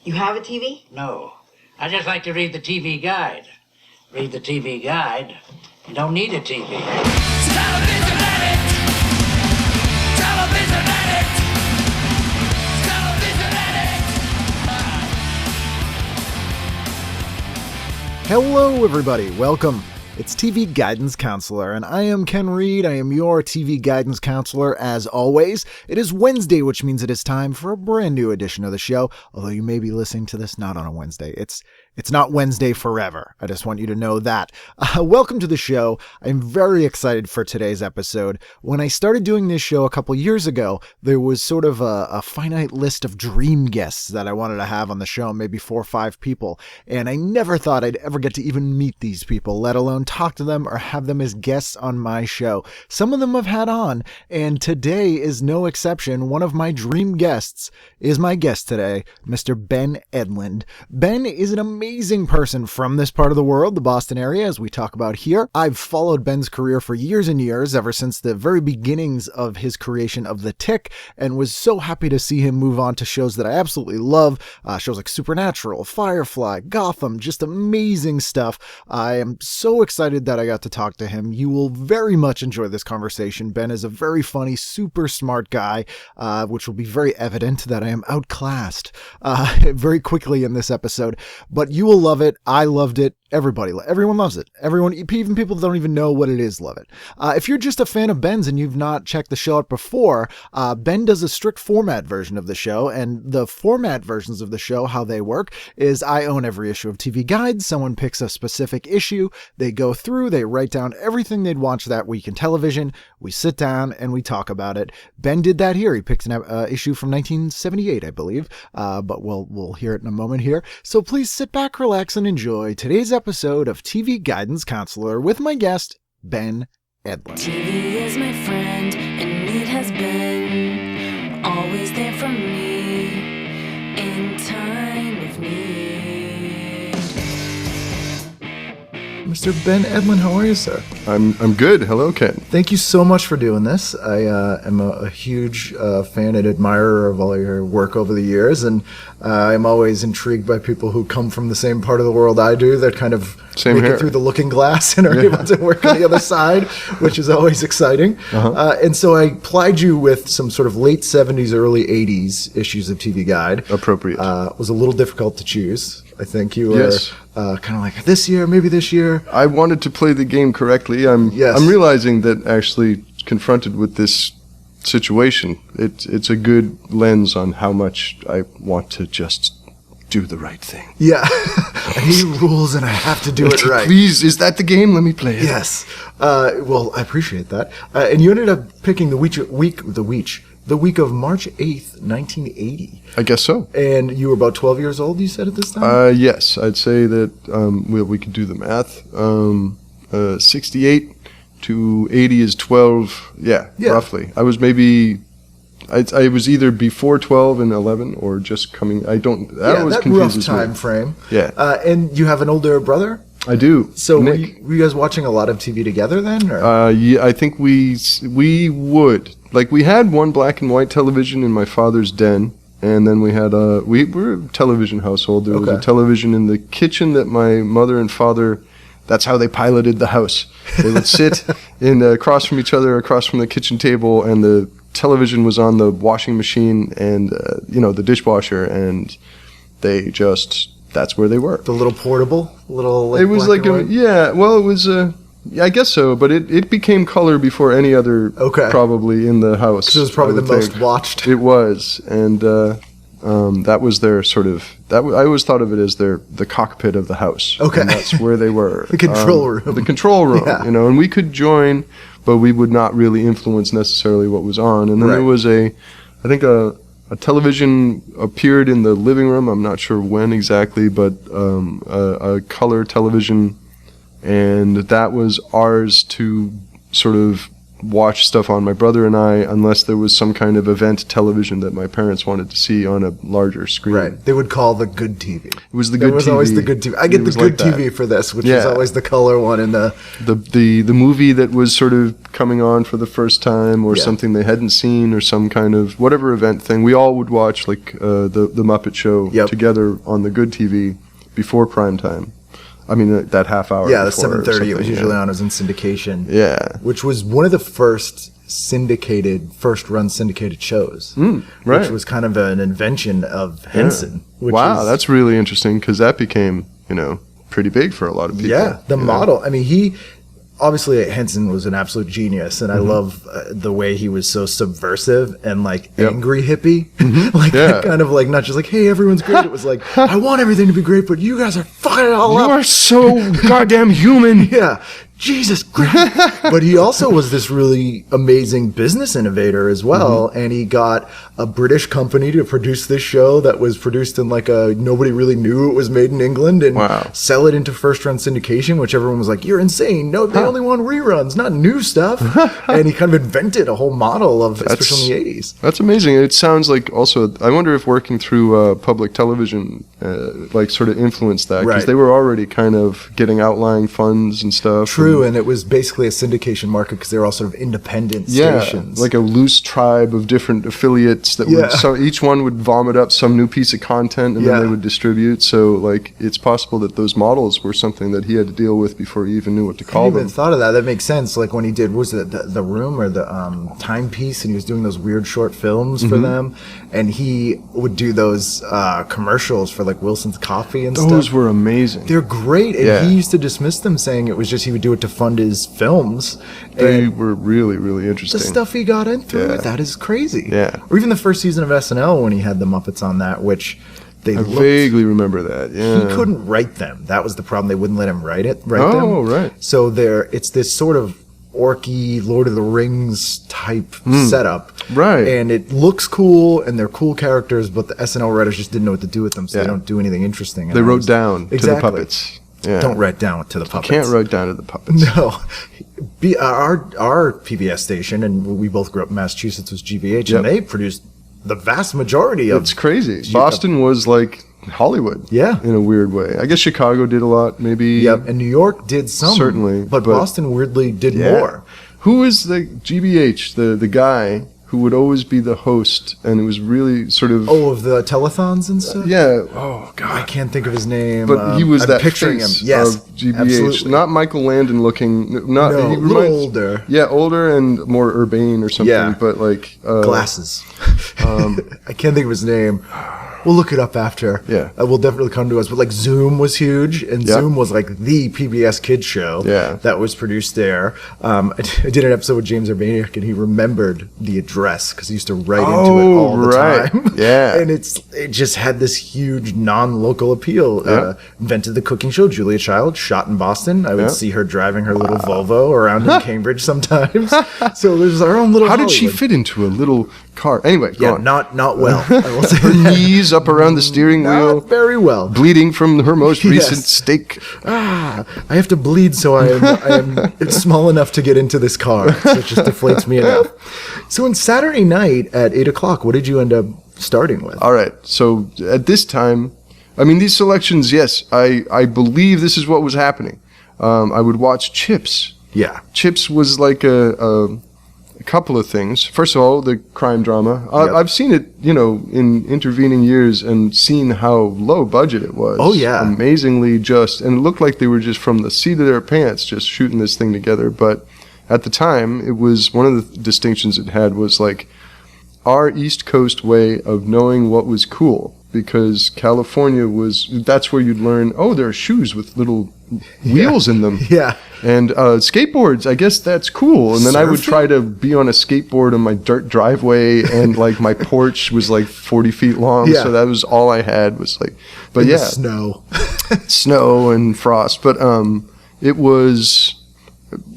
You have a TV? No. I just like to read the TV guide. Read the TV guide. You don't need a TV. Television addict! Television addict! Television addict! Hello, everybody. Welcome. It's TV Guidance Counselor, and I am Ken Reed. I am your TV Guidance Counselor, as always. It is Wednesday, which means it is time for a brand new edition of the show, although you may be listening to this not on a Wednesday. It's not Wednesday forever. I just want you to know that. Welcome to the show. I'm very excited for today's episode. When I started doing this show a couple years ago, there was sort of a finite list of dream guests that I wanted to have on the show, maybe 4 or 5 people, and I never thought I'd ever get to even meet these people, let alone talk to them or have them as guests on my show. Some of them I've had on, and today is no exception. One of my dream guests is my guest today, Mr. Ben Edlund. Ben is an amazing person from this part of the world, the Boston area, as we talk about here. I've followed Ben's career for years and years, ever since the very beginnings of his creation of The Tick, and was so happy to see him move on to shows that I absolutely love, shows like Supernatural, Firefly, Gotham, just amazing stuff. I am so excited that I got to talk to him. You will very much enjoy this conversation. Ben is a very funny, super smart guy, which will be very evident that I am outclassed very quickly in this episode, but you will love it. I loved it. Everyone loves it. Even people that don't even know what it is, love it. If you're just a fan of Ben's and you've not checked the show out before, Ben does a strict format version of the show, and the format versions of the show, how they work, is I own every issue of TV Guide. Someone picks a specific issue, they go through, they write down everything they'd watch that week in television, we sit down and we talk about it. Ben did that here. He picked an issue from 1978, I believe, but we'll hear it in a moment here. So please sit back, relax, and enjoy today's episode of TV Guidance Counselor with my guest, Ben Edlund. TV is my friend, and it has been always there for me in time of need. Mr. Ben Edlund, how are you, sir? I'm good. Hello, Ken. Thank you so much for doing this. I am a huge fan and admirer of all your work over the years, and I'm always intrigued by people who come from the same part of the world I do that kind of Same make here. it through the looking glass and are able to work on the other side, which is always exciting. And so I plied you with some sort of late 70s, early 80s issues of TV Guide. Appropriate. It was a little difficult to choose. I think you were Yes. kind of like, this year, maybe this year. I wanted to play the game correctly. I'm realizing that actually confronted with this situation, it's a good lens on how much I want to just do the right thing. Yeah. I hate rules and I have to do it right. Please, is that the game? Let me play it. Yes. Well, I appreciate that. And you ended up picking the week of March 8th, 1980. I guess so. And you were about 12 years old, you said, at this time? Yes, I'd say that we could do the math. 68 to 80 is 12. Yeah, roughly. I was I was either before 12 and 11 or just coming. That rough time frame. Yeah. And you have an older brother? I do. So were Nick. you guys watching a lot of TV together then? Or? Yeah, I think we would. Like, we had one black and white television in my father's den, and then we had we were a television household. There was a television in the kitchen that my mother and father, that's how they piloted the house. They would sit across from each other, across from the kitchen table, and the television was on the washing machine and the dishwasher, and they just, that's where they were. The little portable? It was like it was I guess so, but it became color before any other probably in the house. Because it was probably the most watched. It was, and that was their sort of, I always thought of it as the cockpit of the house. Okay. And that's where they were. The control room. The control room, and we could join, but we would not really influence necessarily what was on. And then there was I think a television appeared in the living room. I'm not sure when exactly, but a color television, and that was ours to sort of watch stuff on, my brother and I, unless there was some kind of event television that my parents wanted to see on a larger screen. Right. They would call the good TV. It was the good TV. It was always the good TV. I get the good TV for this, which is always the color one in the movie that was sort of coming on for the first time, or something they hadn't seen, or some kind of whatever event thing. We all would watch like the Muppet Show together on the good TV before prime time. I mean, that half hour. Yeah, the 7:30 it was usually on as in syndication. Yeah. Which was one of the first run syndicated shows. Right. Which was kind of an invention of Henson. Yeah. Wow, that's really interesting, because that became, pretty big for a lot of people. Yeah, the model. I mean, obviously Henson was an absolute genius, and I love the way he was so subversive and like angry hippie, that kind of like, not just like, hey, everyone's great. It was like, I want everything to be great, but you guys are fucking it all up. You are so goddamn human. Yeah. Jesus Christ. But he also was this really amazing business innovator as well. And he got a British company to produce this show that was produced in like nobody really knew it was made in England, and sell it into first run syndication, which everyone was like, you're insane. No, they only want reruns, not new stuff. And he kind of invented a whole model of, especially in the 80s. That's amazing. It sounds like also, I wonder if working through public television like sort of influenced that, because they were already kind of getting outlying funds and stuff. True, and it was basically a syndication market because they were all sort of independent stations. Like a loose tribe of different affiliates that would, so each one would vomit up some new piece of content, and then they would distribute. So like, it's possible that those models were something that he had to deal with before he even knew what to call them. I even thought of that. That makes sense. Like when he did, what was it, the Room or the Timepiece, and he was doing those weird short films for them, and he would do those commercials for like Wilson's Coffee and stuff. Those were amazing. They're great, and he used to dismiss them, saying it was just he would do it to fund his films. They were really, really interesting. The stuff he got into, that is crazy. Yeah. Or even the first season of SNL when he had the Muppets on that, which I vaguely remember that. Yeah. He couldn't write them. That was the problem. They wouldn't let him write them. Oh, right. So it's this sort of orky Lord of the Rings type setup. Right. And it looks cool, and they're cool characters, but the SNL writers just didn't know what to do with them, so they don't do anything interesting. They wrote down to the puppets. Yeah. Don't write down to the puppets. You can't write down to the puppets. No. Our PBS station, and we both grew up in Massachusetts, was GBH, and they produced the vast majority of... It's crazy. Boston was like Hollywood. Yeah. In a weird way. I guess Chicago did a lot, maybe. Yep, and New York did some. Certainly. But Boston weirdly did more. Who is the GBH, the guy who would always be the host, and it was really sort of... Oh, of the telethons and stuff? Yeah. Oh, God. I can't think of his name. But he was I'm that picturing face him. Yes, of GBH. absolutely. Not Michael Landon looking. He a little older. Yeah, older and more urbane or something. Yeah. But like... glasses. I can't think of his name. We'll look it up after. Yeah. It will definitely come to us. But like Zoom was huge, and Zoom was like the PBS kids show that was produced there. I did an episode with James Urbaniak, and he remembered the address because he used to write into it all the time. Yeah. And it just had this huge non-local appeal. Invented the cooking show. Julia Child, shot in Boston. I would see her driving her little Volvo around in Cambridge sometimes. So there's our own little How did Hollywood. she fit into a little car? Anyway, go on. Not well. I will say her knees up around the steering wheel. Not very well. Bleeding from her most recent steak. I have to bleed so I am it's small enough to get into this car. So it just deflates me enough. So on Saturday night at 8 o'clock, what did you end up starting with? All right. So at this time, I mean, these selections, yes, I believe this is what was happening. I would watch Chips. Yeah. Chips was like a couple of things. First of all, the crime drama. I've seen it, in intervening years and seen how low budget it was. Oh, yeah. Amazingly just. And it looked like they were just from the seat of their pants just shooting this thing together. But at the time, it was one of the distinctions it had was like our East Coast way of knowing what was cool. Because California that's where you'd learn, there are shoes with little wheels in them. Yeah. And skateboards, I guess that's cool. And then I would try to be on a skateboard on my dirt driveway, and like my porch was like 40 feet long. Yeah. So that was all I had was like, but in yeah. The snow. Snow and frost. But it was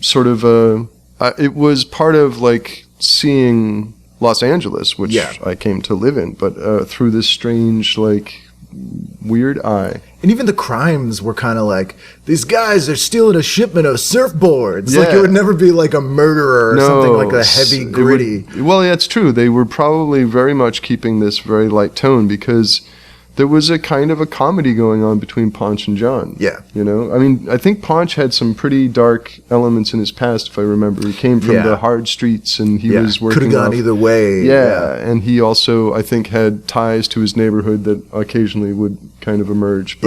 sort of it was part of like seeing Los Angeles, which I came to live in, but through this strange like weird eye. And even the crimes were kind of like, these guys are stealing a shipment of surfboards. Yeah. Like, it would never be like a murderer or something like a heavy, gritty. Well, that's true. They were probably very much keeping this very light tone because there was a kind of a comedy going on between Ponch and John. Yeah. You know? I mean, I think Ponch had some pretty dark elements in his past, if I remember. He came from the hard streets and he was working could have gone either way. Yeah, and he also, I think, had ties to his neighborhood that occasionally would kind of emerge.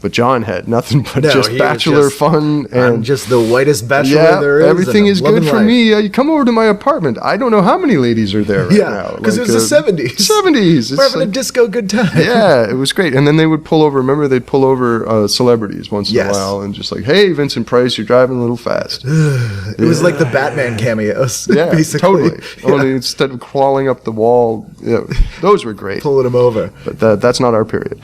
But John had nothing but just bachelor fun. And just the whitest bachelor there is. Everything is good for me. You come over to my apartment. I don't know how many ladies are there right now. Because it was the 70s. 70s. We're having a disco good time. Yeah, it was great. And then they would pull over. Remember, they'd pull over celebrities once in a while and just like, hey, Vincent Price, you're driving a little fast. It was like the Batman cameos. Yeah, basically. Totally. Only instead of crawling up the wall, those were great. Pulling them over. But that's not our period.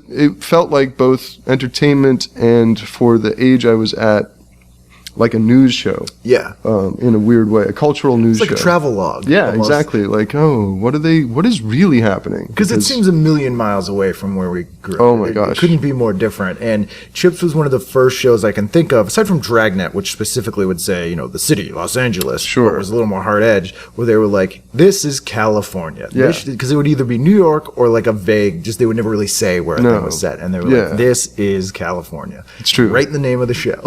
It felt like both entertainment and for the age I was at, like a news show. Yeah. In a weird way, a cultural news show. It's like a travel log. Yeah, almost. Exactly. Like, what is really happening? Because it seems a million miles away from where we grew up. Oh my gosh. It couldn't be more different. And Chips was one of the first shows I can think of, aside from Dragnet, which specifically would say, the city, Los Angeles. Sure. It was a little more hard edge, where they were like, this is California. Yeah. Because it would either be New York or like a vague, just they would never really say where a thing was set. And they were like, this is California. It's true. Right in the name of the show.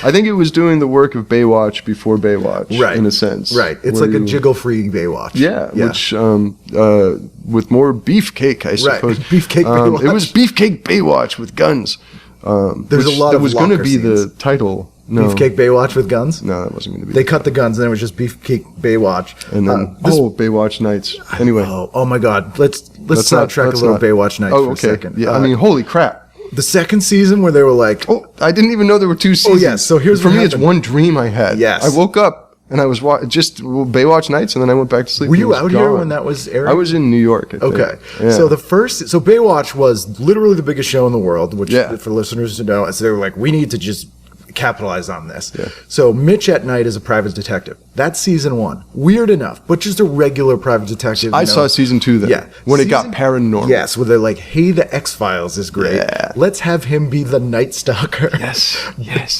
I think it was doing the work of Baywatch before Baywatch, right, in a sense. Right. It's like a jiggle-free Baywatch. Yeah, which, with more beefcake, I suppose. Right, Beefcake Baywatch. It was Beefcake Baywatch with guns. There's a lot of that was going to be scenes. the title. No. Beefcake Baywatch with guns? No, that wasn't going to be. They cut the guns, and then it was just Beefcake Baywatch. And then, Baywatch Nights. Anyway. Oh my God. Let's soundtrack a little Baywatch Nights for a second. Yeah, I mean, holy crap. The second season where they were like... Oh, I didn't even know there were 2 seasons. Oh, yeah, so here's For what me, happened. it's one dream I had. Yes. I woke up, and I was just Baywatch Nights, and then I went back to sleep. Were you out here when that was airing? I was in New York, I think. Okay. Yeah. So Baywatch was literally the biggest show in the world, which for listeners to know, so they were like, we need to just capitalize on this. Yeah. So Mitch at night is a private detective. That's season 1. Weird enough, but just a regular private detective. I saw season 2 then. Yeah. When it got paranormal. Yes, where they're like, hey, the X-Files is great. Yeah. Let's have him be the Night Stalker. Yes.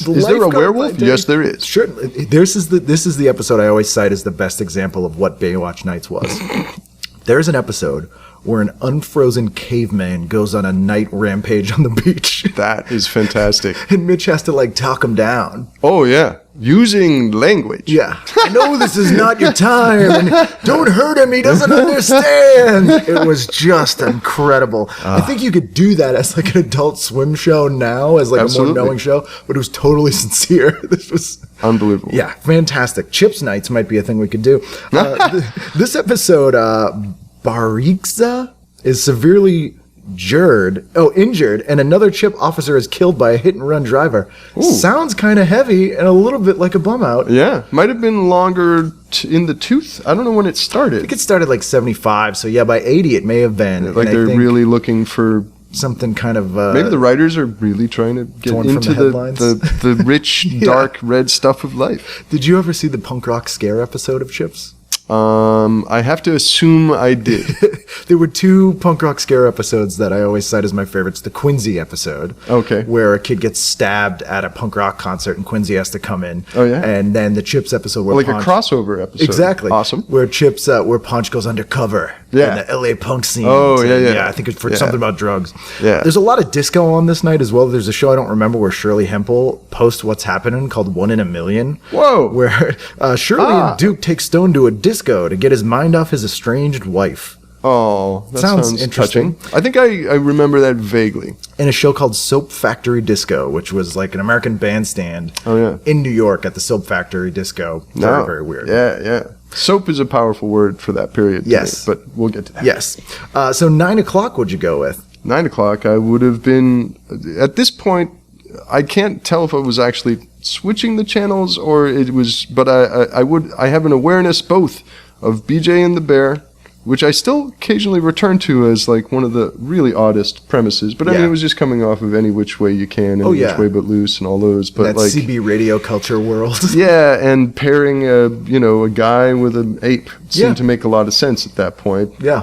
Is there a werewolf? Yes, there is. Sure. This is the episode I always cite as the best example of what Baywatch Nights was. There's an episode where an unfrozen caveman goes on a night rampage on the beach. That is fantastic. And Mitch has to talk him down. Oh yeah, using language. Yeah, I know this is not your time, and don't hurt him. He doesn't understand. It was just incredible. I think you could do that as like an Adult Swim show now, as like a more knowing show. But it was totally sincere. This was unbelievable. Yeah, fantastic. Chips Nights might be a thing we could do. This episode. Barrixa is severely injured, and another Chip officer is killed by a hit-and-run driver. Ooh. Sounds kind of heavy and a little bit like a bum-out. Yeah, might have been longer in the tooth. I don't know when it started. I think it started like 75, so yeah, by 80 it may have been. Yeah, like they're really looking for... something kind of... maybe the writers are really trying to get into the rich, dark, red stuff of life. Did you ever see the punk rock scare episode of Chips? I have to assume I did. There were 2 punk rock scare episodes that I always cite as my favorites. The Quincy episode. Okay. Where a kid gets stabbed at a punk rock concert and Quincy has to come in. Oh, yeah. And then the Chips episode where Punch, a crossover episode. Exactly. Awesome. Where where Punch goes undercover. Yeah. In the LA punk scene. Oh, yeah. Yeah, I think it's for something about drugs. Yeah. There's a lot of disco on this night as well. There's a show I don't remember where Shirley Hempel posts What's Happening called 1 in a Million. Whoa. Where Shirley and Duke take Stone to a disco to get his mind off his estranged wife. Oh, that sounds interesting. Touching. I think I remember that vaguely. In a show called Soap Factory Disco, which was like an American bandstand in New York at the Soap Factory Disco. Very, very weird. Yeah. Soap is a powerful word for that period. Yes. But we'll get to that. Yes. So 9 o'clock would you go with? 9 o'clock, I would have been... At this point, I can't tell if I was actually switching the channels or it was... But I have an awareness both of BJ and the Bear, which I still occasionally return to as like one of the really oddest premises. But I mean, it was just coming off of Any Which Way You Can, Any Which Way But Loose, and all those. But that like CB radio culture world. yeah, and pairing a guy with an ape seemed to make a lot of sense at that point. Yeah.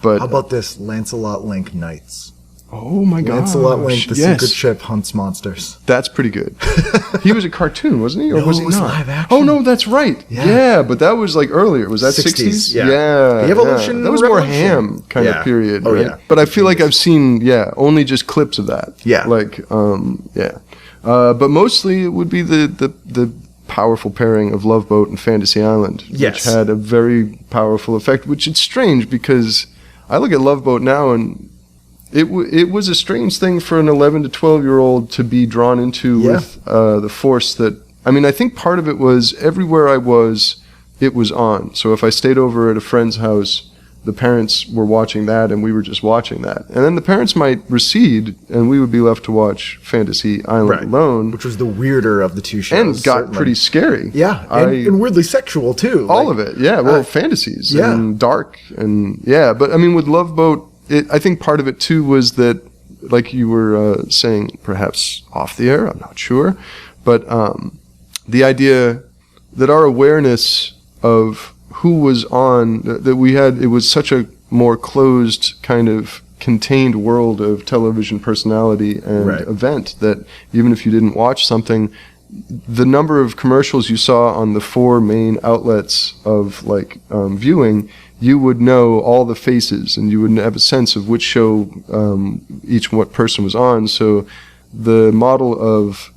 But how about this Lancelot Link Knights? Oh my god! Lancelot Link, the secret ship hunts monsters. That's pretty good. He was a cartoon, wasn't he? Or was he was not? live action. Oh no, that's right. Yeah, but that was like earlier. Was that 60s? Yeah. The Evolution. That was more Ham kind of period. Oh right? yeah. But I feel like I've seen only just clips of that. Yeah. Like but mostly it would be the powerful pairing of Love Boat and Fantasy Island, which had a very powerful effect. Which is strange because I look at Love Boat now and it was a strange thing for an 11 to 12-year-old to be drawn into with the force that, I mean, I think part of it was everywhere I was, it was on. So if I stayed over at a friend's house, the parents were watching that and we were just watching that. And then the parents might recede and we would be left to watch Fantasy Island alone. Which was the weirder of the two shows. And got pretty scary. Yeah, and weirdly sexual too. All of it, yeah. Well, fantasies and dark and but I mean with Love Boat, I think part of it too was that, like you were saying, perhaps off the air, I'm not sure, but the idea that our awareness of who was on, that we had, it was such a more closed kind of contained world of television personality and event that even if you didn't watch something, the number of commercials you saw on the 4 main outlets of like viewing, you would know all the faces and you would have a sense of which show what person was on. So the model of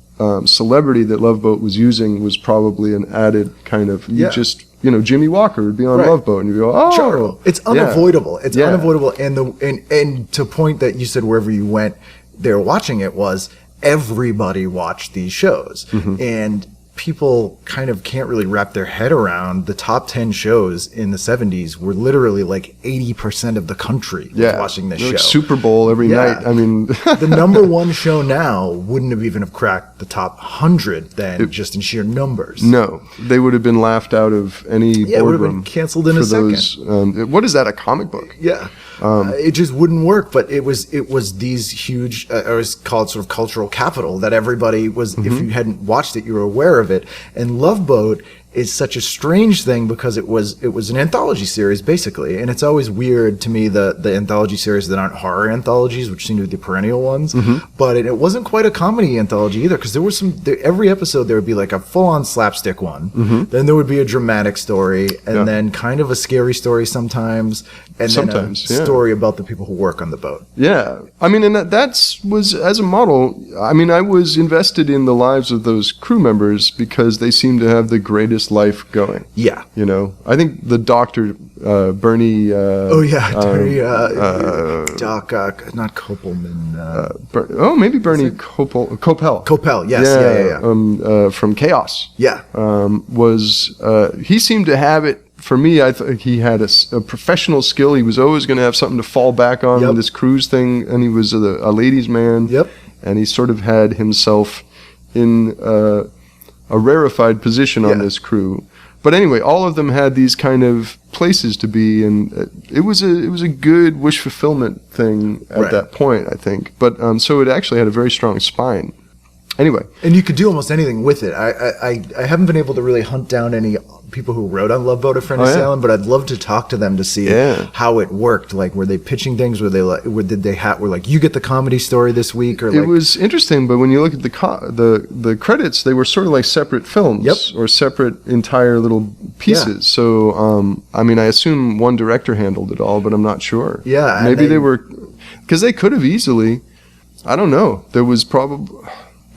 celebrity that Love Boat was using was probably an added kind of, Jimmy Walker would be on Love Boat and you'd go, oh. Sure. It's unavoidable. It's unavoidable. And to point that you said wherever you went, they were watching it was everybody watched these shows. And people kind of can't really wrap their head around the top 10 shows in the 70s were literally like 80% of the country was watching this show. Like Super Bowl every night. I mean, the number one show now wouldn't have even have cracked the top 100 then, just in sheer numbers. No, they would have been laughed out of any boardroom. It would have been canceled in a second. What is that, a comic book? Yeah. It just wouldn't work, but it was these huge, I always call it sort of cultural capital that everybody was, if you hadn't watched it, you were aware of it. And Love Boat is such a strange thing because it was an anthology series basically, and it's always weird to me the anthology series that aren't horror anthologies, which seem to be the perennial ones. But it wasn't quite a comedy anthology either, because there was every episode there would be like a full-on slapstick one, then there would be a dramatic story, and then kind of a scary story sometimes, and then a story about the people who work on the boat. Yeah, I mean, and that was as a model. I mean, I was invested in the lives of those crew members because they seemed to have the greatest life going. Yeah. You know, I think the doctor, Bernie. Doc, not Kopelman. Maybe Bernie Kopel. Kopel, yes. Yeah. From Chaos. Yeah. He seemed to have it. For me, I thought he had a professional skill. He was always going to have something to fall back on with this cruise thing, and he was a ladies' man. Yep. And he sort of had himself in a rarefied position on this crew. But anyway, all of them had these kind of places to be, and it was a good wish fulfillment thing at that point, I think. But so it actually had a very strong spine. Anyway, and you could do almost anything with it. I haven't been able to really hunt down any people who wrote on Love Boat or Fantasy Island, but I'd love to talk to them to see how it worked. Like, were they pitching things? Were like, you get the comedy story this week? Or it was interesting, but when you look at the credits, they were sort of like separate films or separate entire little pieces. Yeah. So, I mean, I assume one director handled it all, but I'm not sure. Yeah, maybe they were, because they could have easily. I don't know. There was probably.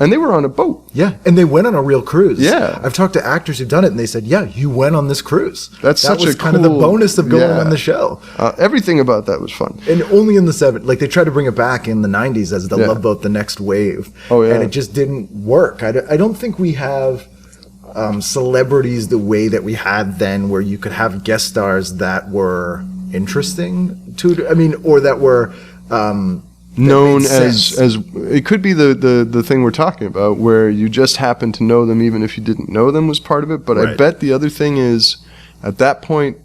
And they were on a boat. Yeah, and they went on a real cruise. Yeah. I've talked to actors who've done it, and they said, yeah, you went on this cruise. That was kind of the bonus of going on the show. Everything about that was fun. And only in the 70s. Like, they tried to bring it back in the 90s as the Love Boat, the next wave. Oh, yeah. And it just didn't work. I don't think we have celebrities the way that we had then, where you could have guest stars that were interesting or that were... known as it could be the thing we're talking about, where you just happen to know them even if you didn't know them was part of it. But I bet the other thing is, at that point,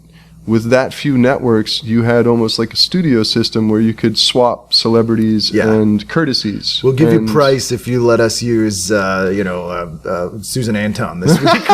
with that few networks, you had almost like a studio system where you could swap celebrities and courtesies. We'll give you price if you let us use, Susan Anton this week.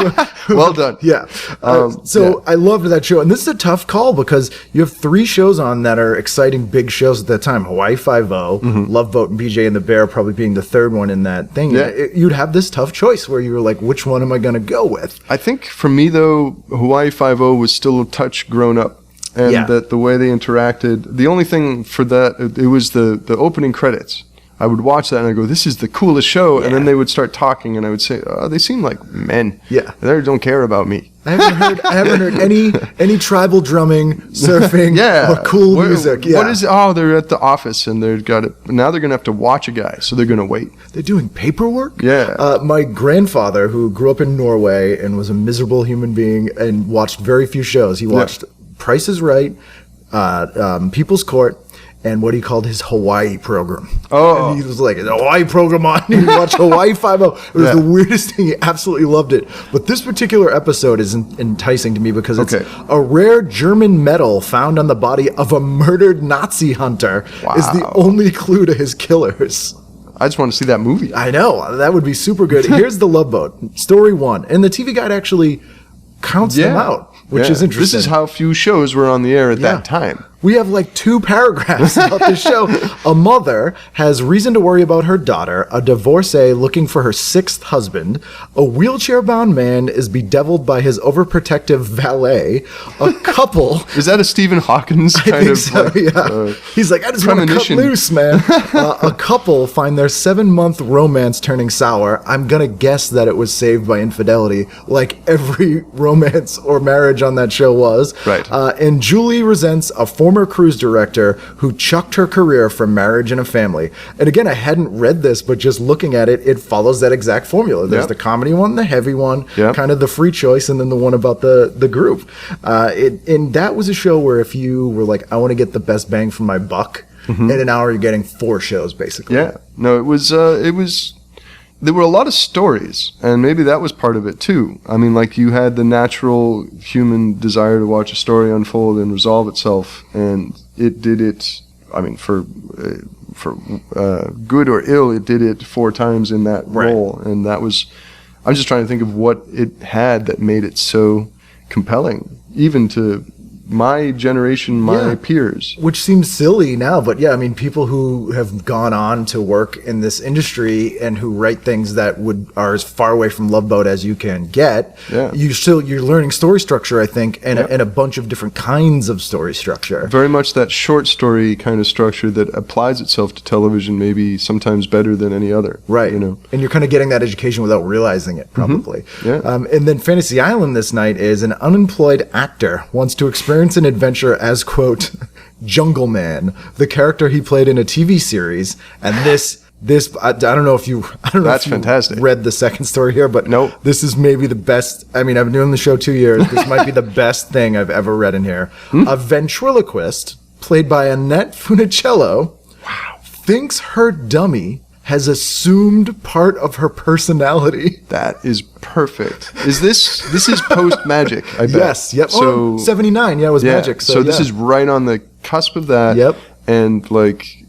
Well done. Yeah. I loved that show. And this is a tough call because you have 3 shows on that are exciting big shows at that time. Hawaii Five-0, Love Boat, and BJ and the Bear probably being the third one in that thing. Yeah. You'd have this tough choice where you were like, which one am I going to go with? I think for me, though, Hawaii Five-0 was still a touch grown up. And that the way they interacted, the only thing for that, it was the opening credits. I would watch that and I'd go, this is the coolest show. Yeah. And then they would start talking and I would say, oh, they seem like men. Yeah. They don't care about me. I haven't heard any tribal drumming, surfing, or cool music. Yeah. What is it? Oh, they're at the office and they've got it. Now they're going to have to watch a guy, so they're going to wait. They're doing paperwork? Yeah. My grandfather, who grew up in Norway and was a miserable human being and watched very few shows, he watched Price is Right, People's Court, and what he called his Hawaii program. Oh. And he was like, the Hawaii program on. He watched Hawaii Five-0. It was the weirdest thing. He absolutely loved it. But this particular episode is enticing to me because it's a rare German medal found on the body of a murdered Nazi hunter is the only clue to his killers. I just want to see that movie. I know. That would be super good. Here's the Love Boat. Story 1. And the TV Guide actually counts them out, which is interesting. This is how few shows were on the air at that time. We have like 2 paragraphs about this show. A mother has reason to worry about her daughter, a divorcee looking for her 6th husband, a wheelchair-bound man is bedeviled by his overprotective valet, a couple... Is that a Stephen Hawkins kind of... So, he's like, I just want to cut loose, man. A couple find their 7-month romance turning sour. I'm going to guess that it was saved by infidelity, like every romance or marriage on that show was. Right. And Julie resents a former cruise director who chucked her career for marriage and a family. And again, I hadn't read this, but just looking at it, it follows that exact formula. There's the comedy one, the heavy one, kind of the free choice, and then the one about the group. And that was a show where if you were like, I want to get the best bang for my buck, in an hour you're getting 4 shows, basically. Yeah. No, it was there were a lot of stories, and maybe that was part of it too. I mean, like you had the natural human desire to watch a story unfold and resolve itself, and it did it. I mean, for good or ill, it did it 4 times in that role, and that was. I'm just trying to think of what it had that made it so compelling, even to my generation, my peers. Which seems silly now, but I mean, people who have gone on to work in this industry and who write things that are as far away from Love Boat as you can get, you're learning story structure, I think, and a bunch of different kinds of story structure. Very much that short story kind of structure that applies itself to television maybe sometimes better than any other. Right. And you're kind of getting that education without realizing it, probably. And then Fantasy Island this night is an unemployed actor wants to experience an adventure as, quote, Jungle Man, the character he played in a TV series. And this I don't know if you fantastic. Read the second story here, but nope. This is maybe the best. I mean, I've been doing the show 2 years. This might be the best thing I've ever read in here. A ventriloquist played by Annette Funicello thinks her dummy has assumed part of her personality. That is perfect. This is post Magic, I bet. Yes, yep. So 79, it was Magic. So this is right on the cusp of that. Yep. And like,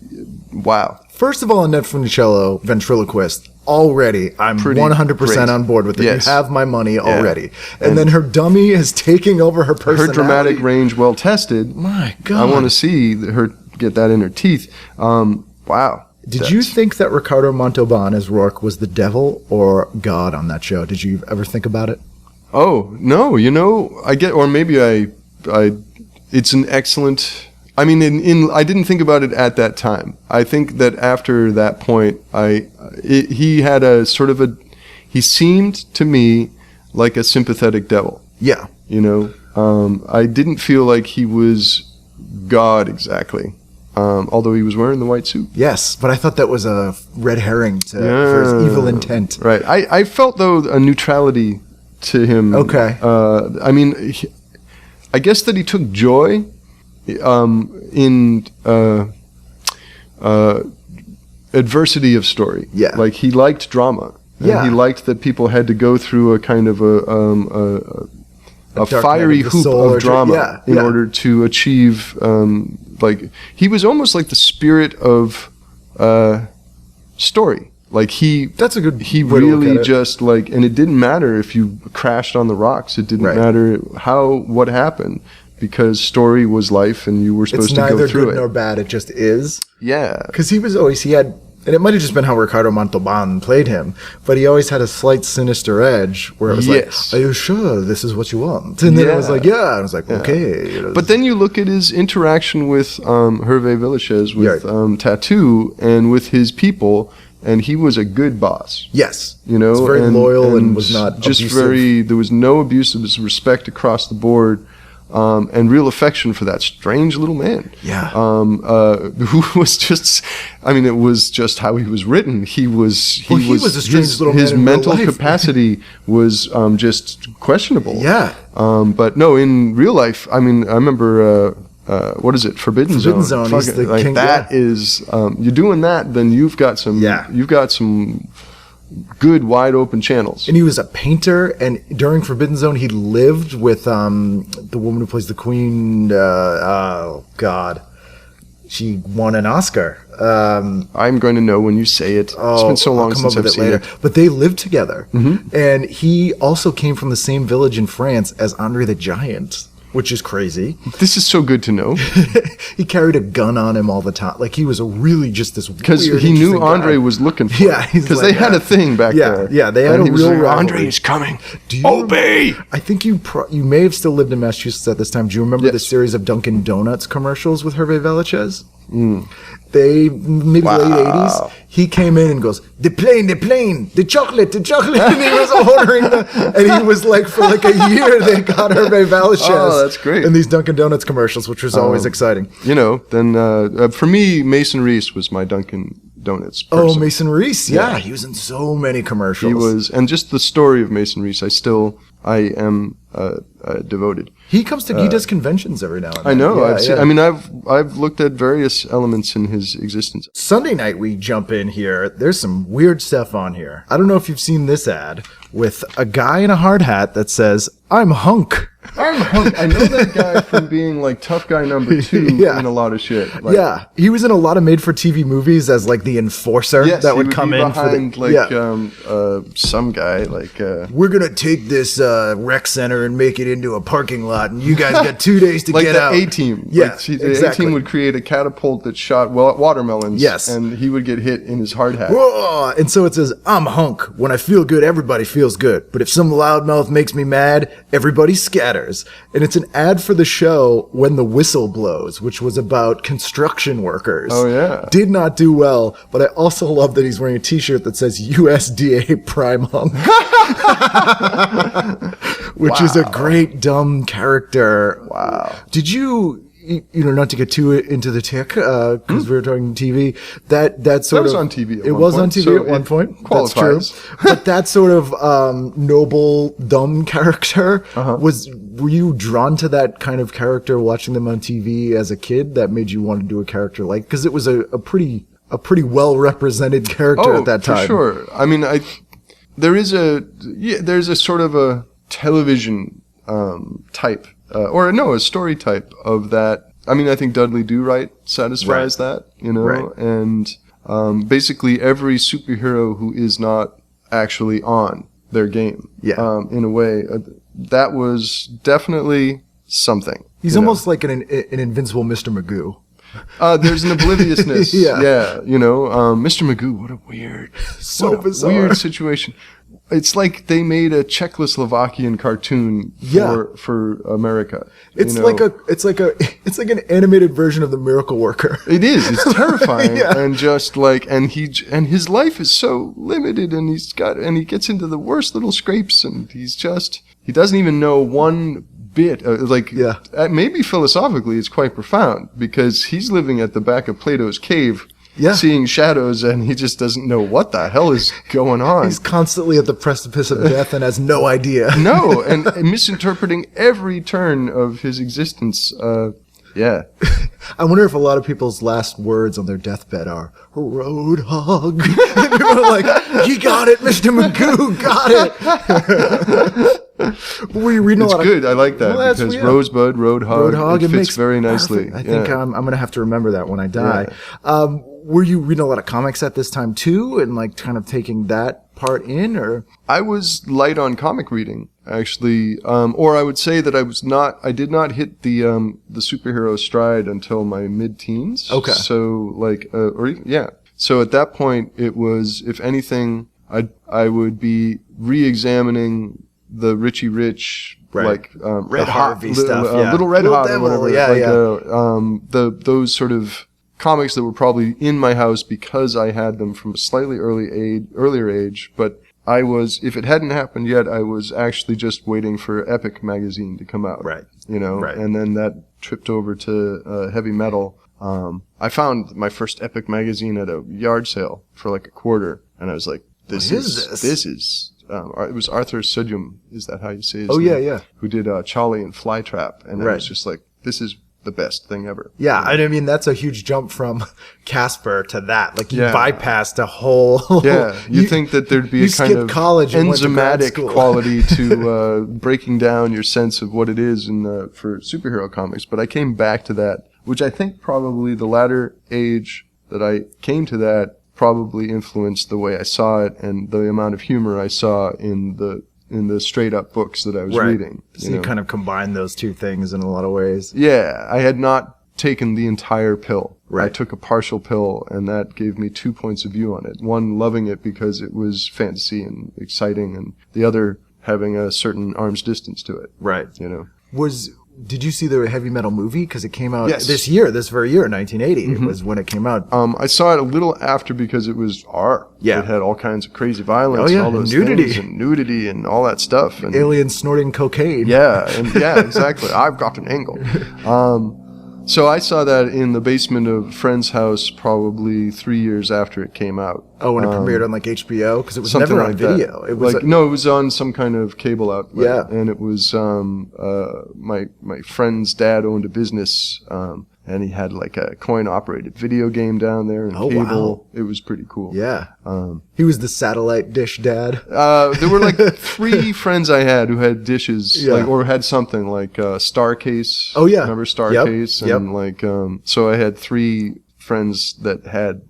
wow. First of all, Annette Funicello, ventriloquist, already, I'm 100% on board with it. Yes. You have my money already. And then her dummy is taking over her personality. Her dramatic range well tested. My God. I want to see her get that in her teeth. Wow. Did you think that Ricardo Montalban as Rourke was the devil or God on that show? Did you ever think about it? Oh, no. It's an excellent... I mean, I didn't think about it at that time. I think that after that point, he had a sort of he seemed to me like a sympathetic devil. Yeah. I didn't feel like he was God exactly. Although he was wearing the white suit. Yes, but I thought that was a red herring for his evil intent. Right. I felt, though, a neutrality to him. Okay. I mean, I guess that he took joy in adversity of story. Yeah. Like, he liked drama. And he liked that people had to go through a kind of a Dark fiery Night of the hoop Soul of drama in yeah. order to achieve, like, he was almost like the spirit of story. Like That's a good he way to look really at it. just like, and it didn't matter if you crashed on the rocks. It didn't Right. matter what happened, because story was life and you were supposed It's to neither go through good it. nor bad. It just is. Yeah. Because he had, and it might have just been how Ricardo Montalban played him, but he always had a slight sinister edge where it was Yes. like, are you sure this is what you want? And then it was Yeah. like, yeah. And I was like, okay. But then you look at his interaction with Herve Velechez, with Tattoo, and with his people, and he was a good boss. Yes. You know, He was very loyal and was not just abusive. there was no abuse, it was respect across the board, and real affection for that strange little man. Yeah. Who was just, I mean, it was just how he was written. He was a strange little man his in real mental life. capacity was just questionable. Yeah. But no, in real life, I mean, I remember, what is it? Forbidden Zone. Zone, he's Fucking- the like king, that is, you're doing that, then you've got some, good wide open channels. And he was a painter, and during Forbidden Zone, he lived with the woman who plays the queen. Oh God, she won an Oscar. I'm going to know when you say it. It's been so long I'll come since up I've with it seen later. it. But they lived together, and he also came from the same village in France as Andre the Giant, which is crazy. This is so good to know, He carried a gun on him all the time. Like he was a really just this because weird, he knew interesting guy. Andre was looking for Yeah, he's because like, they had a thing back there. Yeah, they had And a he was real like, rivalry. Andre is coming. Do you Obey! I think you may have still lived in Massachusetts at this time. Do you remember the Yes. series of Dunkin' Donuts commercials with Herve Velechez? They maybe late 80s. He came in and goes, the plane, the chocolate, and he was ordering and he was like, for like a year they got Herve Velechez. Oh, that's great. In these Dunkin' Donuts commercials, which was always exciting. You know, then for me, Mason Reese was my Dunkin' Donuts Oh, person. Mason Reese. Yeah, he was in so many commercials. He was, and just the story of Mason Reese, I am devoted. He does conventions every now and then. I know. Yeah, I mean, I've looked at various elements in his existence. Sunday night, we jump in here. There's some weird stuff on here. I don't know if you've seen this ad with a guy in a hard hat that says, I'm Hunk. I'm Hunk. I know that guy from being like tough guy number 2 Yeah. in a lot of shit. Like, Yeah. He was in a lot of made-for-TV movies as like the enforcer yes, that he would come be in for behind, the... some guy like. We're going to take this rec center and make it into a parking lot, and you guys got 2 days to Like get the out. A-Team. Yeah, Like, the exactly. A-Team would create a catapult that shot watermelons. Yes. And he would get hit in his hard hat. Whoa! And so it says, I'm Hunk. When I feel good, everybody feels good. But if some loudmouth makes me mad, everybody scatters. And it's an ad for the show When the Whistle Blows, which was about construction workers. Oh, yeah. Did not do well, but I also love that he's wearing a t-shirt that says USDA Prime Hunk. Which is a great dumb character. Wow. Did you not to get too into the tick, because we were talking TV, that sort was of... on TV at It one was point, on TV so at one it point. qualifies. That's true. But that sort of noble, dumb character, were you drawn to that kind of character watching them on TV as a kid that made you want to do a character like... Because it was a pretty well-represented character at that time. For sure. I mean, there's a sort of a television type, a story type of that. I mean, I think Dudley Do-Right satisfies that, Right. and basically every superhero who is not actually on their game, in a way, that was definitely something. He's you know? almost like an invincible Mr. Magoo. There's an obliviousness. Yeah. Mr. Magoo, what a weird, bizarre. weird situation. It's like they made a Czechoslovakian cartoon for America. It's like an animated version of the Miracle Worker. It is. It's terrifying, Yeah. and just like, and his life is so limited, and he gets into the worst little scrapes, and he doesn't even know one bit. Maybe philosophically, it's quite profound because he's living at the back of Plato's cave. Yeah. Seeing shadows, and he just doesn't know what the hell is going on. He's constantly at the precipice of death and has no idea. No, and misinterpreting every turn of his existence. Yeah. I wonder if a lot of people's last words on their deathbed are "Roadhog." And people are like, "You got it, Mr. Magoo, got it." Were you reading a lot It's good. I like that Well, because Rosebud, Roadhog, it fits makes very nicely. perfect. I think I'm going to have to remember that when I die. Were you reading a lot of comics at this time too, and like kind of taking that part in, or? I was light on comic reading, actually, or I would say that I did not hit the superhero stride until my mid-teens. Okay. So So at that point, it was, if anything, I would be re-examining the Richie Rich, Right. Red the Harvey stuff, Little Red Little Hot, Devil, or whatever. Those sort of comics that were probably in my house because I had them from a slightly earlier age, but I was, if it hadn't happened yet, I was actually just waiting for Epic magazine to come out. Right. Right. And then that tripped over to heavy metal. I found my first Epic magazine at a yard sale for like $0.25, and I was like, this is it was Arthur Sudjum, is that how you say his name? Yeah. Who did Charlie and Flytrap, and I Right. was just like, this is the best thing ever. Yeah, I mean, that's a huge jump from Casper to that. Like, you Yeah. bypassed a whole... Yeah, you think that there'd be a kind of college and went to grad enzymatic school. quality to breaking down your sense of what it is for superhero comics, but I came back to that, which I think probably the latter age that I came to that probably influenced the way I saw it and the amount of humor I saw in the straight up books that I was reading. So you kind of combine those two things in a lot of ways. Yeah, I had not taken the entire pill. Right. I took a partial pill, and that gave me 2 points of view on it. One, loving it because it was fantasy and exciting, and the other, having a certain arm's distance to it. Right. Did you see the Heavy Metal movie? Because it came out Yes. this very year, 1980. It was when it came out. I saw it a little after because it was R. Yeah. It had all kinds of crazy violence Oh, yeah, and all those nudity. things, and nudity and all that stuff. And Aliens snorting cocaine. yeah, exactly. I've got an angle. So I saw that in the basement of a friend's house probably 3 years after it came out. Oh, when it premiered on like HBO? Because it was Something never on like video. that. It was no, it was on some kind of cable outlet. Yeah. And it was my friend's dad owned a business, and he had like a coin-operated video game down there and Oh, cable. wow. It was pretty cool. yeah. He was the satellite dish dad. There were like 3 friends I had who had dishes, Yeah. or had something like Starcase. Oh, yeah. Remember Starcase? Yep. And like, so I had 3 friends that had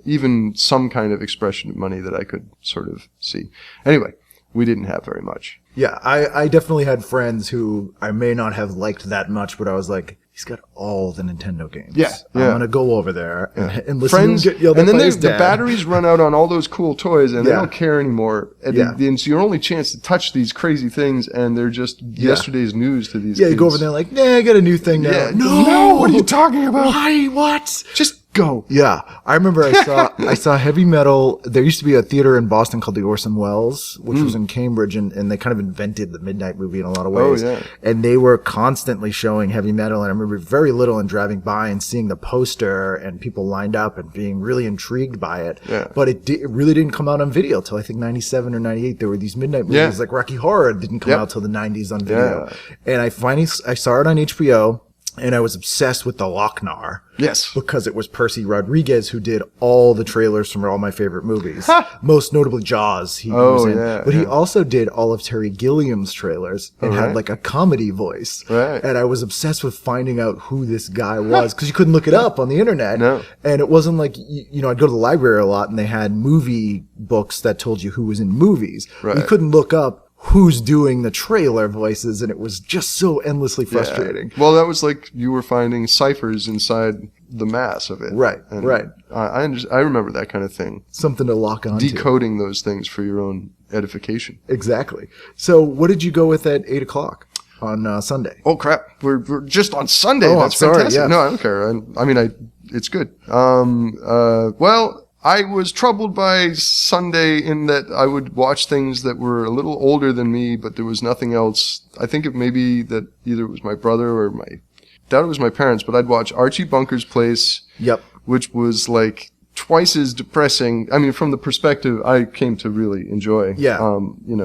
even some kind of expression of money that I could sort of see. Anyway, we didn't have very much. Yeah, I definitely had friends who I may not have liked that much, but I was like, he's got all the Nintendo games. Yeah, I'm yeah. going to go over there and listen Friends, to him get yelled and at then by his the dad. batteries run out on all those cool toys, and they Yeah. don't care anymore. And Yeah. it's your only chance to touch these crazy things, and they're just yesterday's news to these Yeah, kids. you go over there like, nah, I got a new thing now. Yeah. No, What are you talking about? Why? What? Just go. Yeah, I remember I saw Heavy Metal. There used to be a theater in Boston called the Orson Welles, which was in Cambridge, and they kind of invented the midnight movie in a lot of ways. Oh, yeah. And they were constantly showing Heavy Metal, and I remember very little and driving by and seeing the poster and people lined up and being really intrigued by it. Yeah. But it really didn't come out on video till I think 97 or 98. There were these midnight movies Yeah. like Rocky Horror didn't come Yep. out till the 90s on video. And I saw it on HBO. And I was obsessed with the Lochnar. Yes. Because it was Percy Rodriguez who did all the trailers from all my favorite movies. Most notably Jaws. He was in. yeah, But he yeah. also did all of Terry Gilliam's trailers and had right. like a comedy voice. Right. And I was obsessed with finding out who this guy was because you couldn't look it up on the internet. No. And it wasn't like, I'd go to the library a lot and they had movie books that told you who was in movies. Right. You couldn't look up who's doing the trailer voices, and it was just so endlessly frustrating. Yeah. Well, that was like you were finding ciphers inside the mass of it. Right, And right. I remember that kind of thing. Something to lock onto. Decoding those things for your own edification. Exactly. So what did you go with at 8 o'clock on Sunday? Oh crap! We're just on Sunday. Oh, That's sorry, fantastic. yeah. No, I don't care. I mean, it's good. Well, I was troubled by Sunday in that I would watch things that were a little older than me, but there was nothing else. I think it may be that either it was my brother or doubt it was my parents, but I'd watch Archie Bunker's Place. Yep. Which was like twice as depressing. I mean, from the perspective I came to really enjoy. Yeah.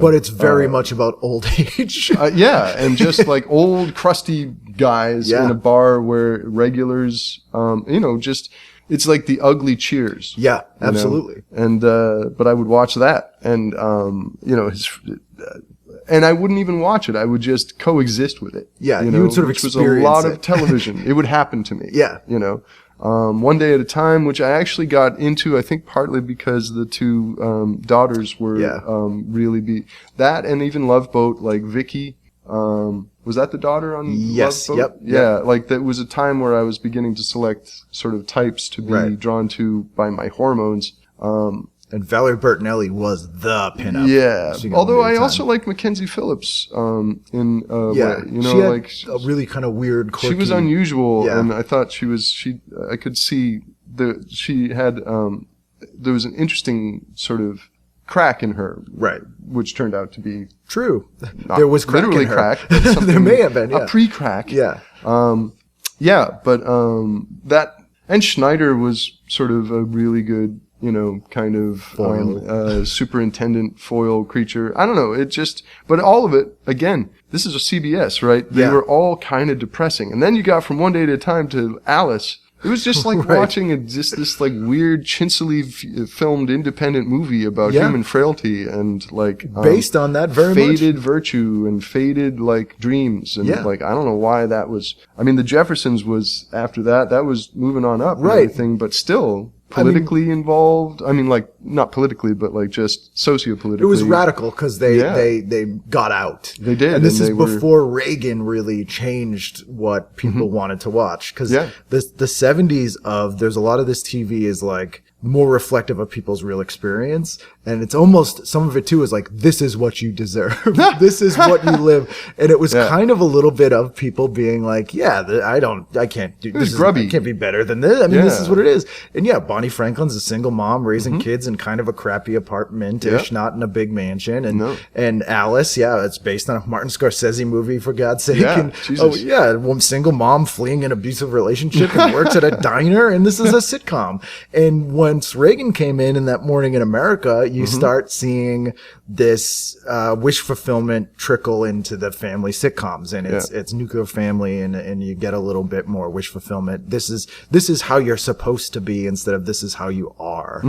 But it's very much about old age. Yeah, and just like old crusty guys Yeah. in a bar where regulars, just it's like the ugly Cheers. Yeah, you know? absolutely. And but I would watch that, and and I wouldn't even watch it. I would just coexist with it. Yeah, you you would sort of which was a experience lot it. of television. It would happen to me. Yeah. You know, one day at a time, which I actually got into, I think partly because the two daughters were really that, and even Love Boat, like Vicky. Was that the daughter on Yes, Love Boat? yep. Yeah, like that was a time where I was beginning to select sort of types to be drawn to by my hormones. And Valerie Bertinelli was the pinup. Yeah, singer although of the I time. also like Mackenzie Phillips in a way. You know, she had like a really kind of weird, quirky... she was unusual, Yeah. and I thought I could see she had there was an interesting sort of crack in her, Right. which turned out to be True. not There was crack literally in her. crack. But There something- may have been, yeah. a pre-crack. Yeah. But that, and Schneider was sort of a really good, you know, kind of superintendent foil creature. I don't know. It just, but all of it, again, this is a CBS, right? They were all kind of depressing. And then you got From One Day at a Time to Alice. It was just like watching just this like weird, chinsily filmed independent movie about human frailty and like based on that very faded virtue and faded like dreams and like I don't know why that was. I mean, the Jeffersons was after that. That was moving on up, and everything, but still politically involved. I mean, like not politically, but like just sociopolitically. It was radical because they got out. They did, and this and is before Reagan really changed what people wanted to watch. Because the 70s of there's a lot of this TV is like more reflective of people's real experience, and it's almost some of it too is like this is what you deserve. This is what you live, and it was kind of a little bit of people being like, I can't do this. Grubby. It can't be better than this. I mean, this is what it is. And Bonnie Franklin's a single mom raising kids in kind of a crappy apartment-ish, not in a big mansion. And Alice, it's based on a Martin Scorsese movie, for God's sake. Yeah, and, Jesus. one single mom fleeing an abusive relationship and works at a diner, and this is a sitcom. And once Reagan came in That Morning in America, you start seeing this wish fulfillment trickle into the family sitcoms, and it's nuclear family, and you get a little bit more wish fulfillment. This is how you're supposed to be instead of this is how you are.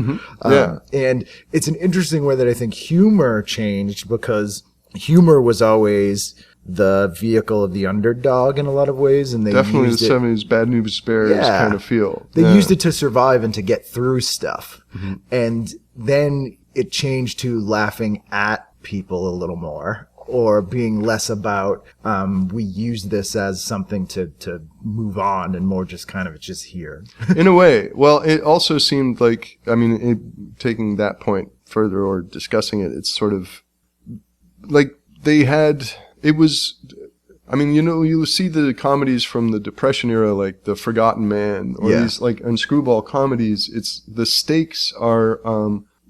And it's an interesting way that I think humor changed, because humor was always the vehicle of the underdog in a lot of ways, and they definitely used the 70s Bad News Bears kind of feel. They used it to survive and to get through stuff. And then it changed to laughing at people a little more, or being less about we use this as something to move on, and more just kind of it's just here. In a way. Well, it also seemed like, I mean, taking that point further or discussing it, it's sort of like they had, it was, I mean, you know, you see the comedies from the Depression era, like The Forgotten Man, or these like and screwball comedies. It's the stakes are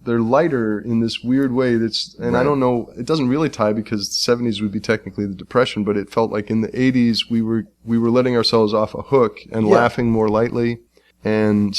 they're lighter in this weird way. That's, and I don't know, it doesn't really tie because the 70s would be technically the Depression, but it felt like in the 80s we were letting ourselves off a hook and laughing more lightly, and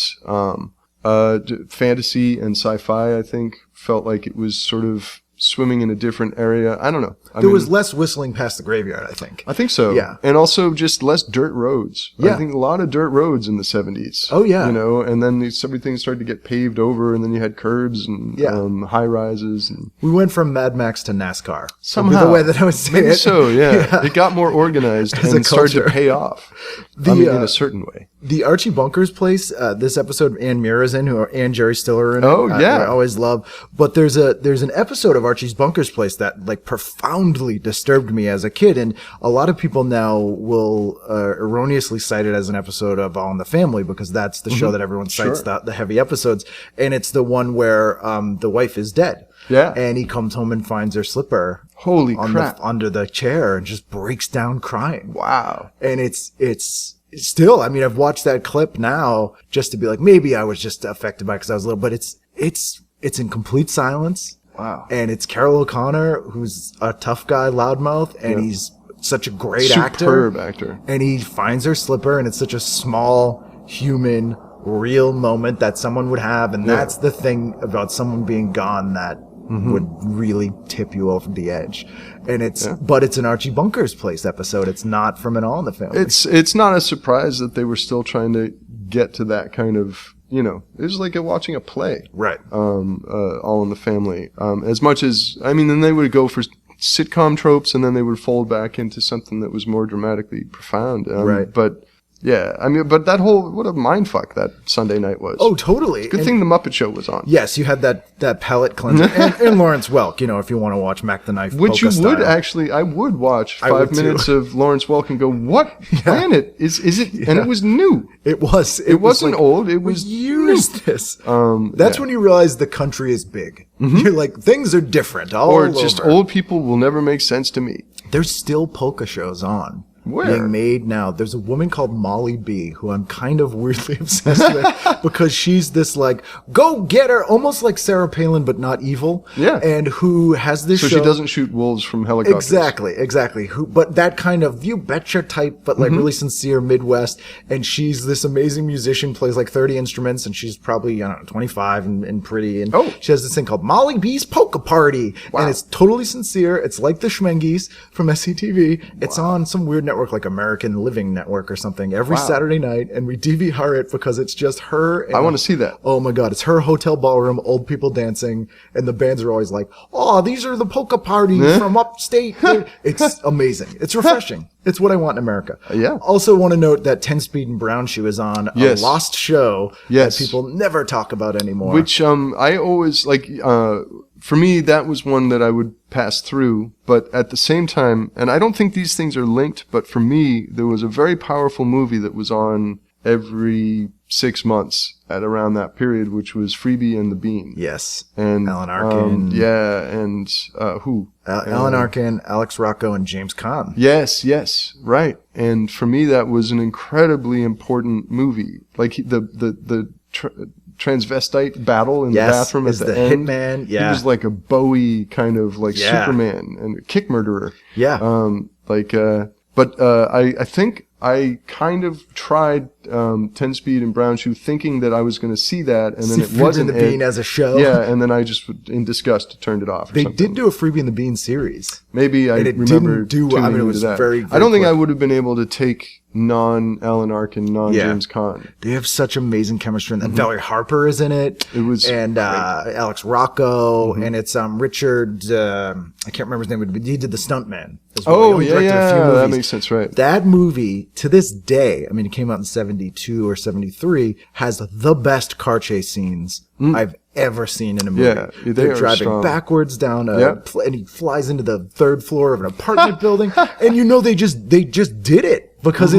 fantasy and sci-fi, I think, felt like it was sort of swimming in a different area. I don't know. There was less whistling past the graveyard, I think. I think so. Yeah. And also just less dirt roads. Yeah. I think a lot of dirt roads in the 70s. Oh, yeah. You know, and then everything started to get paved over, and then you had curbs and high rises. And we went from Mad Max to NASCAR. Somehow. The way that I would say Maybe it. so, yeah. It got more organized and started to pay off. I mean, in a certain way. The Archie Bunker's place, this episode Ann Mira's in, and Jerry Stiller in it. Oh, yeah. I always love. But there's an episode of Archie's Bunker's place that like profoundly disturbed me as a kid, and a lot of people now will erroneously cite it as an episode of All in the Family, because that's the show that everyone cites the heavy episodes, and it's the one where the wife is dead. Yeah. And he comes home and finds her slipper. Holy crap. Under the chair, and just breaks down crying. Wow. And it's still, I mean, I've watched that clip now just to be like, maybe I was just affected by it because I was little, but it's in complete silence. Wow. And it's Carol O'Connor, who's a tough guy, loudmouth, and he's such a great Superb actor. And he finds her slipper, and it's such a small, human, real moment that someone would have. And that's the thing about someone being gone that would really tip you over the edge. And but it's an Archie Bunker's place episode. It's not from an All in the Family. It's not a surprise that they were still trying to get to that kind of, you know, it was like watching a play. Right. All in the Family. As much as, I mean, then they would go for sitcom tropes, and then they would fold back into something that was more dramatically profound. Right. But yeah, I mean, but what a mindfuck that Sunday night was. Oh, totally. Good thing the Muppet Show was on. Yes, you had that palate cleanser. and Lawrence Welk, if you want to watch Mac the Knife. Which you polka would style. actually, I would watch I 5 would too. minutes of Lawrence Welk and go, what planet is it? And it was new. It was. It wasn't like, old. It was we used this. That's yeah. when you realize the country is big. You're like, things are different all Or over. just old people will never make sense to me. There's still polka shows on. Where? Being made now. There's a woman called Mollie B who I'm kind of weirdly obsessed with because she's this like go-getter, almost like Sarah Palin but not evil. Yeah. And who has this So show. she doesn't shoot wolves from helicopters. Exactly. But that kind of you betcha type, but like really sincere Midwest. And she's this amazing musician, plays like 30 instruments, and she's probably, 25 and pretty. And she has this thing called Mollie B's Polka Party. Wow. And it's totally sincere. It's like the Schmengies from SCTV. It's on some weird network like American Living Network or something every Saturday night. And we DVR it because it's just her. And I want to see that. Oh my God. It's her hotel ballroom, old people dancing. And the bands are always like, oh, these are the polka parties from upstate. It's amazing. It's refreshing. It's what I want in America. Yeah. Also want to note that 10 Speed and Brown Shoe is on a lost show that people never talk about anymore. Which I always like. For me, that was one that I would pass through. But at the same time, and I don't think these things are linked, but for me, there was a very powerful movie that was on every 6 months at around that period, which was Freebie and the Bean. Yes. And Alan Arkin. and who? Alan Arkin, Alex Rocco, and James Caan. Yes, right. And for me, that was an incredibly important movie. Like the transvestite battle in the bathroom at the end. Hitman. Yeah. He was like a Bowie kind of like Superman and a kick murderer. Yeah. I think I kind of tried 10 Speed and Brown Shoe thinking that I was going to see that, and then it wasn't Freebie and the Bean as a show. Yeah, and then I just, in disgust, turned it off. They did do a Freebie and the Bean series. Maybe I remember tuning it was into that. very I don't think quick. I would have been able to take non-Alan Arkin, non-James Caan. They have such amazing chemistry. And Valerie Harper is in it. It was and Alex Rocco, and it's Richard. I can't remember his name, but he did The Stuntman. As well. Oh, He only directed a few movies. that makes sense, right? That movie, to this day, I mean, it came out in 72 or 73, has the best car chase scenes I've ever seen in a movie. Yeah, they They're are driving strong. backwards down and he flies into the third floor of an apartment building, and they just did it because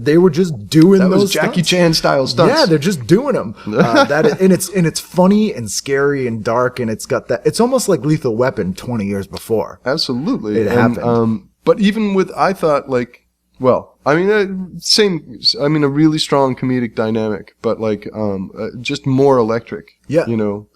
they were just doing That those was Jackie stunts. Chan style stunts. Yeah, they're just doing them. It's funny and scary and dark, and it's got that. It's almost like Lethal Weapon 20 years before. Absolutely. It happened. But even with, I thought like, well, I mean, a really strong comedic dynamic, but like, just more electric. Yeah.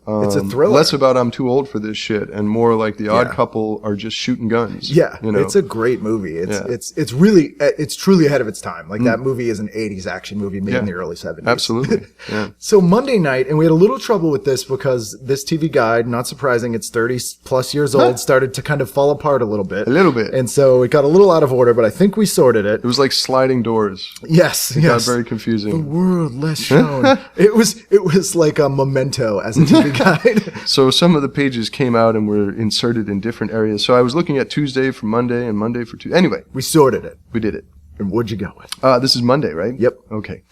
It's a thriller. Less about I'm too old for this shit, and more like the Odd Couple are just shooting guns. Yeah, it's a great movie. It's really truly ahead of its time. Like that movie is an 80s action movie made in the early 70s. Absolutely. Yeah. So Monday night, and we had a little trouble with this because this TV guide, not surprising, it's 30 plus years old, started to kind of fall apart a little bit. And so it got a little out of order, but I think we sorted it. It was like sliding doors. Yes. It got very confusing. The world less shown. It was like a memento as a TV guide. So some of the pages came out and were inserted in different areas. So I was looking at Tuesday for Monday and Monday for Tuesday. Anyway. We sorted it. We did it. And what'd you go with? This is Monday, right? Yep. Okay.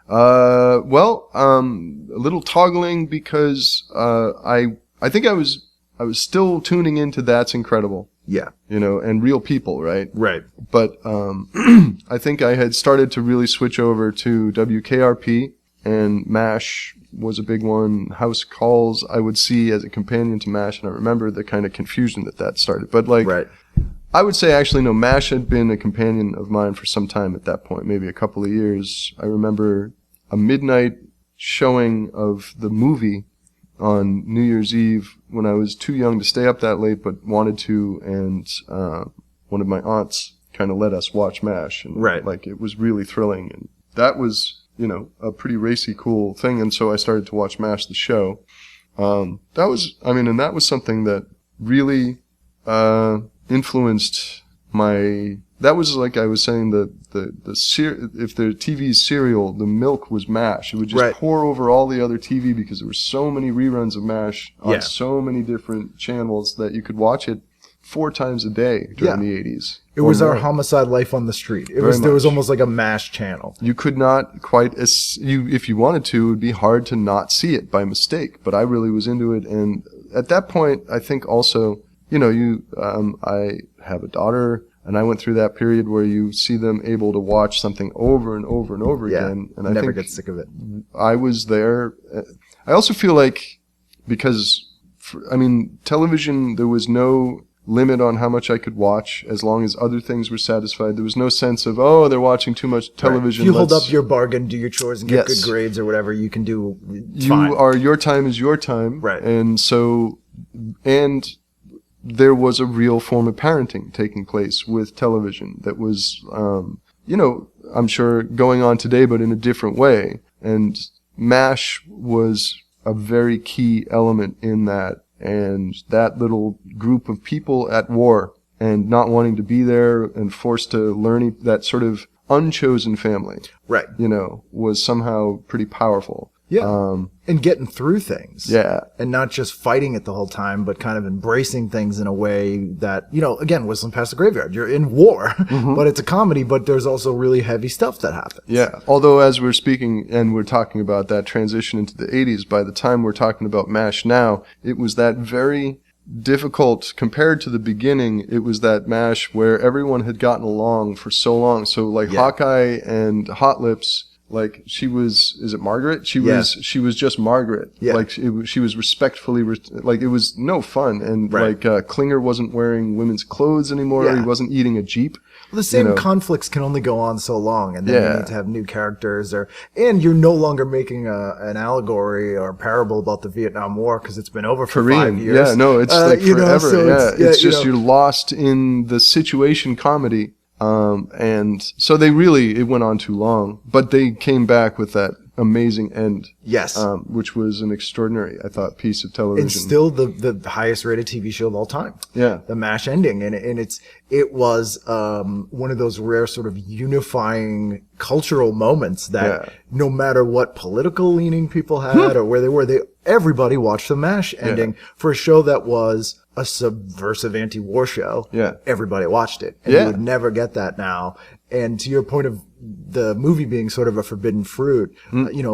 A little toggling because I think I was still tuning into That's Incredible. Yeah. And Real People, right? Right. But I think I had started to really switch over to WKRP, and MASH was a big one. House Calls I would see as a companion to MASH, and I remember the kind of confusion that started. But right. I would say actually no, MASH had been a companion of mine for some time at that point, maybe a couple of years. I remember a midnight showing of the movie on New Year's Eve when I was too young to stay up that late but wanted to, and one of my aunts kind of let us watch MASH, and it was really thrilling, and that was a pretty racy, cool thing. And so I started to watch MASH the show. That was something that really influenced my. That was like I was saying, if the TV's cereal, the milk was MASH. It would just pour over all the other TV because there were so many reruns of MASH on so many different channels that you could watch it 4 times a day during the 80s. It was our homicide life on the street. There was almost like a MASH channel. You could not quite, if you wanted to, it would be hard to not see it by mistake. But I really was into it. And at that point, I think also, I have a daughter, and I went through that period where you see them able to watch something over and over and over again. And I never think get sick of it. I was there. I also feel like, because, television, there was no limit on how much I could watch as long as other things were satisfied. There was no sense of, they're watching too much television. If you hold up your bargain, do your chores, and get good grades or whatever, you can do fine. Your time is your time. Right. And so, and there was a real form of parenting taking place with television that was, I'm sure going on today, but in a different way. And MASH was a very key element in that. And that little group of people at war and not wanting to be there and forced to learn that sort of unchosen family, right? Was somehow pretty powerful. Yeah. And getting through things. Yeah. And not just fighting it the whole time, but kind of embracing things in a way that, again, Whistling Past the Graveyard. You're in war, but it's a comedy, but there's also really heavy stuff that happens. Yeah. Although as we're speaking and we're talking about that transition into the 80s, by the time we're talking about MASH now, it was that very difficult compared to the beginning. It was that MASH where everyone had gotten along for so long. So like Hawkeye and Hot Lips, like she was, is it Margaret? She was just Margaret. Yeah. Like she was respectfully, like it was no fun. And like Klinger wasn't wearing women's clothes anymore. Yeah. He wasn't eating a Jeep. Well, the same conflicts can only go on so long, and then you need to have new characters, and you're no longer making an allegory or a parable about the Vietnam War because it's been over for 5 years. Yeah, no, it's like forever. So it's just you're lost in the situation comedy. And so it went on too long, but they came back with that amazing end. Yes. Which was an extraordinary, I thought, piece of television. It's still the highest rated TV show of all time. Yeah. The MASH ending. And it was, one of those rare sort of unifying cultural moments that no matter what political leaning people had or where they were, everybody watched the MASH ending for a show that was a subversive anti-war show. Yeah. Everybody watched it. And you would never get that now. And to your point of the movie being sort of a forbidden fruit,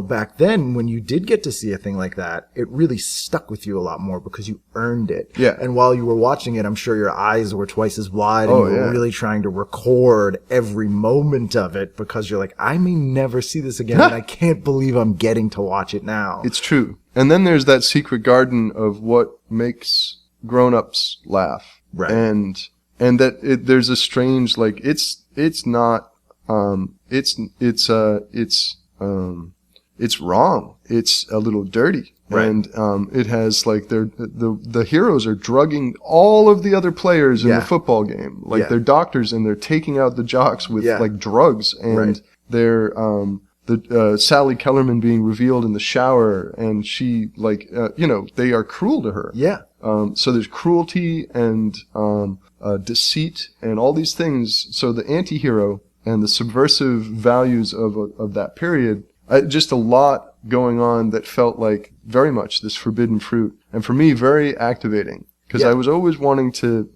back then when you did get to see a thing like that, it really stuck with you a lot more because you earned it. Yeah. And while you were watching it, I'm sure your eyes were twice as wide and you were really trying to record every moment of it because you're like, I may never see this again and I can't believe I'm getting to watch it now. It's true. And then there's that secret garden of what makes grown-ups laugh. Right. And that there's a strange, like, it's not, it's wrong. It's a little dirty. Right. And, it has, like, the heroes are drugging all of the other players in the football game. Like, they're doctors and they're taking out the jocks with, like, drugs. And they're, Sally Kellerman being revealed in the shower and she, like, they are cruel to her. Yeah. So there's cruelty and, deceit and all these things. So the anti-hero and the subversive values of that period, just a lot going on that felt like very much this forbidden fruit. And for me, very activating because I was always wanting to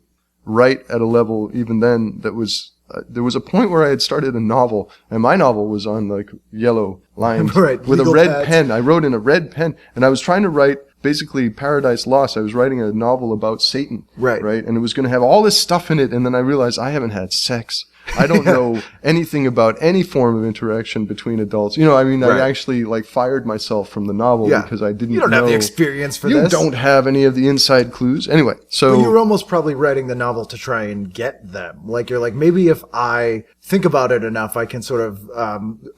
write at a level even then that was, there was a point where I had started a novel and my novel was on like yellow lines with a red pen. I wrote in a red pen and I was trying to write basically Paradise Lost. I was writing a novel about Satan. Right. And it was going to have all this stuff in it. And then I realized I haven't had sex. I don't know anything about any form of interaction between adults. I actually like fired myself from the novel because I didn't know. You don't have the experience for this. You don't have any of the inside clues. Anyway, so. Well, you were almost probably writing the novel to try and get them. Like, you're like, maybe if I think about it enough, I can sort of,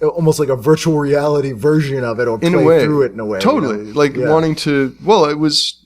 almost like a virtual reality version of it or play through it in a way. Totally. Wanting to,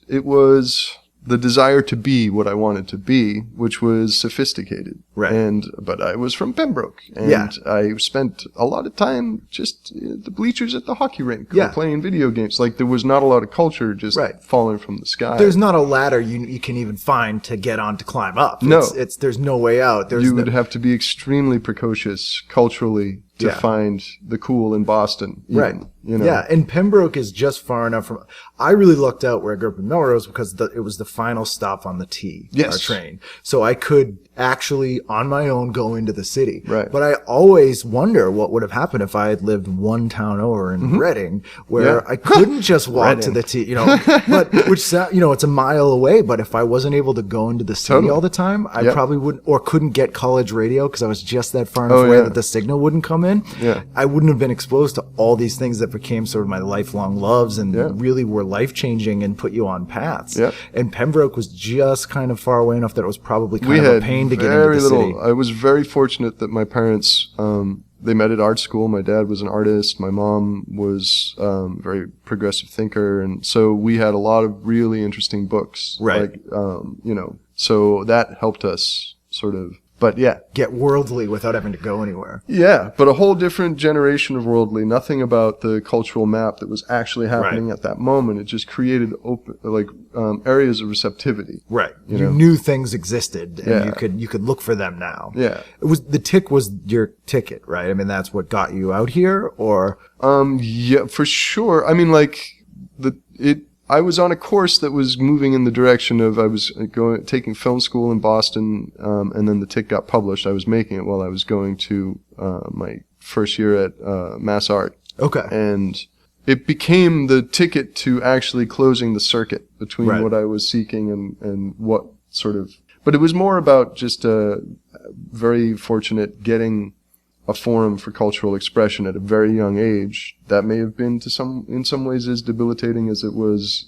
it was the desire to be what I wanted to be, which was sophisticated. Right. But I was from Pembroke, and I spent a lot of time just the bleachers at the hockey rink, or playing video games. Like, there was not a lot of culture just falling from the sky. There's not a ladder you can even find to get on to climb up. No. There's no way out. You would have to be extremely precocious culturally to find the cool in Boston. Even, right. You know? Yeah, and Pembroke is just far enough from... I really lucked out where I grew up in Melrose because it was the final stop on the T, our train. So I could actually, on my own, go into the city. Right. But I always wonder what would have happened if I had lived one town over in Reading, where I couldn't just walk to the T, you know, but it's a mile away. But if I wasn't able to go into the city all the time, I probably wouldn't, or couldn't get college radio because I was just that far enough away that the signal wouldn't come in. Yeah. I wouldn't have been exposed to all these things that became sort of my lifelong loves and really were life-changing and put you on paths. Yeah. And Pembroke was just kind of far away enough that it was probably kind of a pain to get into the city. I was very fortunate that my parents, they met at art school. My dad was an artist. My mom was a very progressive thinker. And so we had a lot of really interesting books. Right. Like, so that helped us sort of. But get worldly without having to go anywhere. Yeah, but a whole different generation of worldly. Nothing about the cultural map that was actually happening at that moment. It just created areas of receptivity. Right. You knew things existed, and you could look for them now. Yeah. The Tick was your ticket, right? I mean, that's what got you out here, or yeah, for sure. I mean, I was on a course that was moving in the direction of I was taking film school in Boston, and then the Tick got published. I was making it while I was going to my first year at Mass Art. Okay. And it became the ticket to actually closing the circuit between what I was seeking and what sort of... But it was more about just very fortunate getting a forum for cultural expression at a very young age that may have been in some ways as debilitating as it was,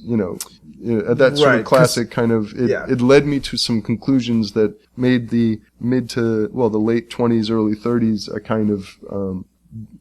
at that sort of classic kind of, it led me to some conclusions that made the the late 20s, early 30s a kind of,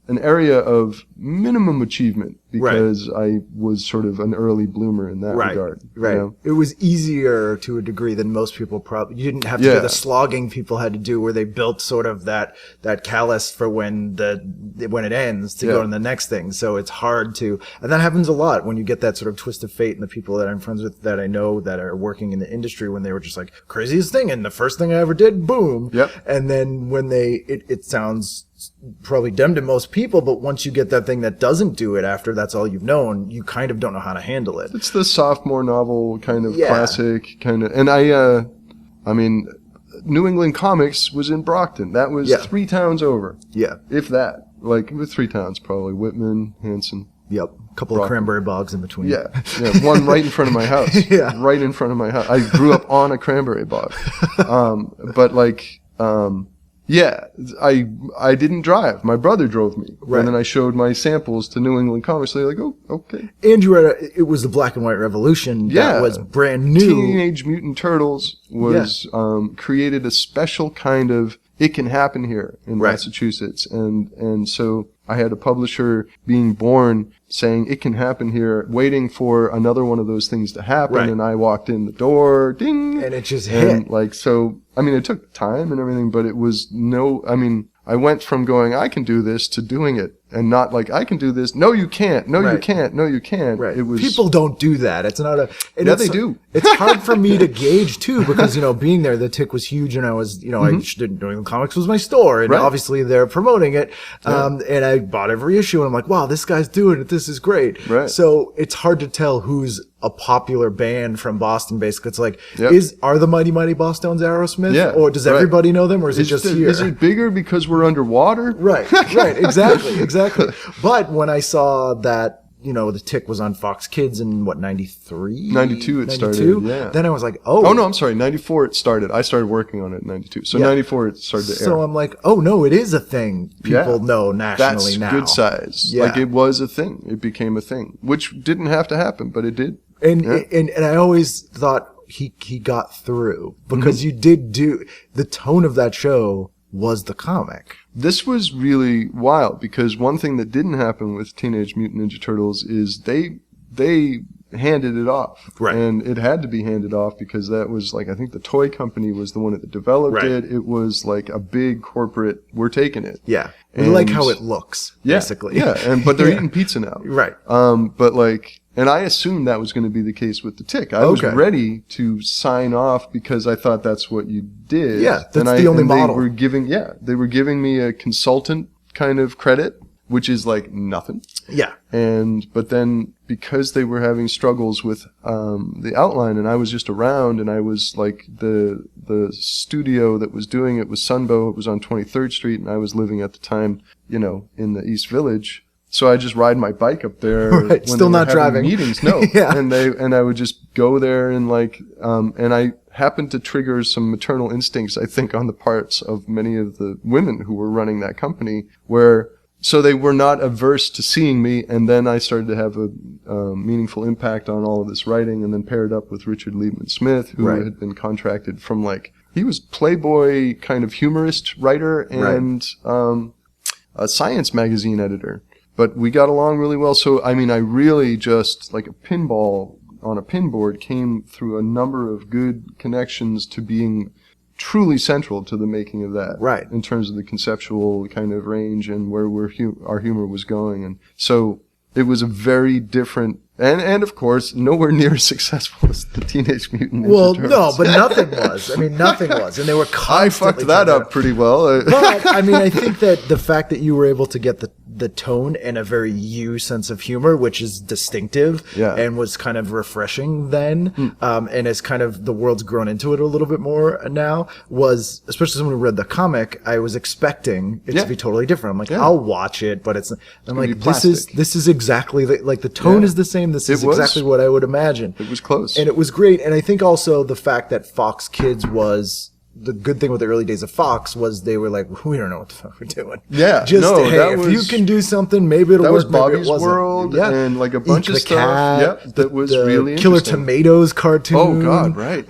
an area of minimum achievement because I was sort of an early bloomer in that regard. Right. It was easier to a degree than most people probably. You didn't have to do the slogging people had to do where they built sort of that callus for when it ends to go to the next thing. So it's hard to, and that happens a lot when you get that sort of twist of fate and the people that I'm friends with that I know that are working in the industry when they were just like craziest thing and the first thing I ever did, boom. Yep. And then when it sounds probably dumb to most people, but once you get that thing that doesn't do it after that's all you've known, you kind of don't know how to handle it. It's the sophomore novel kind of classic kind of, and I mean, New England Comics was in Brockton. That was 3 towns over. Yeah. If that. Like, 3 towns probably. Whitman, Henson. Yep. A couple of cranberry bogs in between. Yeah. One right in front of my house. Right in front of my house. I grew up on a cranberry bog. I didn't drive. My brother drove me. Right. And then I showed my samples to New England Comics. They're like, oh, okay. And it was the black and white revolution that was brand new. Teenage Mutant Turtles was created a special kind of it can happen here in Massachusetts. And so I had a publisher being born saying it can happen here, waiting for another one of those things to happen. Right. And I walked in the door, ding. And it just hit. It took time and everything, but it was I went from going, I can do this to doing it. And not like, I can do this. No, you can't. No, you can't. No, you can't. Right. It was, people don't do that. It's not a... they do. It's hard for me to gauge, too, because, being there, the Tick was huge, and I was, I didn't know comics was my store, and obviously they're promoting it. And I bought every issue, and I'm like, wow, this guy's doing it. This is great. Right. So it's hard to tell who's a popular band from Boston, basically. It's like, are the Mighty Mighty Bosstones Aerosmith? Yeah. Or does everybody know them, or is it just here? Is it bigger because we're underwater? Right. Exactly. But when I saw that, the Tick was on FoxKids in 93? 92 it started, yeah. Then I was like, oh. Oh, no, I'm sorry. 94 it started. I started working on it in 92. So 94 it started to air. So I'm like, oh, no, it is a thing people know nationally now. That's good size. Yeah. Like, it was a thing. It became a thing, which didn't have to happen, but it did. And I always thought he got through because you did the tone of that show was the comic. This was really wild because one thing that didn't happen with Teenage Mutant Ninja Turtles is they handed it off. Right. And it had to be handed off because that was like, I think the toy company was the one that developed Right. it. It was like a big corporate, we're taking it. Yeah. We And- like how it looks, Yeah, basically. Yeah, but they're Yeah. eating pizza now. Right. But like, and I assumed that was going to be the case with the Tick. I was Okay. ready to sign off because I thought that's what you did. Yeah, that's and the only model. They were giving me a consultant kind of credit, which is like nothing. Yeah. But then because they were having struggles with the outline, and I was just around, and I was like the studio that was doing it was Sunbow. It was on 23rd Street, and I was living at the time, in the East Village. So I just ride my bike up there. Right. When Still they were not having driving. meetings. No. Yeah. And I would just go there and like, and I happened to trigger some maternal instincts, I think, on the parts of many of the women who were running that company, so they were not averse to seeing me, and then I started to have a meaningful impact on all of this writing, and then paired up with Richard Liebman Smith, who Right. had been contracted from he was Playboy kind of humorist writer and a science magazine editor. But we got along really well. So, I mean, I really just, like a pinball on a pinboard, came through a number of good connections to being truly central to the making of that. Right. In terms of the conceptual kind of range and where our humor was going. And so it was a very different, and of course, nowhere near as successful as the Teenage Mutant Ninja Well, Turtles. no, but nothing was. I mean, nothing was. And they were I constantly fucked that trying to- up pretty well. But, I mean, I think that the fact that you were able to get the tone and a very you sense of humor, which is distinctive and was kind of refreshing then, and as kind of the world's grown into it a little bit more now, was, especially someone who read the comic, I was expecting it to be totally different. I'm like, I'll watch it, but I'm gonna like, be plastic. this is exactly, like the tone is the same. This is exactly what I would imagine. It was close. And it was great. And I think also the fact that Fox Kids was, the good thing with the early days of Fox was they were like, we don't know what the fuck we're doing. Yeah, Just, no, hey, that if was- you can do something, maybe it'll That work. was maybe Bobby's it wasn't. World and like a bunch Eat of the stuff. Cat, Yep, that was the really Killer interesting. Tomatoes cartoon. Oh, God, right.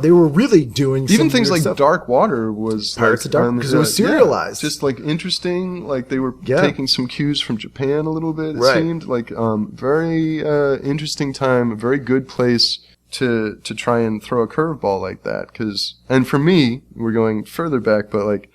They were really doing Even some things weird like stuff. Dark Water was Pirates of Dark, because it was serialized. just like interesting. Like they were taking some cues from Japan a little bit. It seemed like very interesting time, a very good place to try and throw a curveball like that. And for me, we're going further back, but like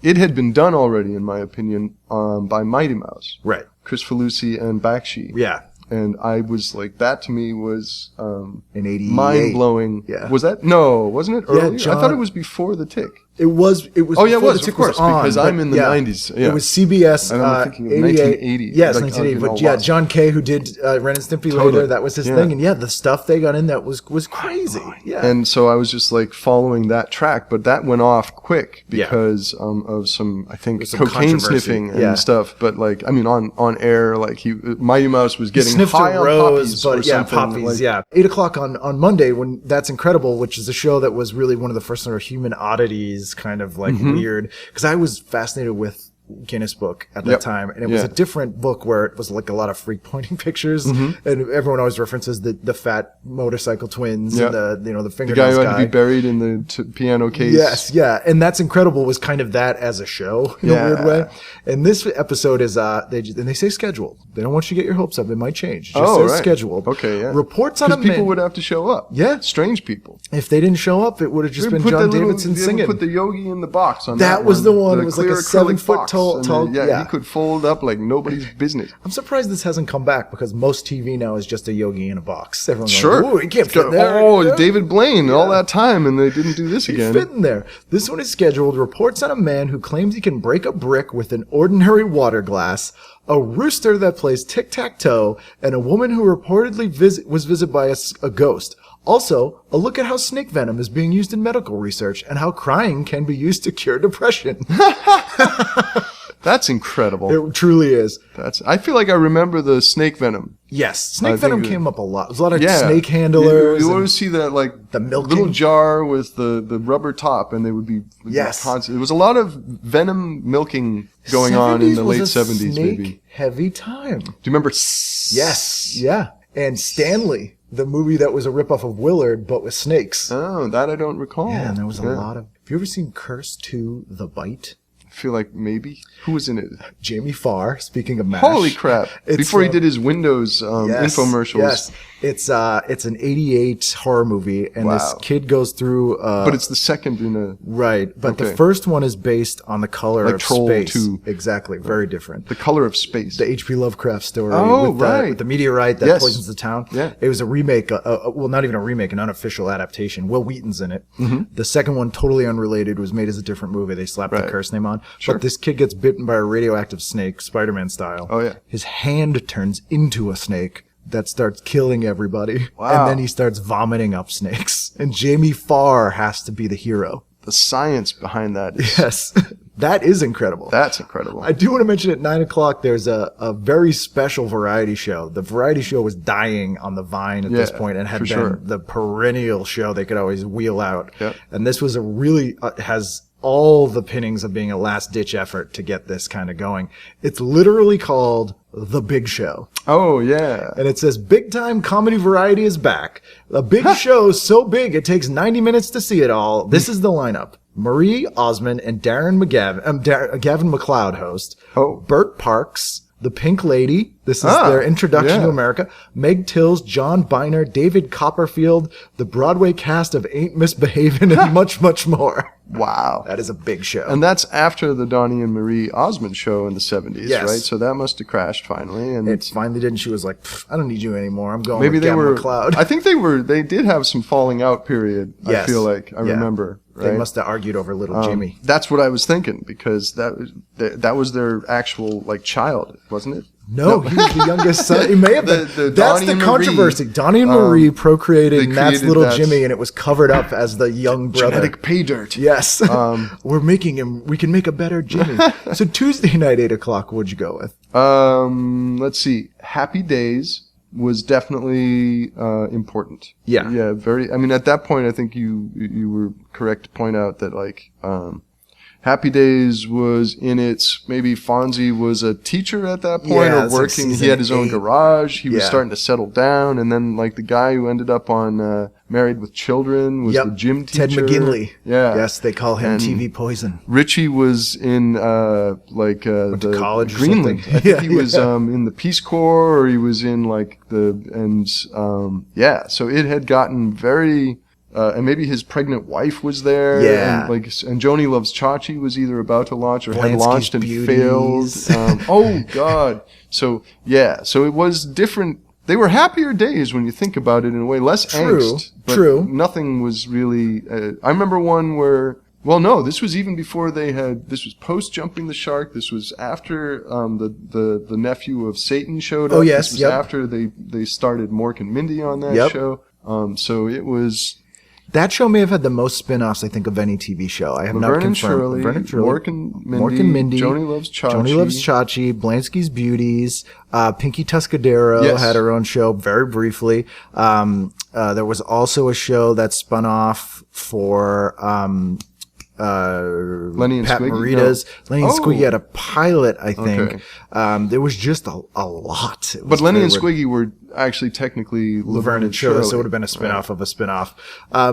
it had been done already, in my opinion, by Mighty Mouse, Right. Chris Falusi and Bakshi. Yeah. And I was like, that to me was In 88. mind blowing. Yeah. Was that? No, wasn't it earlier? John- I thought it was before the Tick. It was. Oh, yeah, it before was, the Tick of course, on, because but I'm in the 90s, yeah. It was CBS. And I'm thinking of 88. 1980. Yes, like, 1980. in But all yeah, lots. John Kay, who did Ren and Stimpy Totally. later, that was his Yeah. thing. And yeah, the stuff they got in that was crazy. Yeah. And so I was just like following that track, but that went off quick because of some, I think, some cocaine controversy. sniffing and Yeah. stuff. But like, I mean, on air, like Mighty Mouse was getting Sniffed high a on rose, poppies or but yeah, something. poppies. Like, Yeah, 8:00 on Monday when That's Incredible, which is a show that was really one of the first sort of human oddities, kind of like weird. Because I was fascinated with Guinness Book at that time, and it was a different book where it was like a lot of freak pointing pictures, and everyone always references the fat motorcycle twins and the The guy fingernails who had to be buried in the piano case. Yes, yeah, and That's Incredible was kind of that as a show in a weird way. And this episode is they say scheduled. They don't want you to get your hopes up. It might change. It just says scheduled. Okay, yeah. Reports on a Because people man. would have to show up. Yeah. Strange people. If they didn't show up, it would have just They been put John that little- Davidson they singing. Put the yogi in the box on That was the one. The It was like a clear 7 acrylic foot box. tall- And tall- then, yeah. he could fold up like nobody's business. I'm surprised this hasn't come back because most TV now is just a yogi in a box. Everyone's Sure. like, ooh, he can't fit there. Oh, Yeah. David Blaine, all that time, and they didn't do this He again. fit in there. This one is scheduled. Reports on a man who claims he can break a brick with an ordinary water glass, a rooster that plays tic-tac-toe, and a woman who reportedly was visited by a ghost. Also, a look at how snake venom is being used in medical research and how crying can be used to cure depression. That's incredible. It truly is. I feel like I remember the snake venom. Yes, I snake think venom that- came up a lot. There's a lot of Yeah. snake handlers. You and- always see that like The milking. little jar with the rubber top, and they would be Yes. constant. There was a lot of venom milking going on in the late 70s, maybe. Heavy time. Do you remember? Yes, yeah. And Stanley, the movie that was a ripoff of Willard, but with snakes. Oh, that I don't recall. Yeah, and there was a lot of. Have you ever seen Curse 2: The Bite? I feel like maybe. Who was in it? Jamie Farr, speaking of MASH. Holy crap. It's, Before he did his Windows yes, infomercials. yes. It's an 88 horror movie, and this kid goes through. But it's the second in a right. But the first one is based on the color of Troll space. 2. Exactly, very different. The color of space. The H.P. Lovecraft story with the meteorite that poisons the town. Yeah. It was a remake. Well, not even a remake, an unofficial adaptation. Will Wheaton's in it. Mm-hmm. The second one, totally unrelated, was made as a different movie. They slapped the curse name on. Sure. But this kid gets bitten by a radioactive snake, Spider-Man style. Oh yeah. His hand turns into a snake that starts killing everybody. Wow. And then he starts vomiting up snakes. And Jamie Farr has to be the hero. The science behind that is... Yes. That is incredible. That's incredible. I do want to mention at 9 o'clock, there's a very special variety show. The variety show was dying on the vine at this point and had been the perennial show they could always wheel out. Yep. And this was a really, has all the pinnings of being a last ditch effort to get this kind of going. It's literally called The Big Show. Oh, yeah. And it says, big time comedy variety is back. A big show so big it takes 90 minutes to see it all. This is the lineup. Marie Osmond and Gavin McLeod host. Oh. Bert Parks, The Pink Lady. This is their introduction to America. Meg Tills, John Biner, David Copperfield, the Broadway cast of Ain't Misbehavin', and much, much more. Wow. That is a big show. And that's after the Donnie and Marie Osmond show in the 70s, Yes. right? So that must have crashed finally. And it finally did, and she was like, I don't need you anymore. I'm going maybe with they Gavin were. McLeod. I think they did have some falling out period. Yes. I feel like I remember. Right? They must have argued over little Jimmy. That's what I was thinking, because that was their actual like child, wasn't it? No, he was the youngest son. He may have been. That's Donnie the and controversy. Marie, Donnie and Marie procreated Matt's little that's Jimmy, and it was covered up as the young brother. Genetic pay dirt. Yes. We're making him. We can make a better Jimmy. So Tuesday night, 8 o'clock, what'd you go with? Let's see. Happy Days was definitely important. Yeah. Yeah, very. I mean, at that point, I think you were correct to point out that like Happy Days was in its, maybe Fonzie was a teacher at that point, or working. He had his own garage. He was starting to settle down, and then like the guy who ended up on Married with Children was the gym teacher. Ted McGinley. Yeah. Yes, they call him And TV Poison. Richie was in Went to the college or Greenland. something. I think he was in the Peace Corps, or he was in like so it had gotten very. And maybe his pregnant wife was there. Yeah. And Joni Loves Chachi was either about to launch or had Blansky's launched and Beauties. failed. Oh, God. So, yeah. So it was different. They were happier days when you think about it in a way. Less angst. But nothing was really... I remember one where... Well, no, this was even before they had... This was post Jumping the Shark. This was after the nephew of Satan showed up. Oh, yes. This was after they started Mork and Mindy on that show. So it was... That show may have had the most spin-offs, I think, of any TV show. I have not confirmed. Vernon Shirley, Mork and Mindy, Joni Loves Chachi, Blansky's Beauties, Pinky Tuscadero had her own show very briefly. There was also a show that spun off for Lenny and Pat Squiggy? Morita's. No. Lenny and Squiggy had a pilot, I think. Okay. There was just a lot. But Lenny and Squiggy were actually technically Laverne and Shirley, so it would have been a spin-off of a spin-off.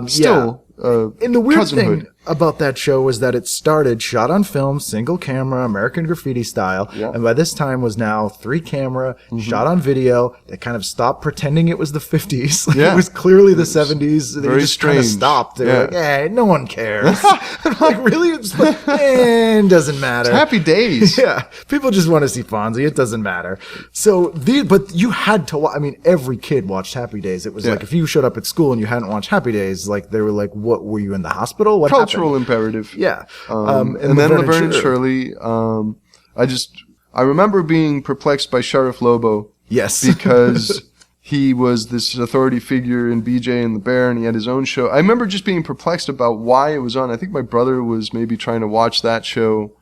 Still, and the weird cousinhood. thing about that show was that it started shot on film, single camera, American Graffiti style, and by this time was now 3 camera, shot on video. They kind of stopped pretending it was the 50s. Like, it was clearly the 70s. They very just kind of strange. stopped. They were like, hey, no one cares. I'm like, really? It's like, it doesn't matter. It's Happy Days. Yeah. People just want to see Fonzie. It doesn't matter. So, but you had to watch, I mean, every kid watched Happy Days. It was like, if you showed up at school and you hadn't watched Happy Days, like, they were like, what, were you in the hospital? What Cultural happened? imperative. Yeah. And then Laverne and Shirley. I remember being perplexed by Sheriff Lobo. Yes. Because he was this authority figure in BJ and the Bear, and he had his own show. I remember just being perplexed about why it was on. I think my brother was maybe trying to watch that show.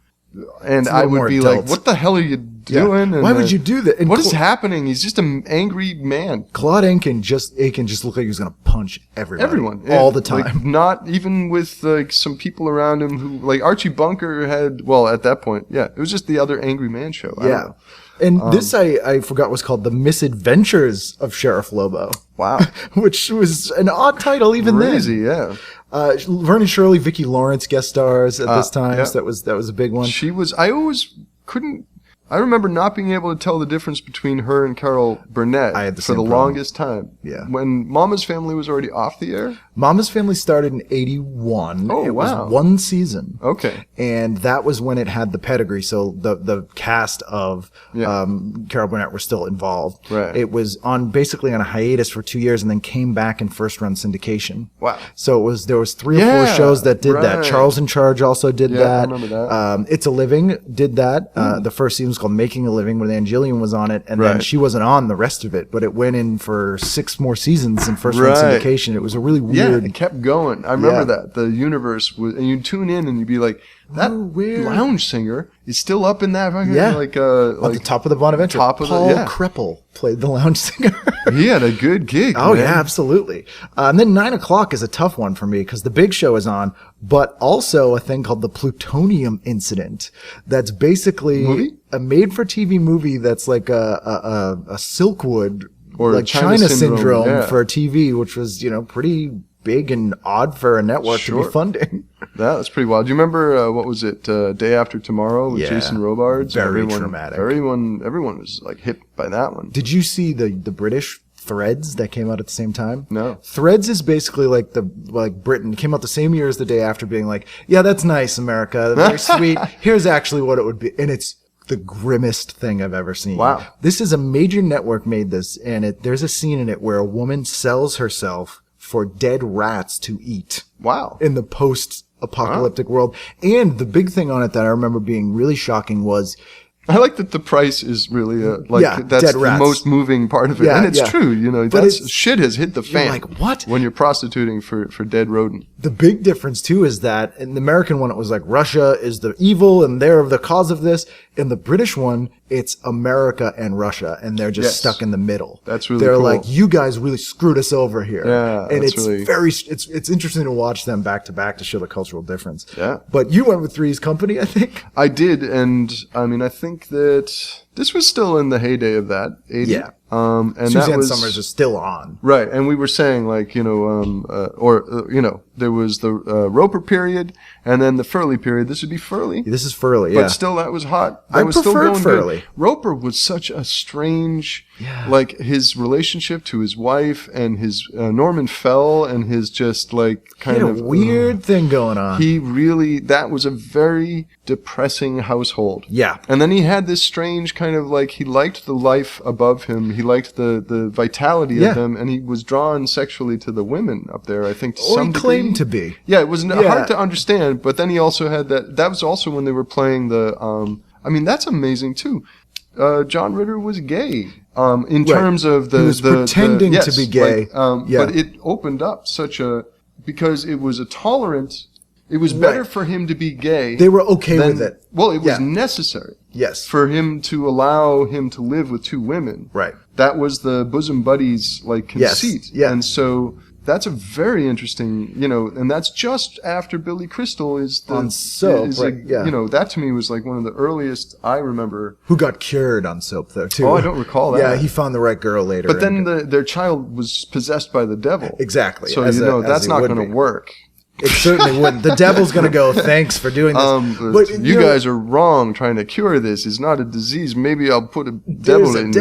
And I would be like, what the hell are you doing? Yeah. And why would you do that? And what is happening? He's just an angry man. Claude Aiken just looked like he was going to punch everyone. All the time. Like, not even with like some people around him who, like Archie Bunker had, well, at that point, it was just the other angry man show. I don't know. And this I forgot was called The Misadventures of Sheriff Lobo. Wow. Which was an odd title even Crazy, then. Vernon Shirley, Vicki Lawrence guest stars at this time. Yeah. So that was a big one. She was, I always couldn't, I remember not being able to tell the difference between her and Carol Burnett I had the for same the problem. longest time. Yeah. When Mama's Family was already off the air? Mama's Family started in 81. Oh, it wow. was one season. Okay. And that was when it had the pedigree. So the cast of Carol Burnett were still involved. Right. It was basically on a hiatus for 2 years and then came back in first run syndication. Wow. So there was 3 or 4 shows that did that. right. Charles in Charge also did Yeah, that. I remember that. It's a Living did that. The first season was called Making a Living, when Angelian was on it, and then Right. she wasn't on the rest of it, but it went in for 6 more seasons in first run Right. syndication. It was a really Yeah, weird. it kept going. I remember Yeah. that. The universe was, and you'd tune in and you'd be like, that weird. lounge singer is still up in that fucking, Yeah. like At the top of the Bonaventure. top of the- Paul yeah. Kreppel played the lounge singer. he had a good gig. Oh, man. yeah, absolutely. And then 9 o'clock is a tough one for me because the big show is on, but also a thing called the Plutonium Incident. That's basically Movie? a made-for-TV movie that's like a Silkwood Or like China Syndrome, yeah. for TV, which was, pretty big and odd for a network to Sure. be funding. That's pretty wild. Do you remember, what was it, Day After Tomorrow with Yeah. Jason Robards? Very traumatic. Everyone was like hit by that one. Did you see the British Threads that came out at the same time? No. Threads is basically like Britain came out the same year as the day after, being like, yeah, that's nice, America, very sweet. Here's actually what it would be, and it's the grimmest thing I've ever seen. Wow. This is a major network made this, and there's a scene in it where a woman sells herself for dead rats to eat. Wow. In the post-apocalyptic world. And the big thing on it that I remember being really shocking was, I like that the price is really that's dead the rats. most moving part of it, Yeah, and it's yeah. true. But That's shit has hit the fan. like, what? When you're prostituting for dead rodent? the big difference too is that in the American one, it was like Russia is the evil and they're the cause of this. In the British one, it's America and Russia, and they're just Yes. stuck in the middle. That's really They're cool. like, you guys really screwed us over here. Yeah, and that's it's really- it's interesting to watch them back to back to show the cultural difference. Yeah. But you went with Three's Company, I think. I did, and I mean, I think that this was still in the heyday of that 80. Yeah. And that Suzanne was Summers is still on. right. And we were saying like, there was the Roper period, and then the Furley period. This would be Furley. This is Furley, yeah. But still, that was hot. I That was still preferred going Furley. good. Roper was such a strange, like his relationship to his wife and his Norman Fell and his just like He kind had of a weird thing going on. that was a very depressing household. Yeah. And then he had this strange kind of like, he liked the life above him. He liked the vitality Yeah. of them, and he was drawn sexually to the women up there, I think, to Or some he claimed degree. to be. Yeah, it was Yeah. hard to understand, but then he also had that was also when they were playing the, I mean, that's amazing too. John Ritter was gay, in terms of the, He was pretending to be gay. Yeah. But it opened up because it was it was better Right. for him to be gay. They were okay with it. Well, it was Yeah. necessary. Yes. For him to allow him to live with 2 women. Right. That was the bosom buddies like Yes. conceit. Yeah. And so that's a very interesting, and that's just after Billy Crystal is the On Soap, is right, yeah. that to me was like one of the earliest I remember. Who got cured on Soap, though, too. Oh, I don't recall that. Yeah, he found the right girl later. But then and- their child was possessed by the devil. Exactly. So as that's it not would going to be. work. It certainly wouldn't. The devil's going to go, thanks for doing this. But you guys are wrong trying to cure this. It's not a disease. Maybe I'll put a devil in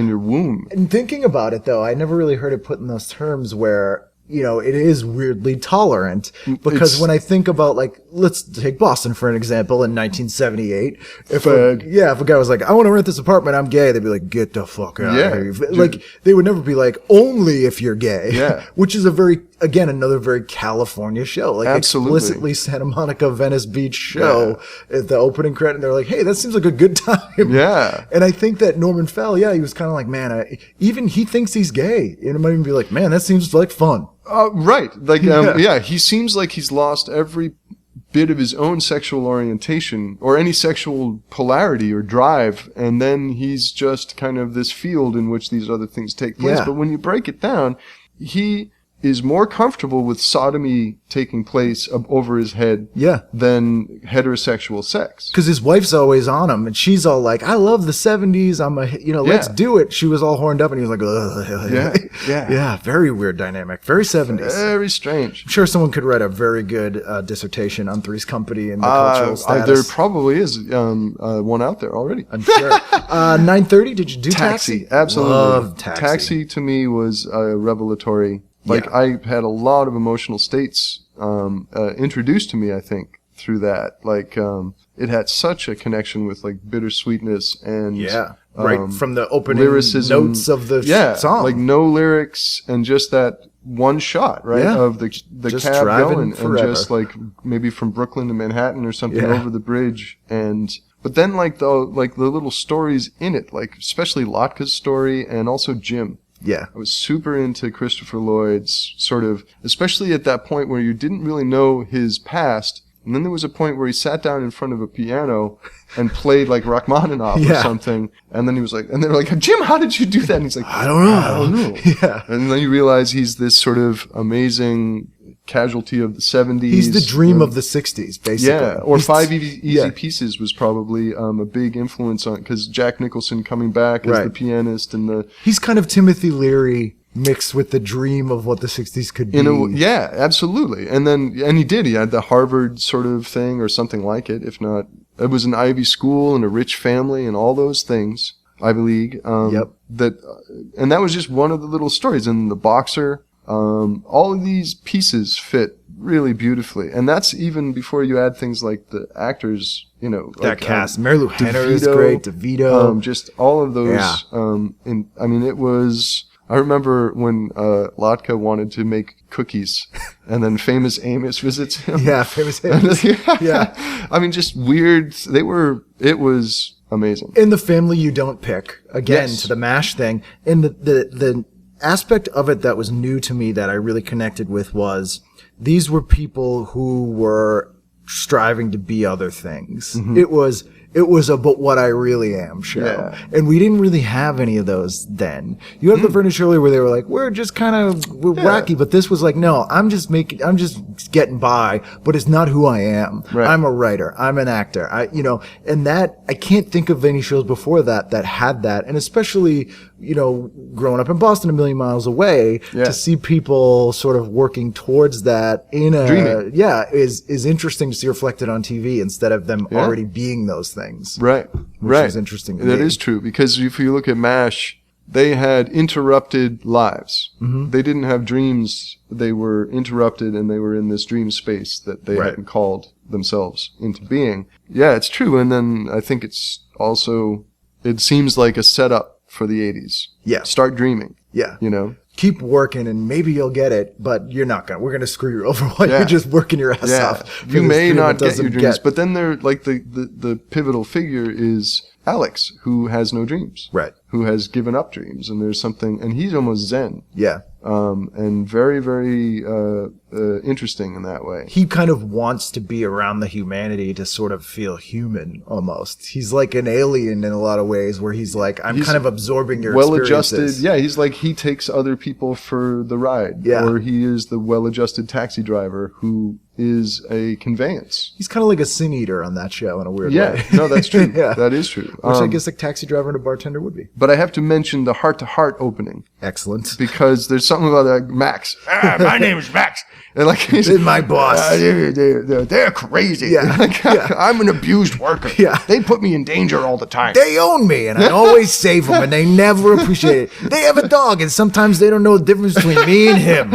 your womb. And thinking about it, though, I never really heard it put in those terms where, it is weirdly tolerant. Because when I think about, like, let's take Boston for an example in 1978. If a guy was like, I want to rent this apartment, I'm gay, they'd be like, get the fuck out of here. Like, they would never be like, only if you're gay. Yeah. Which is another very California show. Like, Absolutely. explicitly Santa Monica, Venice Beach show at the opening credit. And they're like, hey, that seems like a good time. Yeah. And I think that Norman Fell, he was kind of like, man, even he thinks he's gay. And it might even be like, man, that seems like fun. Right. Like, he seems like he's lost every bit of his own sexual orientation or any sexual polarity or drive. And then he's just kind of this field in which these other things take place. Yeah. But when you break it down, he is more comfortable with sodomy taking place over his head than heterosexual sex. Because his wife's always on him, and she's all like, I love the 70s. Let's do it. She was all horned up, and he was like, ugh. Yeah, very weird dynamic. Very 70s. Very strange. I'm sure someone could write a very good dissertation on Three's Company and the cultural status. There probably is one out there already. I'm sure. 9:30, did you do Taxi? Absolutely. Love Taxi. Taxi to me was revelatory. Like, I had a lot of emotional states introduced to me, I think, through that. Like, it had such a connection with, like, bittersweetness and... right from the opening lyricism, notes of the song. Like, no lyrics and just that one shot, right, of the cab going. Forever. And just, like, maybe from Brooklyn to Manhattan or something over the bridge. But then, like, the little stories in it, like, especially Lotka's story and also Jim. Yeah. I was super into Christopher Lloyd's sort of, especially at that point where you didn't really know his past. And then there was a point where he sat down in front of a piano and played like Rachmaninoff or something. And then he was like, and they were like, Jim, how did you do that? And he's like, I don't know. Yeah. And then you realize he's this sort of amazing casualty of the 70s. He's the dream of the 60s, basically. Yeah, or Five Easy Pieces was probably a big influence on, because Jack Nicholson coming back as the pianist and the... He's kind of Timothy Leary mixed with the dream of what the 60s could be. Yeah, absolutely. And he had the Harvard sort of thing or something like it, if not... It was an Ivy school and a rich family and all those things. Ivy League. And that was just one of the little stories. And the boxer... all of these pieces fit really beautifully, and that's even before you add things like the actors, that like, cast. Mary Lou Henner is great. DeVito, just all of those. It was. I remember when Lotka wanted to make cookies, and then Famous Amos visits him. Yeah, Famous Amos. I mean, just weird. It was amazing. In the family you don't pick again to the MASH thing, and the aspect of it that was new to me that I really connected with was these were people who were striving to be other things. Mm-hmm. It was a "but what I really am" show, and we didn't really have any of those then. You had Laverne and Shirley where they were like, we're just kind of wacky, but this was like, no, I'm just getting by, but it's not who I am. Right. I'm a writer, I'm an actor, and that I can't think of any shows before that had that, and especially growing up in Boston, a million miles away, to see people sort of working towards that dreaming. Is interesting to see reflected on TV instead of them already being those things. Right. Which is interesting to me. That is true, because if you look at MASH, they had interrupted lives. Mm-hmm. They didn't have dreams. They were interrupted, and they were in this dream space that they hadn't called themselves into being. Yeah, it's true. And then I think it seems like a setup for the 80s. Yeah. Start dreaming. Yeah. Keep working and maybe you'll get it, but you're not we're going to screw you over while you're just working your ass off. You may not get your dreams, but then they're like the pivotal figure is Alex, who has no dreams. Right. Who has given up dreams, and there's something, and he's almost Zen. Yeah. And very, very interesting in that way. He kind of wants to be around the humanity to sort of feel human, almost. He's like an alien in a lot of ways, where he's like, he's kind of absorbing your experiences. Yeah, he's like, he takes other people for the ride. Yeah. Or he is the well-adjusted taxi driver who is a conveyance. He's kind of like a sin eater on that show in a weird way. Yeah, no, that's true. That is true. Which I guess a taxi driver and a bartender would be. But I have to mention the Heart to Heart opening. Excellent. Because there's something about that, Max. My name is Max. And like, he's my boss. They're crazy. Yeah. I'm an abused worker. Yeah. They put me in danger all the time. They own me, and I always save them, and they never appreciate it. They have a dog, and sometimes they don't know the difference between me and him.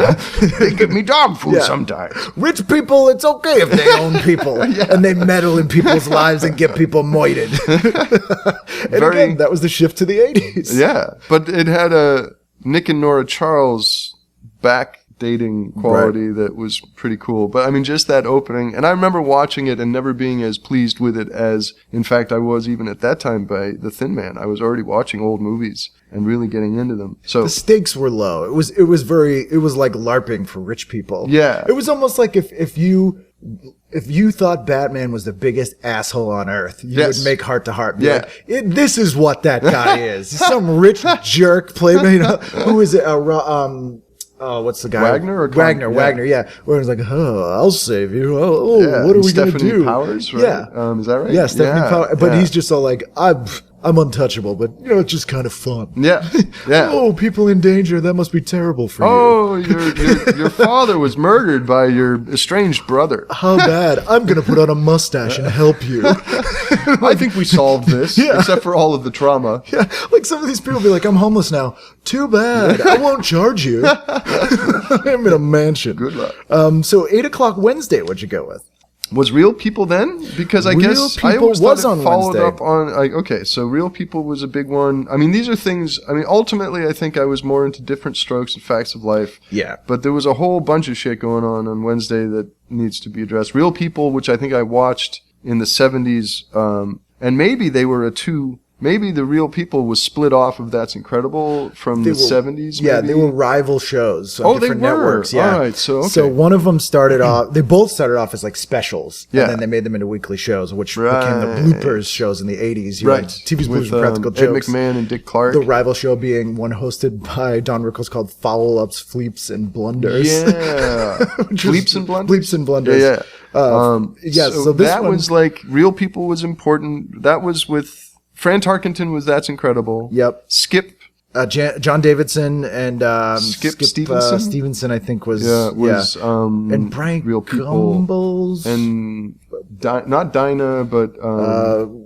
They give me dog food sometimes. Rich people, it's okay if they own people, and they meddle in people's lives and get people moited. And again, that was the shift to the 80s. Yeah, but it had a Nick and Nora Charles backdating quality that was pretty cool. But I mean, just that opening, and I remember watching it and never being as pleased with it as, in fact, I was even at that time by The Thin Man. I was already watching old movies and really getting into them. So the stakes were low. It was like LARPing for rich people. Yeah. It was almost like if you thought Batman was the biggest asshole on earth, you would make Heart to Heart. Like, this is what that guy is. He's some rich jerk played, who is it? what's the guy? Wagner or Wagner, yeah. Where he's like, I'll save you. Yeah, What are and we going to Stephanie do? Powers, right? Yeah. Is that right? Yeah, Stephanie Powers. But yeah. he's just all like, I'm untouchable, but, it's just kind of fun. Yeah, yeah. Oh, people in danger. That must be terrible for you. Oh, your father was murdered by your estranged brother. How bad. I'm going to put on a mustache and help you. I think we solved this, except for all of the trauma. Yeah, like some of these people be like, I'm homeless now. Too bad. I won't charge you. I'm in a mansion. Good luck. So 8 o'clock Wednesday, what'd you go with? Was Real People then? Because I Real guess People I always was thought it on followed Wednesday. up on, okay, so Real People was a big one. I mean, these are things, ultimately I think I was more into Different Strokes and Facts of Life. Yeah. But there was a whole bunch of shit going on Wednesday that needs to be addressed. Real People, which I think I watched in the 70s, and maybe they were maybe the Real People was split off of That's Incredible from the 70s. Yeah, maybe? they were rival shows on different they were. networks. Yeah. All right, so okay. So one of them started off, they both started off as like specials. Yeah. And then they made them into weekly shows, which became the Right. bloopers shows in the 80s. You Right. had TV's With bloopers were practical Ed jokes. McMahon and Dick Clark. The rival show being one hosted by Don Rickles called Foul Ups, Fleeps, and Blunders. Yeah. Bleeps and Blunders? Bleeps and Blunders. Yeah. So this that one, was like, Real People was important. That was with, Fran Tarkenton was That's Incredible. Yep. Skip. John Davidson and Skip Stevenson? Stevenson, I think, was and Brian Real People. Gumbles. And not Dinah, but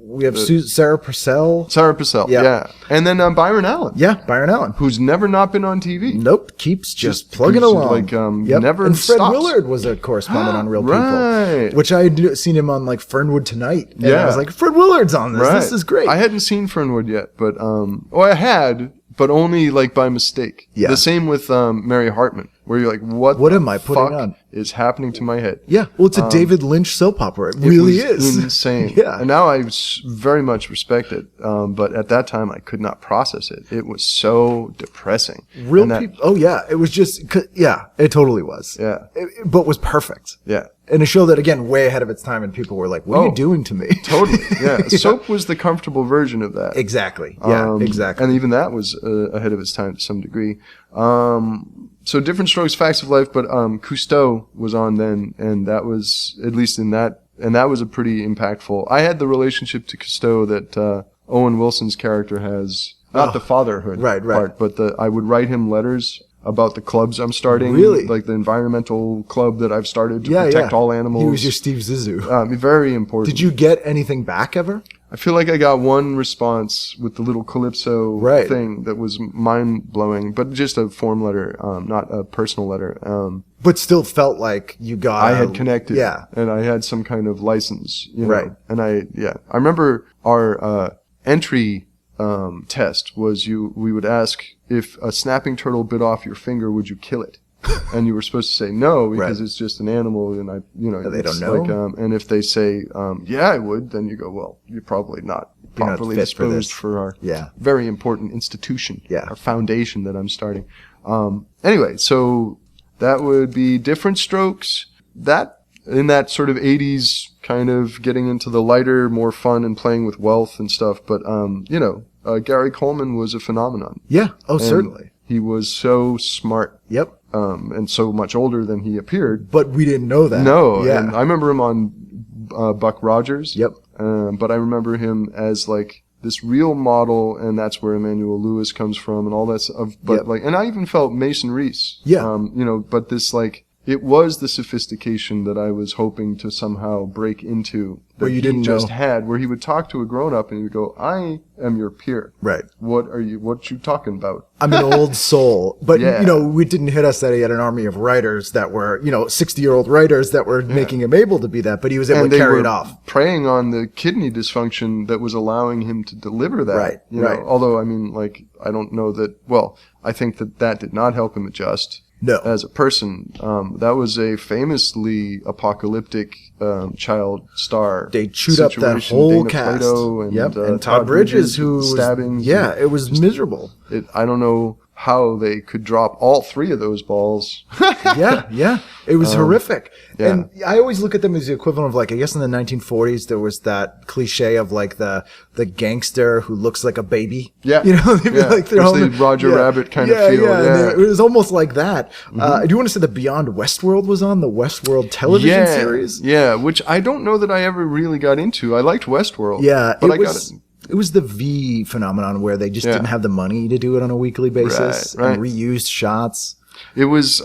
we have Sarah Purcell. Sarah Purcell. Yeah. Yeah. And then Byron Allen. Yeah, Byron Allen. Who's never not been on TV. Nope, keeps just Just plugging along. like, never and Fred stops. Willard was a correspondent on Real Right. People, which I had seen him on like Fernwood Tonight. And Yeah. I was like, Fred Willard's on this. Right. This is great. I hadn't seen Fernwood yet, but I had, but only like by mistake. Yeah. The same with Mary Hartman, where you're like, what am I putting fuck on? is happening to my head? Yeah, well, it's a David Lynch soap opera. It really was is insane. Yeah. And now I very much respect it, but at that time I could not process it. It was so depressing. Real People. Oh yeah, it was just. Yeah, it totally was. Yeah. But was perfect. Yeah. And a show that, again, way ahead of its time, and people were like, what are you doing to me? Totally. Yeah. Soap was the comfortable version of that. Exactly. Yeah, exactly. And even that was ahead of its time to some degree. So Different Strokes, Facts of Life, but Cousteau was on then, and that was, at least in that, and that was a pretty impactful. I had the relationship to Cousteau that Owen Wilson's character has, not the fatherhood part, but I would write him letters about the clubs I'm starting. Really? Like the environmental club that I've started to protect all animals. He was your Steve Zissou. Very important. Did you get anything back ever? I feel like I got one response with the little Calypso thing that was mind-blowing, but just a form letter, not a personal letter. But still felt like you got... I had connected. Yeah. And I had some kind of license, you know. Right. And I remember our entry test was we would ask, if a snapping turtle bit off your finger, would you kill it? And you were supposed to say no, because it's just an animal, and they don't know. Like, and if they say, yeah, I would, then you go, well, you're probably not properly disposed for our very important institution, our foundation that I'm starting. Anyway, so that would be Different Strokes. That, in that sort of 80s kind of getting into the lighter, more fun and playing with wealth and stuff. But, Gary Coleman was a phenomenon. Yeah. Oh, And certainly. He was so smart. Yep. And so much older than he appeared. But we didn't know that. No. Yeah. And I remember him on Buck Rogers. Yep. But I remember him as like this real model, and that's where Emmanuel Lewis comes from and all that stuff. But and I even felt Mason Reese. Yeah. But this it was the sophistication that I was hoping to somehow break into. That where you didn't just know. had, where he would talk to a grown-up and he would go, I am your peer. Right. What you talking about? I'm an old soul. But, Yeah. we didn't hit us that he had an army of writers that were, 60-year-old writers that were making him able to be that, but he was able to carry it off. Preying on the kidney dysfunction that was allowing him to deliver that. Right, right. Although, I don't know that, I think that did not help him adjust. No. As a person. That was a famously apocalyptic child star. They chewed up that situation. whole Dana cast. Plato and, and Todd Bridges, who stabbings. was, it was miserable. I don't know how they could drop all 3 of those balls. Yeah. It was horrific. Yeah. And I always look at them as the equivalent of, like, I guess in the 1940s, there was that cliche of, like, the gangster who looks like a baby. Yeah. You know, they'd be like, they're the Roger Rabbit kind of feel. Yeah. It was almost like that. I do want to say that Beyond Westworld was on the Westworld television series. Yeah, which I don't know that I ever really got into. I liked Westworld. Yeah. But I got it. It was the V phenomenon where they just didn't have the money to do it on a weekly basis Right. and reused shots. It was,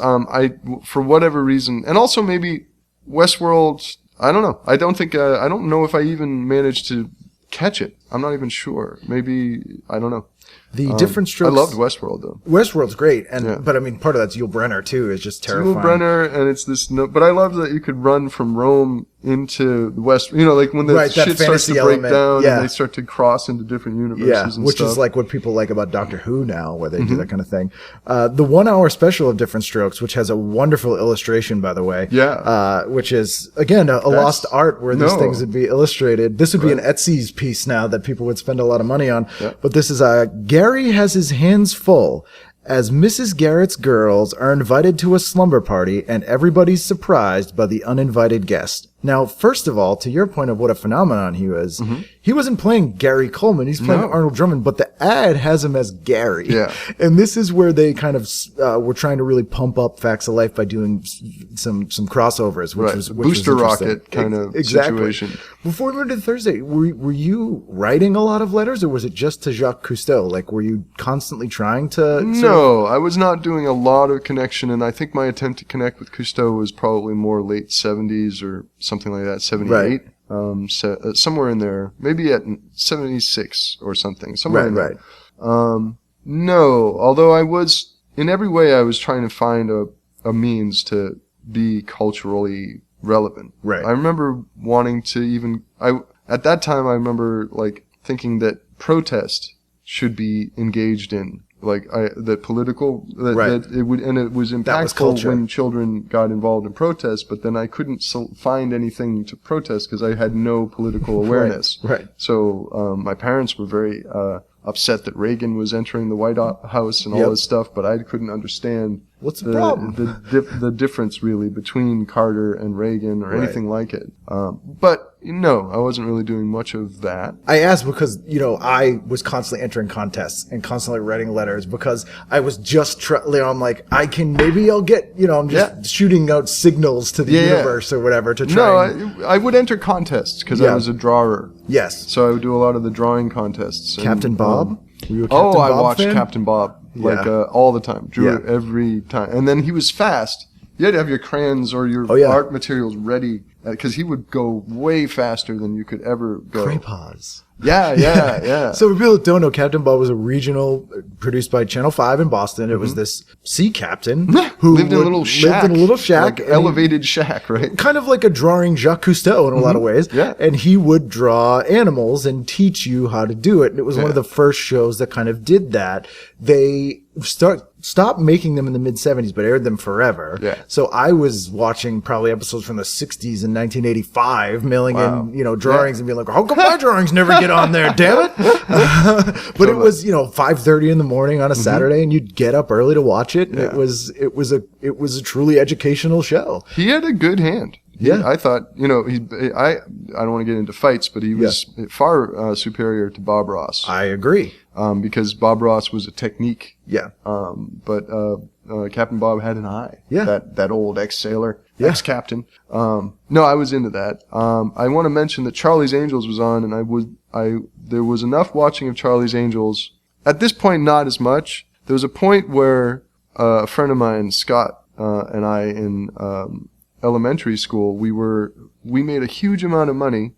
for whatever reason, and also maybe Westworld, I don't know. I don't know if I even managed to catch it. I'm not even sure. Maybe, I don't know. The different strokes. I loved Westworld though. Westworld's great, but I mean, part of that's Yul Brynner too. Is just terrifying. Yul Brynner, and it's this. But I love that you could run from Rome into the West. You know, like when the shit starts to break down and they start to cross into different universes. And which stuff. is like what people like about Doctor Who now, where they do that kind of thing. The 1 hour special of Different Strokes, which has a wonderful illustration, by the way. Yeah. Which is again a lost art where these things would be illustrated. This would be an Etsy's piece now that people would spend a lot of money on. Yeah. But this is Gary has his hands full as Mrs. Garrett's girls are invited to a slumber party and everybody's surprised by the uninvited guest. Now, first of all, to your point of what a phenomenon he was, he wasn't playing Gary Coleman. He's playing Arnold Drummond, but the ad has him as Gary. Yeah. And this is where they kind of were trying to really pump up Facts of Life by doing some crossovers, which was Booster was Rocket kind of situation. Before we went to Thursday, were you writing a lot of letters, or was it just to Jacques Cousteau? Like, were you constantly trying to? No, I was not doing a lot of connection, and I think my attempt to connect with Cousteau was probably more late 70s or something like that, 78. Right. Somewhere in there, maybe at 76 or something. Somewhere in there. No, although I was, in every way, I was trying to find a means to be culturally relevant. Right. I remember wanting to at that time, I remember, like, thinking that protest should be engaged in. Like that it would, and it was impactful when children got involved in protests. But then I couldn't find anything to protest because I had no political awareness. Right. So my parents were very upset that Reagan was entering the White House and all this stuff, but I couldn't understand what's the problem, the difference really between Carter and Reagan or anything like it. But no, I wasn't really doing much of that. I asked because, I was constantly entering contests and constantly writing letters because I was just, I'm like, I'll get, I'm just shooting out signals to the universe or whatever to try. No, I would enter contests because I was a drawer. Yes. So I would do a lot of the drawing contests. Captain Bob? Were you a Captain Bob I watched fan? Captain Bob all the time. Drew it every time. And then he was fast. You had to have your crayons or your art materials ready because he would go way faster than you could ever go. Craypaws. Yeah. So for people that don't know, Captain Bob was a regional produced by Channel 5 in Boston. It was this sea captain who lived in a little shack. Like elevated shack, right? Kind of like a drawing Jacques Cousteau in a lot of ways. Yeah. And he would draw animals and teach you how to do it. And it was one of the first shows that kind of did that. They stopped making them in the mid-70s, but aired them forever. Yeah. So I was watching probably episodes from the 60s in 1985, mailing in, drawings and being like, how come my drawings never get on there, damn it? But it was, 5:30 in the morning on a Saturday, and you'd get up early to watch it. And it was a truly educational show. He had a good hand. I thought, I don't want to get into fights, but he was far superior to Bob Ross. I agree. Because Bob Ross was a technique. Yeah. But Captain Bob had an eye. Yeah. That old ex-sailor, ex-captain. No, I was into that. I want to mention that Charlie's Angels was on, and there was enough watching of Charlie's Angels. At this point, not as much. There was a point where a friend of mine, Scott, and I in elementary school, we made a huge amount of money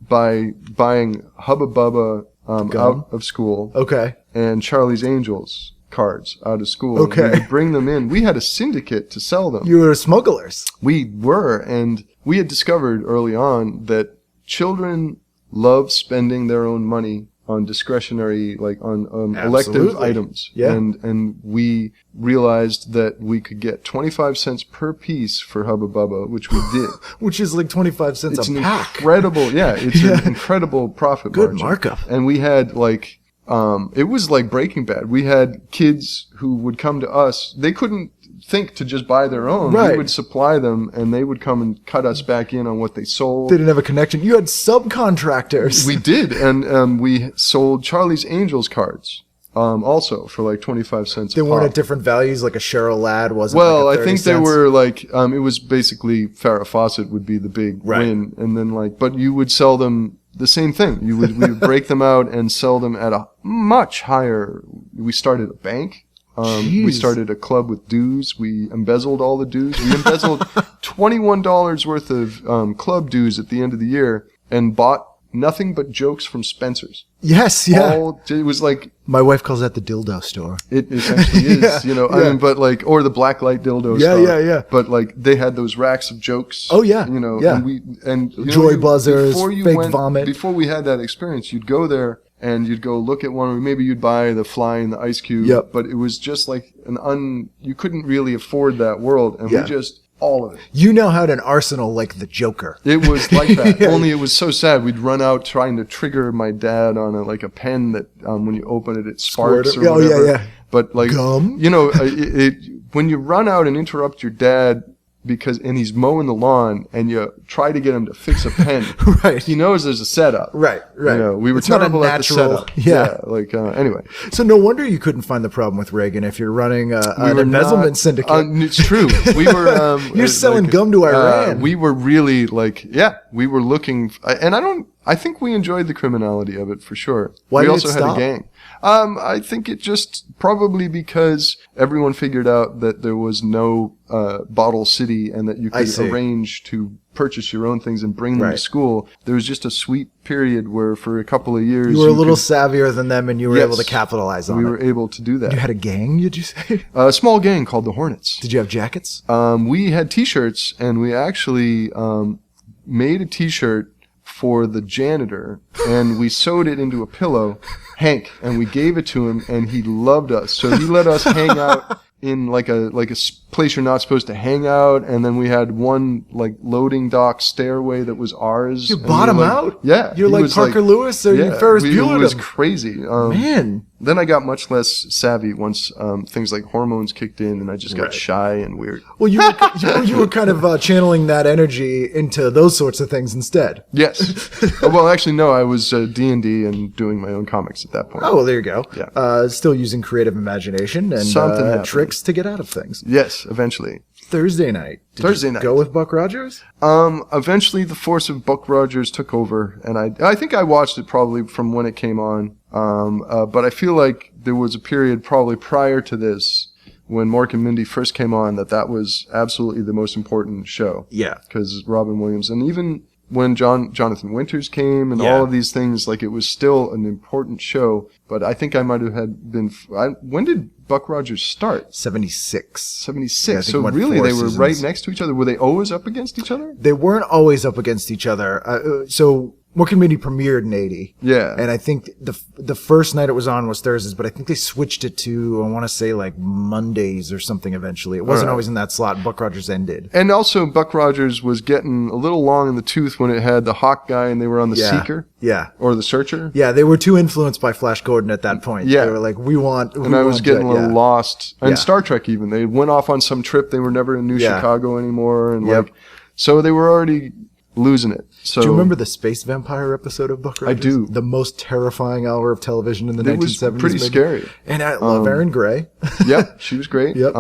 by buying Hubba Bubba out of school. Okay. And Charlie's Angels cards out of school. Okay. We would bring them in. We had a syndicate to sell them. You were smugglers. We were, and we had discovered early on that children love spending their own money on discretionary, like on elective items. Yeah. And we realized that we could get 25 cents per piece for Hubba Bubba, which we did. Which is like 25 cents a pack. It's an incredible profit margin. Good markup. And we had like it was like Breaking Bad. We had kids who would come to us. They couldn't think to just buy their own. Right. We would supply them, and they would come and cut us back in on what they sold. They didn't have a connection. You had subcontractors. We did, and we sold Charlie's Angels cards. Also for like 25 cents. They weren't at different values, like a Cheryl Ladd wasn't. Well, like I think they were like it was basically Farrah Fawcett would be the big win, and then but you would sell them the same thing. We would break them out and sell them at a much higher. We started a bank. We started a club with dues. We embezzled all the dues. We embezzled $21 worth of club dues at the end of the year and bought nothing but jokes from Spencer's. Yes, yeah. It was like... My wife calls that the dildo store. It essentially is, I mean, but like, or the blacklight dildo store. Yeah. But like, they had those racks of jokes. Oh, yeah. And Joy buzzers, fake vomit. Before we had that experience, you'd go there and you'd go look at one, or maybe you'd buy the Fly and the Ice Cube. Yep. But it was just like you couldn't really afford that world. And we just... all of it. You now had an arsenal like the Joker. It was like that. Only it was so sad. We'd run out trying to trigger my dad on a pen that when you open it sparks or whatever. Yeah. But like gum. When you run out and interrupt your dad and he's mowing the lawn and you try to get him to fix a pen, right? He knows there's a setup. Right. We were terrible at the setup. Anyway. So no wonder you couldn't find the problem with Reagan if you're running an embezzlement syndicate. It's true. We were. You're selling gum to Iran. We were really we were looking, and I think we enjoyed the criminality of it for sure. Why we did also it had stop? a gang. I think it just probably because everyone figured out that there was no Bottle City and that you could arrange to purchase your own things and bring them to school. There was just a sweet period where for a couple of years you were a little savvier than them and you were able to capitalize on it. We were able to do that. You had a gang, did you say? A small gang called the Hornets. Did you have jackets? We had T-shirts, and we actually made a T-shirt for the janitor, and we sewed it into a pillow, Hank, and we gave it to him, and he loved us. So he let us hang out in like a place you're not supposed to hang out, and then we had one like loading dock stairway that was ours. You bought him out? Yeah. You're like Parker Lewis or you Ferris Bueller. It was crazy. Man. Then I got much less savvy once things like hormones kicked in, and I just got shy and weird. Well, you were kind of channeling that energy into those sorts of things instead. Yes. Well, actually, no. I was D&D and doing my own comics at that point. Oh, well, there you go. Yeah. Still using creative imagination and tricks to get out of things. Yes, eventually. Thursday night. Did you go with Buck Rogers? Eventually, the force of Buck Rogers took over, and I think I watched it probably from when it came on. But I feel like there was a period probably prior to this when Mork and Mindy first came on that was absolutely the most important show. Yeah. Because Robin Williams, and even when Jonathan Winters came and all of these things, like it was still an important show. But I think I might have been. When did Buck Rogers start? 76. 76. Yeah, so really, they were right next to each other. Were they always up against each other? They weren't always up against each other. So Mork and Mindy premiered in 80. Yeah. And I think the first night it was on was Thursdays, but I think they switched it to, I want to say like Mondays or something eventually. It wasn't always in that slot, and Buck Rogers ended. And also Buck Rogers was getting a little long in the tooth when it had the Hawk guy and they were on the Seeker. Yeah. Or the Searcher. Yeah, they were too influenced by Flash Gordon at that point. Yeah. They were like, I was getting a little lost. And Star Trek even. They went off on some trip. They were never in New Chicago anymore. And so they were already losing it. So do you remember the Space Vampire episode of Buck Rogers? I do. The most terrifying hour of television in the 1970s. It was pretty scary. And I love Erin Gray. Yep, she was great. Yep.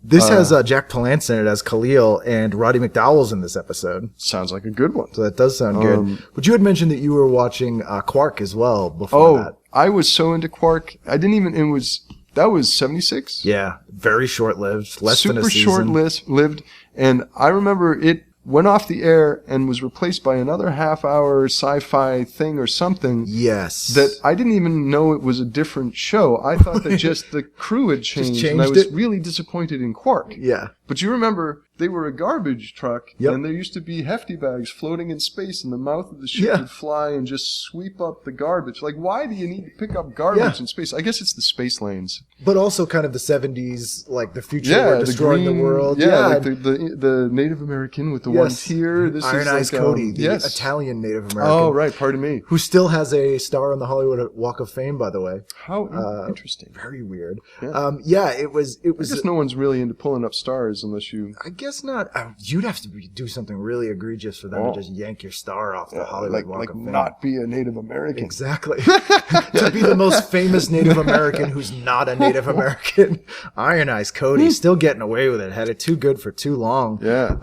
This has Jack Palance in it as Khalil, and Roddy McDowell's in this episode. Sounds like a good one. So that does sound good. But you had mentioned that you were watching Quark as well before that. I was so into Quark. That was 76? Yeah, very short-lived, less than a season. Super short-lived, and I remember it went off the air and was replaced by another half-hour sci-fi thing or something. Yes. That I didn't even know it was a different show. I thought that just the crew had changed and I was really disappointed in Quark. Yeah. But you remember they were a garbage truck, and there used to be hefty bags floating in space, and the mouth of the ship would fly and just sweep up the garbage. Like, why do you need to pick up garbage in space? I guess it's the space lanes. But also kind of the 70s, like the future we're destroying the world. Like the Native American with the one tear. This Iron is Eyes like, Cody, the Italian Native American. Oh, right. Pardon me. Who still has a star on the Hollywood Walk of Fame, by the way. How interesting. Very weird. Yeah, it was. I guess no one's really into pulling up stars unless you... I guess not. You'd have to do something really egregious for them to just yank your star off the Hollywood Walk of Fame. Not be a Native American. Exactly. To be the most famous Native American who's not a Native American. Iron Eyes Cody, still getting away with it. Had it too good for too long. Yeah.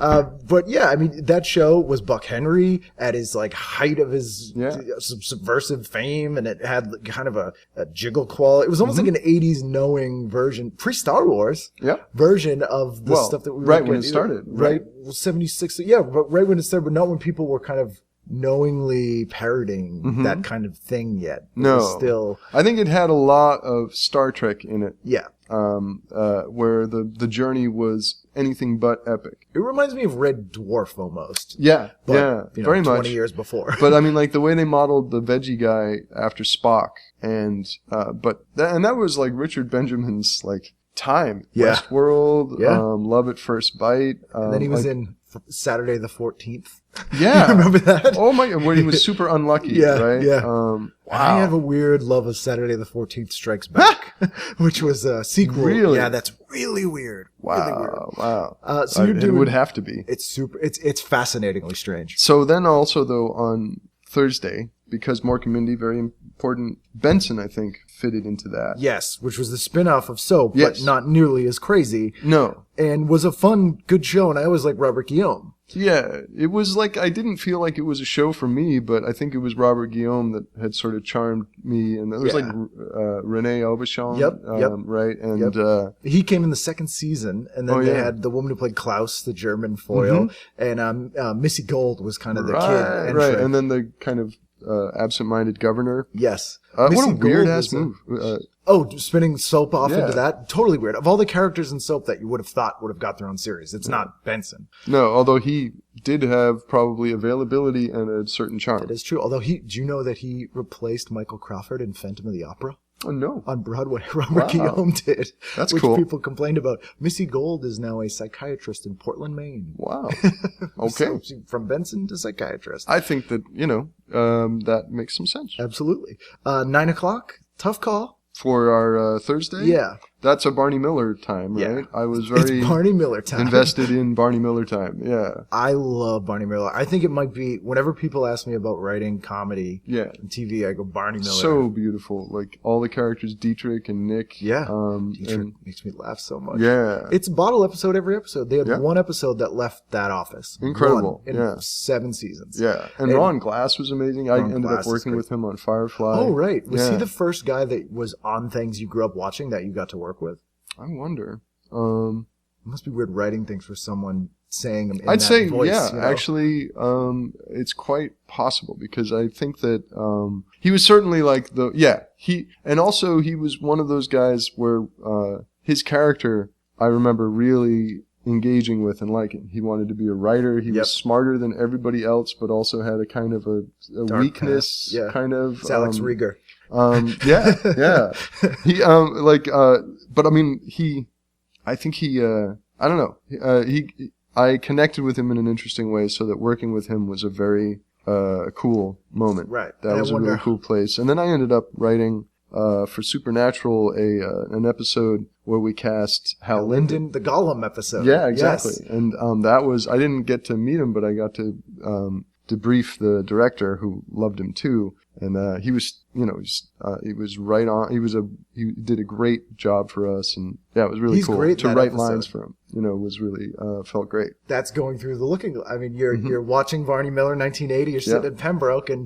But yeah, I mean, that show was Buck Henry at his like height of his subversive fame, and it had kind of a jiggle quality. It was almost like an 80s knowing version, pre-Star Wars version of the stuff that we were when it started. Right. 76. Yeah, but right when it started, but not when people were kind of knowingly parodying that kind of thing yet. Still, I think it had a lot of Star Trek in it. Yeah. Where the journey was anything but epic. It reminds me of Red Dwarf almost. Yeah, but, very 20 much. years before. But I mean, like the way they modeled the veggie guy after Spock, and that was like Richard Benjamin's like time. Westworld, Love at First Bite. And then he was in Saturday the 14th. Yeah. You remember that? Oh my God, when he was super unlucky, right? Yeah. Wow. I have a weird love of Saturday the 14th Strikes Back, which was a sequel. Really? Yeah, that's really weird. Wow. Really weird. Wow. So you're doing, it would have to be. It's fascinatingly strange. So then also though on Thursday, because Mork and Mindy, very important, Benson, I think, fitted into that. Yes, which was the spin-off of Soap, but not nearly as crazy. No. And was a fun, good show, and I always liked Robert Guillaume. Yeah, it was like, I didn't feel like it was a show for me, but I think it was Robert Guillaume that had sort of charmed me, and it was like Renee Aubuchon, right? And he came in the second season, and then they had the woman who played Klaus, the German foil, and Missy Gold was kind of the kid. Right, and then the kind of absent-minded governor. Yes. What a weird-ass move. Spinning Soap off into that? Totally weird. Of all the characters in Soap that you would have thought would have got their own series, it's not Benson. No, although he did have probably availability and a certain charm. It is true. Although do you know that he replaced Michael Crawford in Phantom of the Opera? Oh, no. On Broadway, Robert Guillaume did. That's which cool. People complained about. Missy Gold is now a psychiatrist in Portland, Maine. Wow. Okay. So from Benson to psychiatrist. I think that, that makes some sense. Absolutely. 9 o'clock, tough call. For our Thursday? Yeah. That's a Barney Miller time, right? Yeah. I was very it's Barney Miller time. invested in Barney Miller time, yeah. I love Barney Miller. I think it might be, whenever people ask me about writing comedy and TV, I go Barney Miller. So beautiful. Like all the characters, Dietrich and Nick. Yeah. Dietrich makes me laugh so much. Yeah. It's a bottle episode every episode. They had one episode that left that office. Incredible. In 7 seasons. Yeah. And Ron Glass was amazing. I ended up working with him on Firefly. Oh, right. Was he the first guy that was on things you grew up watching that you got to work with? I wonder. It must be weird writing things for someone saying them in I'd that say, voice. Actually, it's quite possible because I think that he was certainly like and also he was one of those guys where his character, I remember really engaging with and liking. He wanted to be a writer. He was smarter than everybody else, but also had a kind of a weakness, kind of. It's Alex Rieger. He but I mean I think I don't know. I connected with him in an interesting way, so that working with him was a very cool moment. Right. That was a really cool place. And then I ended up writing for Supernatural an episode where we cast Hal Linden. The Gollum episode. Yeah, exactly. Yes. And that was, I didn't get to meet him, but I got to debrief the director, who loved him too. And he was, he was right on. He did a great job for us, and it was really cool great to write episode. lines for him. Was really felt great. That's going through the looking. I mean, you're watching Barney Miller 1980. You're sitting in Pembroke, and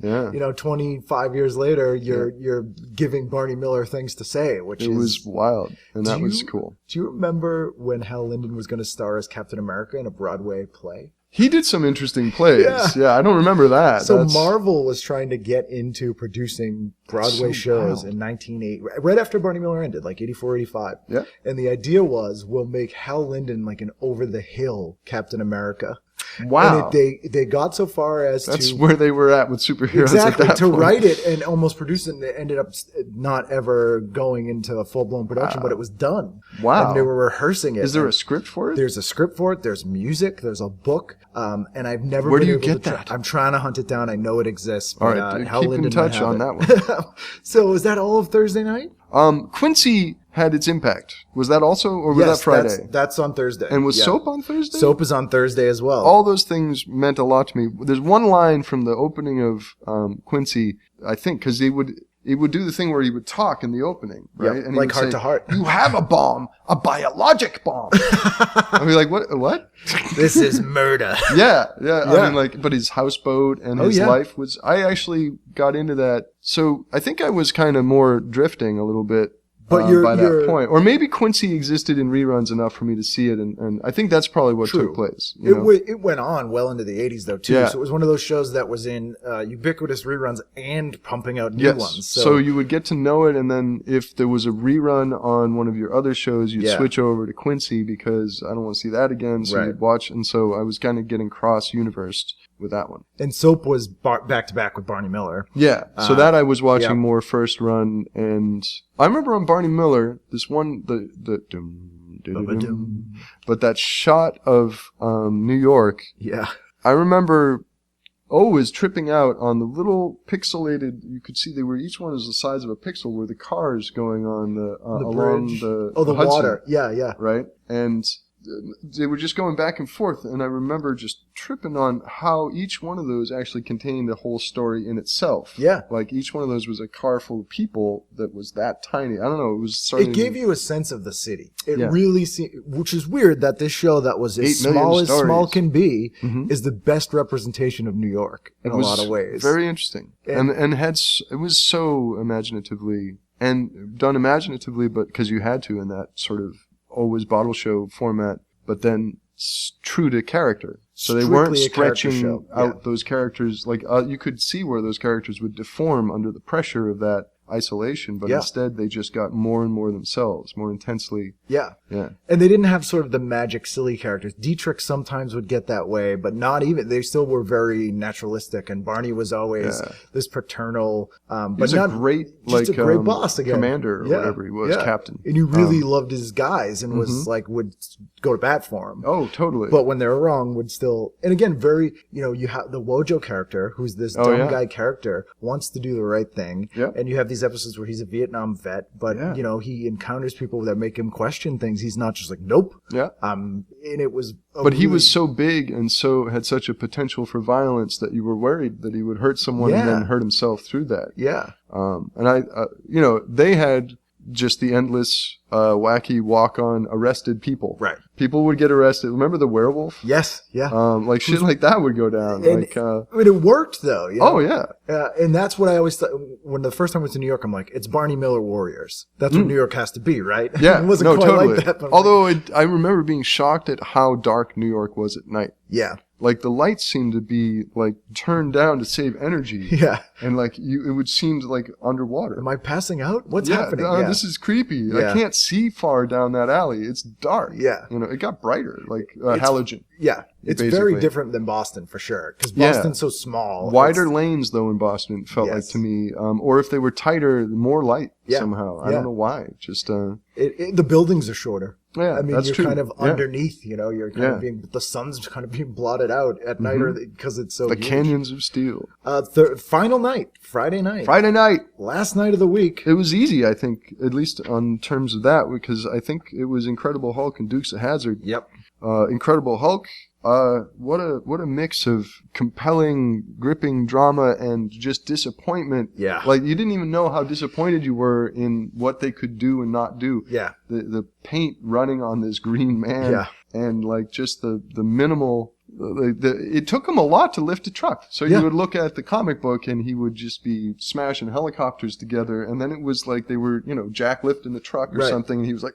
25 years later, you're giving Barney Miller things to say, which was wild, and that was cool. Do you remember when Hal Linden was going to star as Captain America in a Broadway play? He did some interesting plays. Yeah, I don't remember that. So Marvel was trying to get into producing Broadway shows in 1980, right after Barney Miller ended, like 84, 85. Yeah. And the idea was, we'll make Hal Linden like an over-the-hill Captain America. Wow. And they got so far as That's where they were at with superheroes exactly, at that to point. write it and almost produce it, and it ended up not ever going into a full-blown production, but it was done. Wow. And they were rehearsing it. Is there a script for it? There's a script for it. There's music. There's a book. And I've never Where been do you able get to that? I'm trying to hunt it down. I know it exists. All But, right, Hal keep Linden in touch might have on it. that one. So is that all of Thursday night? Quincy had its impact. Was that also, or was that Friday? That's on Thursday. And was Soap on Thursday? Soap is on Thursday as well. All those things meant a lot to me. There's one line from the opening of Quincy, I think, because he would do the thing where he would talk in the opening, right? Yep, And he like would Heart say, to Heart. You have a bomb, a biologic bomb. I'd be like, what? This is murder. Yeah. Yeah. I mean, like, but his houseboat and his life was, I actually got into that. So I think I was kind of more drifting a little bit. But by that point. Or maybe Quincy existed in reruns enough for me to see it, and I think that's probably what took place. It went on well into the 80s, though, too. Yeah. So it was one of those shows that was in ubiquitous reruns and pumping out new ones. So you would get to know it, and then if there was a rerun on one of your other shows, you'd switch over to Quincy because I don't want to see that again, so you'd watch. And so I was kind of getting cross-universed with that one. And Soap was back-to-back with Barney Miller. Yeah, so that I was watching more first run, and I remember on Barney Miller, this one, but that shot of New York, I remember always tripping out on the little pixelated, you could see they were, each one is the size of a pixel, were the cars going on along the Hudson, water. Yeah. Right? And they were just going back and forth, and I remember just tripping on how each one of those actually contained a whole story in itself. Yeah. Like each one of those was a car full of people that was that tiny. I don't know. It gave you a sense of the city. It really which is weird that this show that was as small can be is the best representation of New York in a lot of ways. Very interesting. And it was so imaginatively and done imaginatively, but because you had to in that sort of always bottle show format, but then true to character. So they weren't stretching out those characters. Like you could see where those characters would deform under the pressure of that isolation, but instead they just got more and more themselves, more intensely. Yeah. And they didn't have sort of the magic, silly characters. Dietrich sometimes would get that way, but not even. They still were very naturalistic, and Barney was always this paternal, but not a great, like, a great boss again. Commander or whatever he was, captain. And you really loved his guys and was like, would go to bat for him. Oh, totally. But when they were wrong, would still, and again, very, you have the Wojo character, who's this dumb guy character, wants to do the right thing. And you have these episodes where he's a Vietnam vet, but he encounters people that make him question things. He's not just like, nope. And it was, but he was so big and so had such a potential for violence that you were worried that he would hurt someone and then hurt himself through that. And I, they had just the endless, wacky walk-on arrested people. Right. People would get arrested. Remember the werewolf? Yes. Yeah. Like shit like that would go down. And, it worked though. Oh yeah. And that's what I always thought when the first time I went to New York. I'm like, it's Barney Miller Warriors. That's what New York has to be, right? Yeah. It wasn't quite totally. like that. But although I remember being shocked at how dark New York was at night. Yeah. Like the lights seemed to be like turned down to save energy. Yeah. And like it would seem like underwater. Am I passing out? What's happening? This is creepy. I can't see far down that alley. It's dark. Yeah. It got brighter, like halogen. Yeah. It's very different than Boston for sure. Because Boston's so small. Wider lanes though in Boston felt like to me. Or if they were tighter, more light somehow. I don't know why. Just the buildings are shorter. Yeah, I mean, that's you're true. kind of underneath, you're kind of being, the sun's kind of being blotted out at night because it's so the huge. canyons of steel. Final night, Friday night. Last night of the week. It was easy, I think, at least on terms of that, because I think it was Incredible Hulk and Dukes of Hazzard. Yep. Incredible Hulk, what a mix of compelling, gripping drama and just disappointment. Yeah. Like, you didn't even know how disappointed you were in what they could do and not do. Yeah. The paint running on this green man. Yeah. And, like, just the minimal... it took him a lot to lift a truck. So you would look at the comic book and he would just be smashing helicopters together. And then it was like they were, Jack lifting the truck or something. And he was like,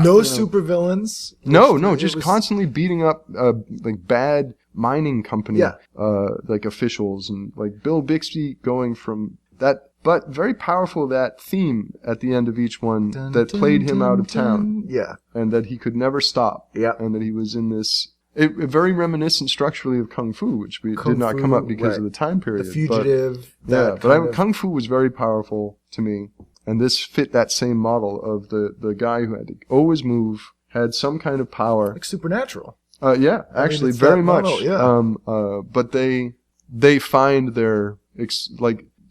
no supervillains. No, just constantly beating up, like bad mining company, like officials, and like Bill Bixby going from that. But very powerful, that theme at the end of each one that played him out of town. Yeah. And that he could never stop. Yeah. And that he was in this, very reminiscent structurally of Kung Fu, which did not come up because of the time period. The Fugitive. Kung Fu was very powerful to me. And this fit that same model of the guy who had to always move, had some kind of power. Like Supernatural. Actually, very much. But they find their,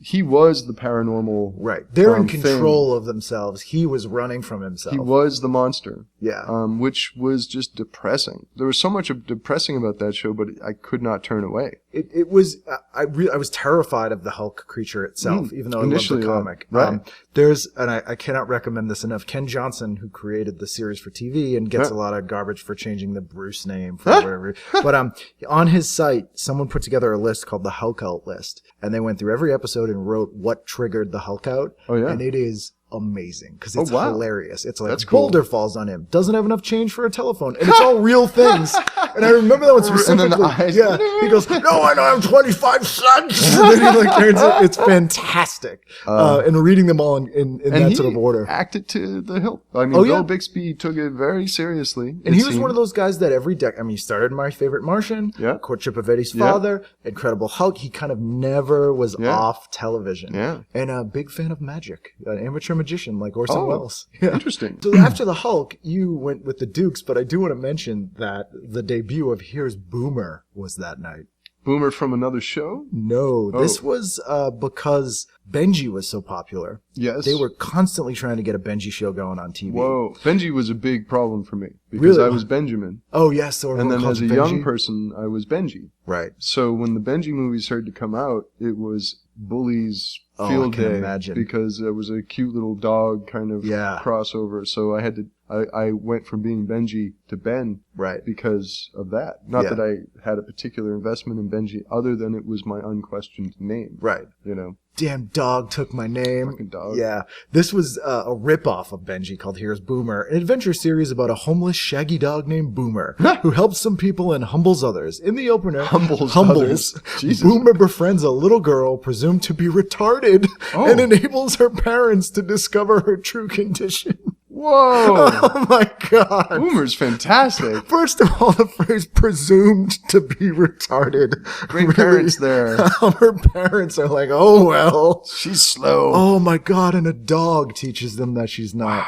he was the paranormal. Right. They're in control of themselves. He was running from himself. He was the monster. Yeah. Which was just depressing. There was so much of depressing about that show, but I could not turn away. It was, I was terrified of the Hulk creature itself, even though I loved the comic. Right. And I cannot recommend this enough. Ken Johnson, who created the series for TV and gets a lot of garbage for changing the Bruce name for whatever. But on his site, someone put together a list called the Hulk Out list. And they went through every episode and wrote what triggered the Hulk Out. Oh, yeah. And it is amazing because it's hilarious. It's like That's cool. boulder falls on him, doesn't have enough change for a telephone, and it's all real things. And I remember that one specifically. And then the eyes. Yeah, he goes, "No, I don't have 25 cents." And then he like turns it. It's fantastic. And reading them all in that sort of order. Acted to the hilt. I mean, Bill Bixby took it very seriously. And he was one of those guys that every deck. I mean, he started My Favorite Martian, Courtship of Eddie's Father, Incredible Hulk. He kind of never was off television. Yeah, and a big fan of magic, an amateur magician like Orson Welles. Yeah. Interesting. So after the Hulk, you went with the Dukes, but I do want to mention that the debut of Here's Boomer was that night. Boomer from another show? No, this was because Benji was so popular. Yes. They were constantly trying to get a Benji show going on TV. Whoa. Benji was a big problem for me because I was Benjamin. Oh, yes. So and then as a young person, I was Benji. Right. So when the Benji movies started to come out, it was Bully's field day. Imagine. Because there was a cute little dog kind of crossover. So I went from being Benji to Ben because of that. Not that I had a particular investment in Benji other than it was my unquestioned name. Right. You know. Damn dog took my name. Fucking dog. Yeah. This was a ripoff of Benji called Here's Boomer, an adventure series about a homeless shaggy dog named Boomer who helps some people and humbles others. In the opener, humbles others. Jesus. Boomer befriends a little girl presumed to be retarded and enables her parents to discover her true condition. Whoa! Oh my God! Boomer's fantastic. First of all, the phrase "presumed to be retarded." Great parents there. Her parents are like, "Oh well, she's slow." Oh my God! And a dog teaches them that she's not.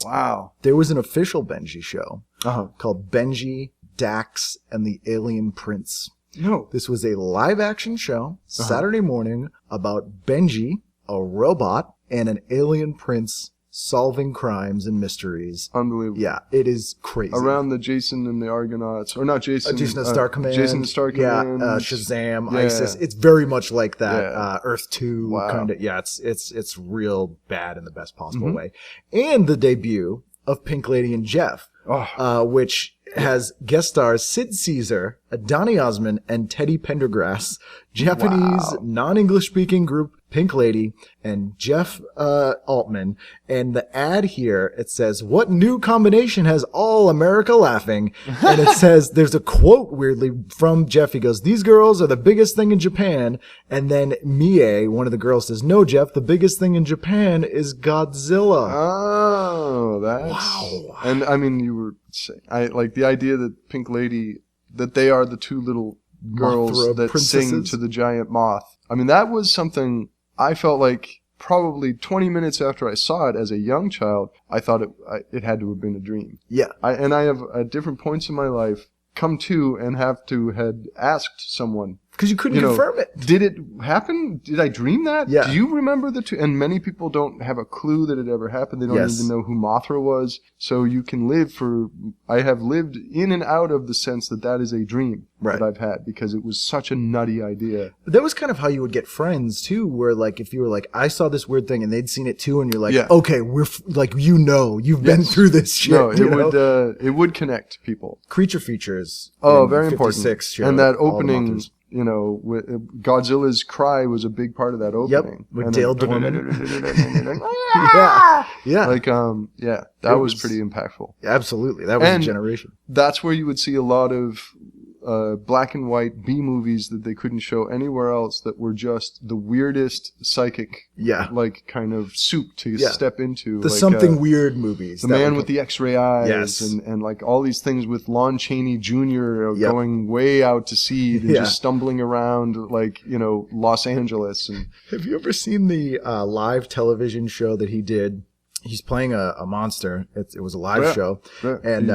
Wow. There was an official Benji show called Benji, Dax, and the Alien Prince. No. This was a live-action show Saturday morning about Benji, a robot, and an alien prince solving crimes and mysteries. Unbelievable. Yeah, it is crazy. Around the Jason and the Argonauts, or not Jason. Jason and Star Command. Jason and Star Command. Yeah, Shazam, ISIS. It's very much like that. Earth 2 kind of. Yeah, it's real bad in the best possible way. And the debut of Pink Lady and Jeff, which has guest stars Sid Caesar, Donny Osmond, and Teddy Pendergrass, Japanese non-English speaking group Pink Lady, and Jeff Altman. And the ad here, it says, "What new combination has all America laughing?" And it says, there's a quote weirdly from Jeff. He goes, "These girls are the biggest thing in Japan." And then Mie, one of the girls, says, "No, Jeff, the biggest thing in Japan is Godzilla." Oh, that's... And I mean, you were saying, I like the idea that Pink Lady, that they are the two little girls Mothra that princesses. sing to the giant moth. I mean, that was something I felt like probably 20 minutes after I saw it as a young child, I thought it had to have been a dream. Yeah. I have at different points in my life come to and had asked someone. Because you couldn't confirm it. Did it happen? Did I dream that? Yeah. Do you remember the two? And many people don't have a clue that it ever happened. They don't even know who Mothra was. So you can I have lived in and out of the sense that is a dream that I've had because it was such a nutty idea. But that was kind of how you would get friends too, where like if you were like, I saw this weird thing and they'd seen it too, and you're like, okay, we're like, you've been through this shit. No, it would connect people. Creature features. Oh, very important. Show, and that opening. You know, Godzilla's cry was a big part of that opening. Yep, with Dale Dorman. Yeah. Like, that was pretty impactful. Absolutely. That was a generation. That's where you would see a lot of black and white B movies that they couldn't show anywhere else that were just the weirdest psychic, like kind of soup to step into. The like, something weird movies. The Man with the X-ray Eyes, Yes. and like all these things with Lon Chaney Jr. Going way out to sea and just stumbling around like, Los Angeles. And have you ever seen the live television show that he did? He's playing a monster. It was a live show, and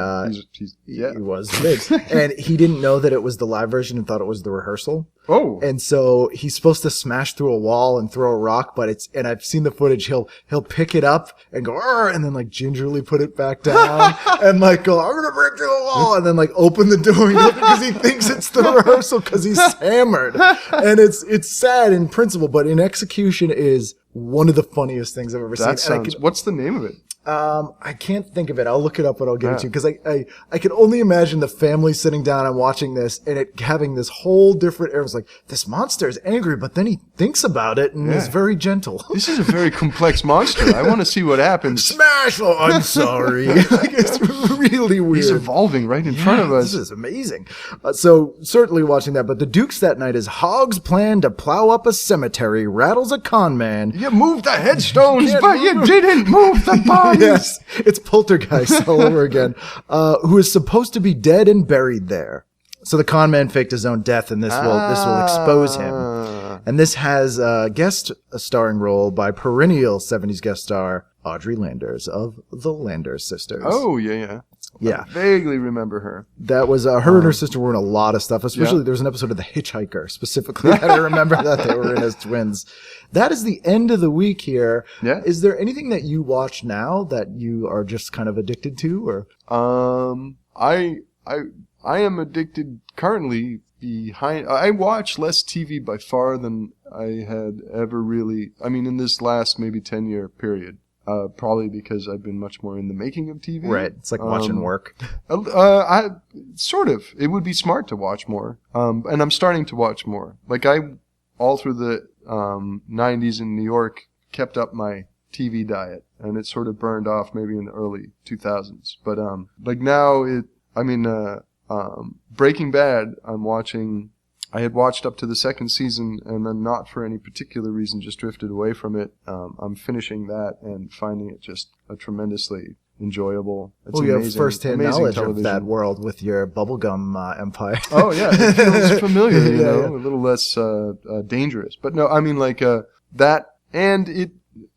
he was big. And he didn't know that it was the live version and thought it was the rehearsal. Oh, and so he's supposed to smash through a wall and throw a rock, but and I've seen the footage. He'll pick it up and go, and then like gingerly put it back down and like go, I'm gonna break through the wall, and then like open the door because he thinks it's the rehearsal because he's hammered. And it's sad in principle, but in execution is one of the funniest things I've ever seen. What's the name of it? I can't think of it. I'll look it up and I'll give it to you because I can only imagine the family sitting down and watching this and it having this whole different air. It's like, this monster is angry, but then he thinks about it and is very gentle. This is a very complex monster. I want to see what happens. Smash! Oh, I'm sorry. Like, it's really weird. He's evolving right in front of us. This is amazing. So certainly watching that. But the Dukes that night is Hogg's plan to plow up a cemetery, rattles a con man. You moved the headstones, but you didn't move the bodies. Yes, it's Poltergeist all over again, who is supposed to be dead and buried there. So the con man faked his own death, and this will expose him. And this has a starring role by perennial 70s guest star Audrey Landers of the Landers Sisters. Oh, yeah. I vaguely remember her. That was her and her sister were in a lot of stuff, especially there was an episode of The Hitchhiker specifically that I remember that they were in as twins. That is the end of the week here. Yeah. Is there anything that you watch now that you are just kind of addicted to, or? I am addicted currently I watch less TV by far than I had ever really, in this last maybe 10-year period. Probably because I've been much more in the making of TV. Right. It's like watching work. Sort of. It would be smart to watch more. And I'm starting to watch more. Like all through the 90s in New York, kept up my TV diet, and it sort of burned off maybe in the early 2000s. But like now, Breaking Bad, I'm watching. I had watched up to the second season, and then not for any particular reason, just drifted away from it. I'm finishing that and finding it just a tremendously enjoyable. It's you have amazing, first-hand amazing knowledge television. of that world with your bubblegum empire. Oh yeah, it feels familiar, a little less dangerous. But no, that, and it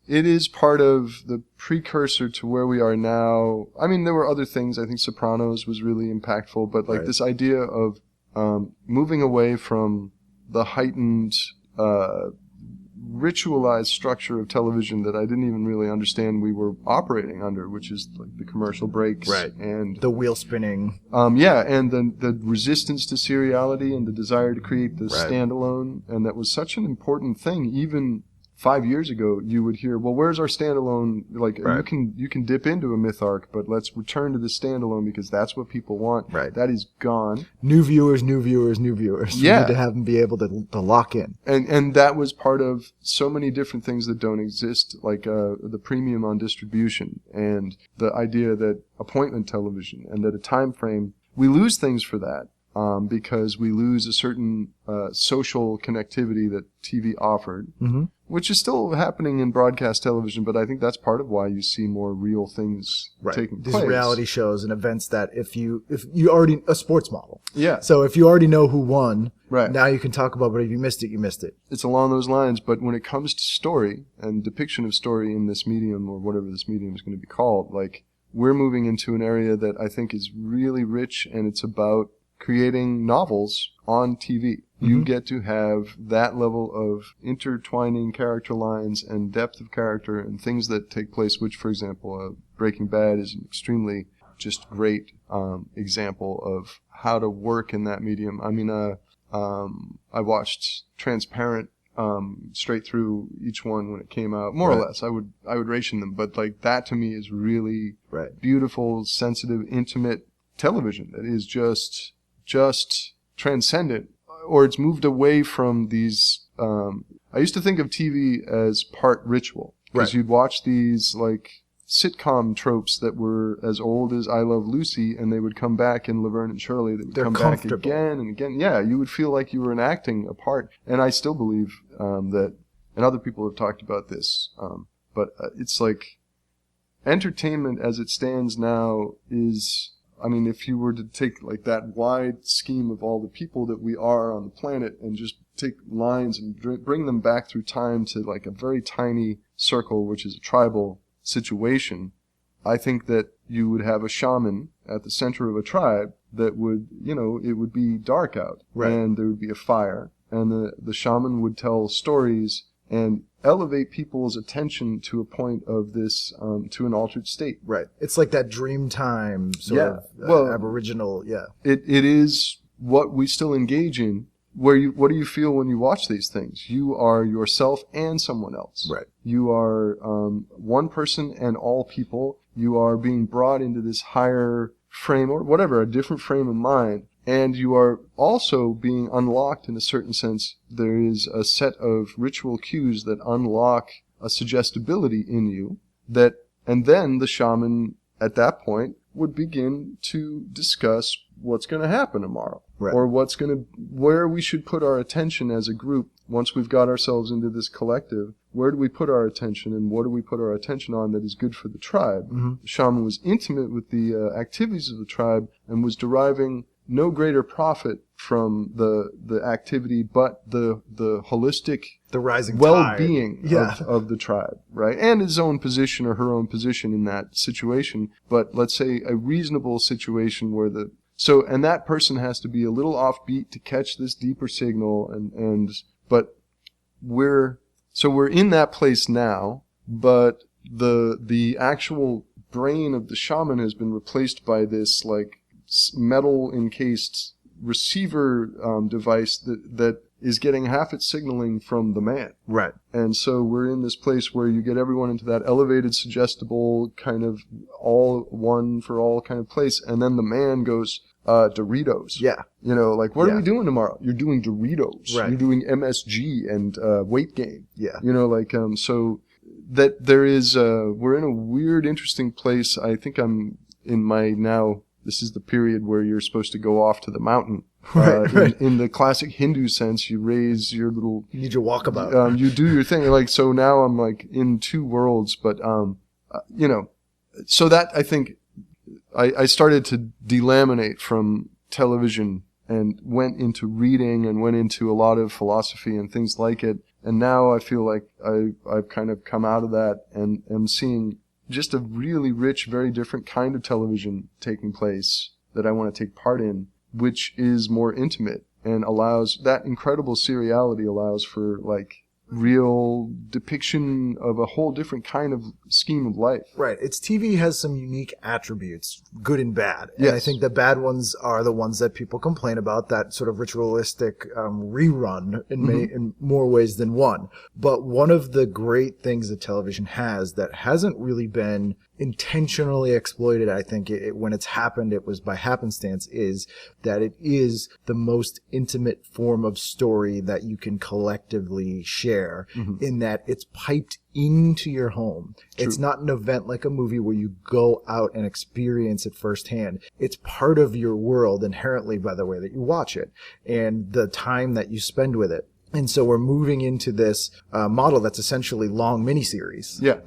is part of the precursor to where we are now. There were other things. I think Sopranos was really impactful, but this idea of moving away from the heightened, ritualized structure of television that I didn't even really understand we were operating under, which is like the commercial breaks and the wheel spinning. And the resistance to seriality and the desire to create the standalone, and that was such an important thing. Even 5 years ago, you would hear, well, where's our standalone? Like, you can dip into a myth arc, but let's return to the standalone because that's what people want. Right. That is gone. New viewers. Yeah. You need to have them be able to lock in. And that was part of so many different things that don't exist, like the premium on distribution and the idea that appointment television and that a time frame, we lose things for that. Because we lose a certain social connectivity that TV offered, which is still happening in broadcast television, but I think that's part of why you see more real things taking place. These reality shows and events that if you already, a sports model. Yeah. So if you already know who won, now you can talk about, but if you missed it, you missed it. It's along those lines, but when it comes to story and depiction of story in this medium or whatever this medium is going to be called, like we're moving into an area that I think is really rich, and it's about creating novels on TV. You get to have that level of intertwining character lines and depth of character and things that take place, which, for example, Breaking Bad is an extremely just great example of how to work in that medium. I watched Transparent straight through each one when it came out, more or less. I would ration them, but like that to me is really beautiful, sensitive, intimate television that is just transcendent, or it's moved away from these. I used to think of TV as part ritual because you'd watch these like sitcom tropes that were as old as I Love Lucy, and they would come back in Laverne and Shirley. They would come back again and again. Yeah, you would feel like you were enacting a part. And I still believe that, and other people have talked about this, but it's like entertainment as it stands now is, I mean, if you were to take like that wide scheme of all the people that we are on the planet and just take lines and bring them back through time to like a very tiny circle, which is a tribal situation, I think that you would have a shaman at the center of a tribe that would, it would be dark out, right, and there would be a fire, and the shaman would tell stories and elevate people's attention to a point of this, to an altered state. Right. It's like that dream time sort of Aboriginal, It is what we still engage in. What do you feel when you watch these things? You are yourself and someone else. Right. You are one person and all people. You are being brought into this higher frame or whatever, a different frame of mind. And you are also being unlocked in a certain sense. There is a set of ritual cues that unlock a suggestibility in you and then the shaman at that point would begin to discuss what's going to happen tomorrow, right, or where we should put our attention as a group once we've got ourselves into this collective. Where do we put our attention, and what do we put our attention on that is good for the tribe? Mm-hmm. The shaman was intimate with the activities of the tribe and was deriving no greater profit from the activity, but the holistic, the rising well-being of the tribe, right? And his own position or her own position in that situation. But let's say a reasonable situation where and that person has to be a little offbeat to catch this deeper signal, but we're in that place now, but the actual brain of the shaman has been replaced by this like metal encased receiver device that is getting half its signaling from the man. Right. And so we're in this place where you get everyone into that elevated, suggestible kind of all one for all kind of place. And then the man goes, Doritos. Yeah. Like, what are we doing tomorrow? You're doing Doritos. Right. You're doing MSG and weight gain. Yeah. So that there is, we're in a weird, interesting place. I think I'm in my now, this is the period where you're supposed to go off to the mountain. Right. In the classic Hindu sense, you raise your little... You need your walkabout. You do your thing. Like, so now I'm like in two worlds, but, so that I think I started to delaminate from television and went into reading and went into a lot of philosophy and things like it. And now I feel like I've kind of come out of that and am seeing just a really rich, very different kind of television taking place that I want to take part in, which is more intimate and allows that incredible seriality allows for like real depiction of a whole different kind of scheme of life. Right. Its TV has some unique attributes, good and bad. And yes. I think the bad ones are the ones that people complain about, that sort of ritualistic rerun in more ways than one. But one of the great things that television has that hasn't really been intentionally exploited, I think when it's happened, it was by happenstance, is that it is the most intimate form of story that you can collectively share, in that it's piped into your home. True. It's not an event like a movie where you go out and experience it firsthand. It's part of your world inherently by the way that you watch it and the time that you spend with it. And so we're moving into this model that's essentially long miniseries. Yeah.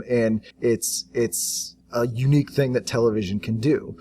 And it's a unique thing that television can do.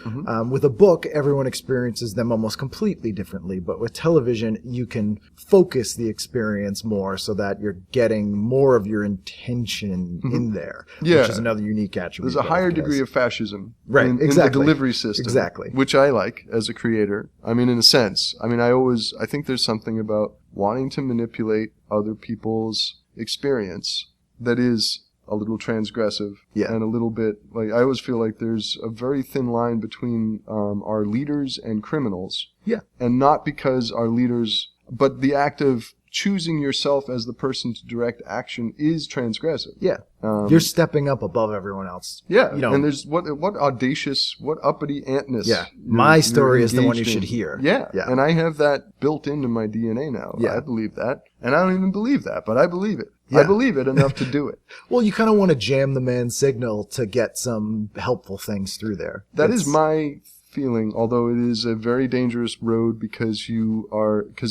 With a book, everyone experiences them almost completely differently. But with television, you can focus the experience more so that you're getting more of your intention in there, which is another unique attribute. There's a higher degree of fascism in the exactly. delivery system. Exactly. Which I like as a creator. I mean, in a sense. I mean, I think there's something about wanting to manipulate other people's experience that is a little transgressive and a little bit like I always feel like there's a very thin line between our leaders and criminals. Yeah. And not because our leaders, but the act of choosing yourself as the person to direct action is transgressive. Yeah. You're stepping up above everyone else. Yeah. And there's what audacious, what uppity antness. Yeah. My story is the one you should hear. Yeah. And I have that built into my DNA now. Yeah. I believe that. And I don't even believe that, but I believe it. I believe it enough to do it. Well, you kind of want to jam the man's signal to get some helpful things through there. That is my feeling, although it is a very dangerous road because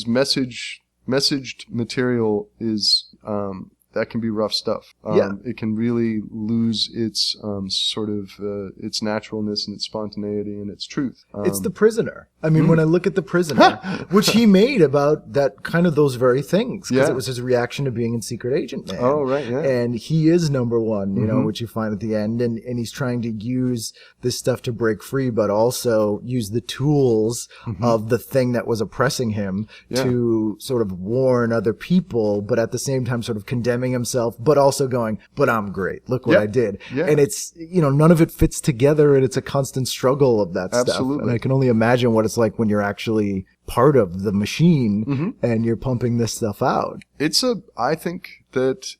messaged material is that can be rough stuff. It can really lose its its naturalness and its spontaneity and its truth. It's The Prisoner. I mean, when I look at The Prisoner, which he made about that kind of those very things, because it was his reaction to being in Secret Agent Man. Oh, right, yeah. And he is number one, you know, which you find at the end, and he's trying to use this stuff to break free, but also use the tools of the thing that was oppressing him to sort of warn other people, but at the same time sort of condemning himself, but also going, but I'm great. Look what I did. Yeah. And it's, you know, none of it fits together, and it's a constant struggle of that stuff. And I can only imagine what it's like when you're actually part of the machine and you're pumping this stuff out. I think that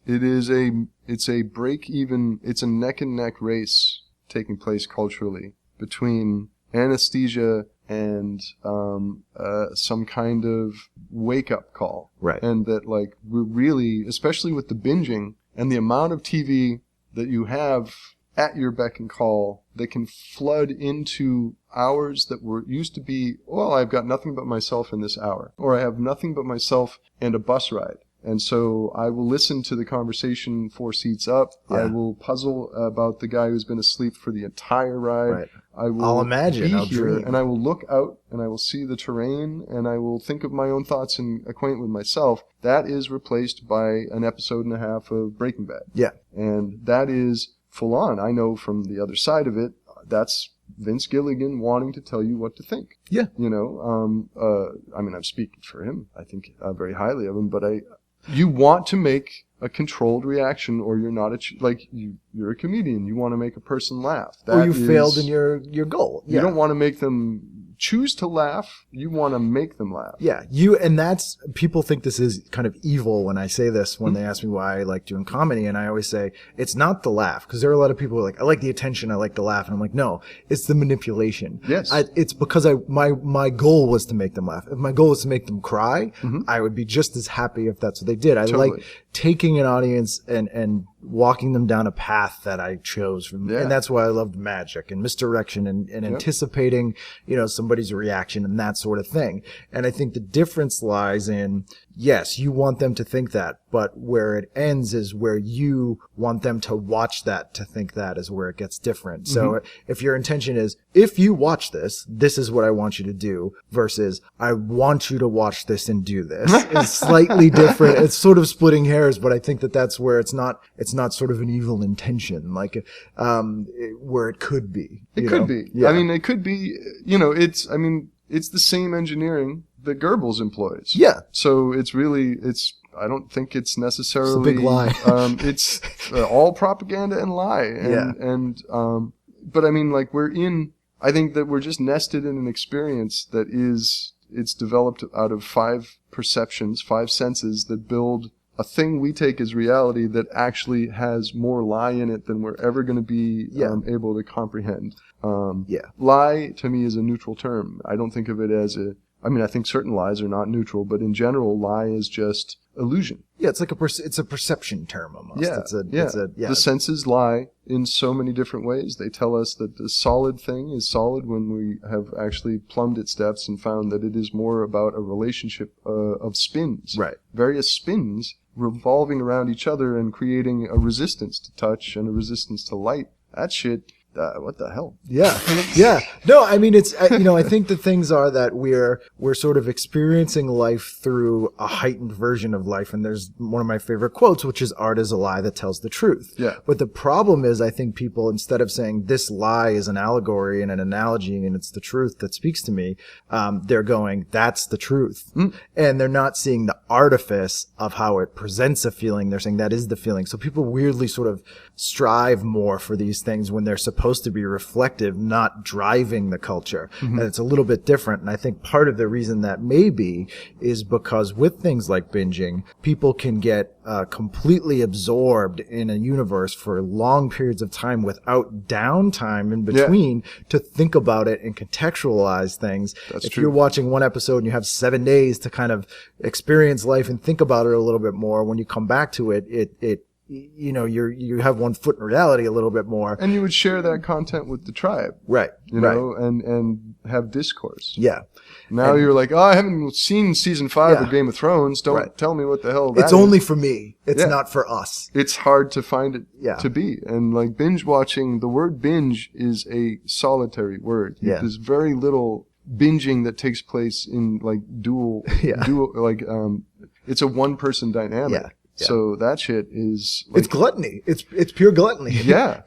it's a break even, it's a neck and neck race taking place culturally between anesthesia and some kind of wake-up call. Right. And that, like, we're really, especially with the binging and the amount of TV that you have at your beck and call that can flood into hours that used to be, well, I've got nothing but myself in this hour, or I have nothing but myself and a bus ride. And so I will listen to the conversation 4 seats up. Yeah. I will puzzle about the guy who's been asleep for the entire ride. Right. I'll imagine. I'll dream. And I will look out and I will see the terrain and I will think of my own thoughts and acquaint with myself. That is replaced by an episode and a half of Breaking Bad. Yeah. And that is full on. I know from the other side of it, that's Vince Gilligan wanting to tell you what to think. Yeah. You know, I mean, I'm speaking for him. I think very highly of him, but you want to make a controlled reaction, or you're not you're a comedian. You want to make a person laugh. Or you failed in your goal. You don't want to make them choose to laugh. You want to make them laugh. Yeah, and that's, people think this is kind of evil when I say this, when they ask me why I like doing comedy, and I always say, it's not the laugh, because there are a lot of people who are like, I like the attention, I like the laugh, and I'm like, no, it's the manipulation. Yes. It's because my goal was to make them laugh. If my goal was to make them cry, I would be just as happy if that's what they did. I like taking an audience and walking them down a path that I chose. And that's why I loved magic and misdirection and anticipating, you know, somebody's reaction and that sort of thing. And I think the difference lies in, yes, you want them to think that, but where it ends is where you want them to watch that to think that is where it gets different. So if your intention is, if you watch this, this is what I want you to do, versus I want you to watch this and do this, is slightly different. It's sort of splitting hairs, but I think that that's where it's not sort of an evil intention, like, where it could be. It could be. Yeah. I mean, it could be, you know, it's the same engineering that Goebbels employs. Yeah. So it's really, I don't think it's necessarily. It's a big lie. It's all propaganda and lie. But I mean, like, I think that we're just nested in an experience that it's developed out of 5 perceptions, 5 senses that build a thing we take as reality that actually has more lie in it than we're ever going to be able to comprehend. Lie to me is a neutral term. I don't think of it as I think certain lies are not neutral, but in general, lie is just illusion. Yeah, it's like it's a perception term almost. Yeah, The senses lie in so many different ways. They tell us that the solid thing is solid when we have actually plumbed its depths and found that it is more about a relationship of spins. Right. Various spins revolving around each other and creating a resistance to touch and a resistance to light. That shit, what the hell? Yeah. Yeah. No, I mean, it's, you know, I think the things are that we're sort of experiencing life through a heightened version of life. And there's one of my favorite quotes, which is, art is a lie that tells the truth. Yeah. But the problem is, I think people, instead of saying this lie is an allegory and an analogy and it's the truth that speaks to me, they're going, that's the truth. And they're not seeing the artifice of how it presents a feeling. They're saying that is the feeling. So people weirdly sort of strive more for these things when they're supposed supposed to be reflective, not driving the culture. And it's a little bit different. And I think part of the reason that may be is because with things like binging, people can get completely absorbed in a universe for long periods of time without downtime in between to think about it and contextualize things. If you're watching one episode and you have 7 days to kind of experience life and think about it a little bit more, when you come back to it, you know, you have one foot in reality a little bit more. And you would share that content with the tribe. Right. You know, and have discourse. Yeah. Now you're like, oh, I haven't seen season 5 of Game of Thrones. Don't tell me what the hell that is. It's only for me. It's not for us. It's hard to find it to be. And like binge watching, the word binge is a solitary word. Yeah. There's very little binging that takes place in like dual, like, it's a one person dynamic. Yeah. So that shit is like, it's gluttony. It's pure gluttony. Yeah.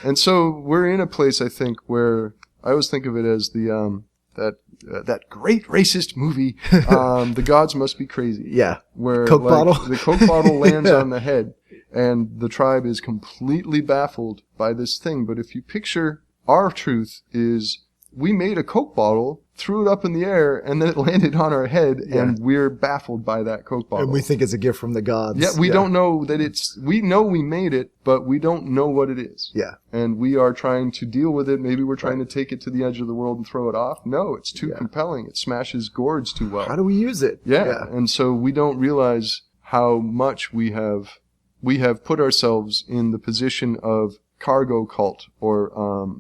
And so we're in a place, I think, where I always think of it as the that great racist movie, The Gods Must Be Crazy. Yeah. Where Coke bottle. The Coke bottle lands on the head and the tribe is completely baffled by this thing. But if you picture our truth is we made a Coke bottle, threw it up in the air, and then it landed on our head, and we're baffled by that Coke bottle. And we think it's a gift from the gods. Yeah, we don't know that we know we made it, but we don't know what it is. Yeah. And we are trying to deal with it. Maybe we're trying to take it to the edge of the world and throw it off. No, it's too compelling. It smashes gourds too well. How do we use it? Yeah. And so we don't realize how much we have put ourselves in the position of cargo cult or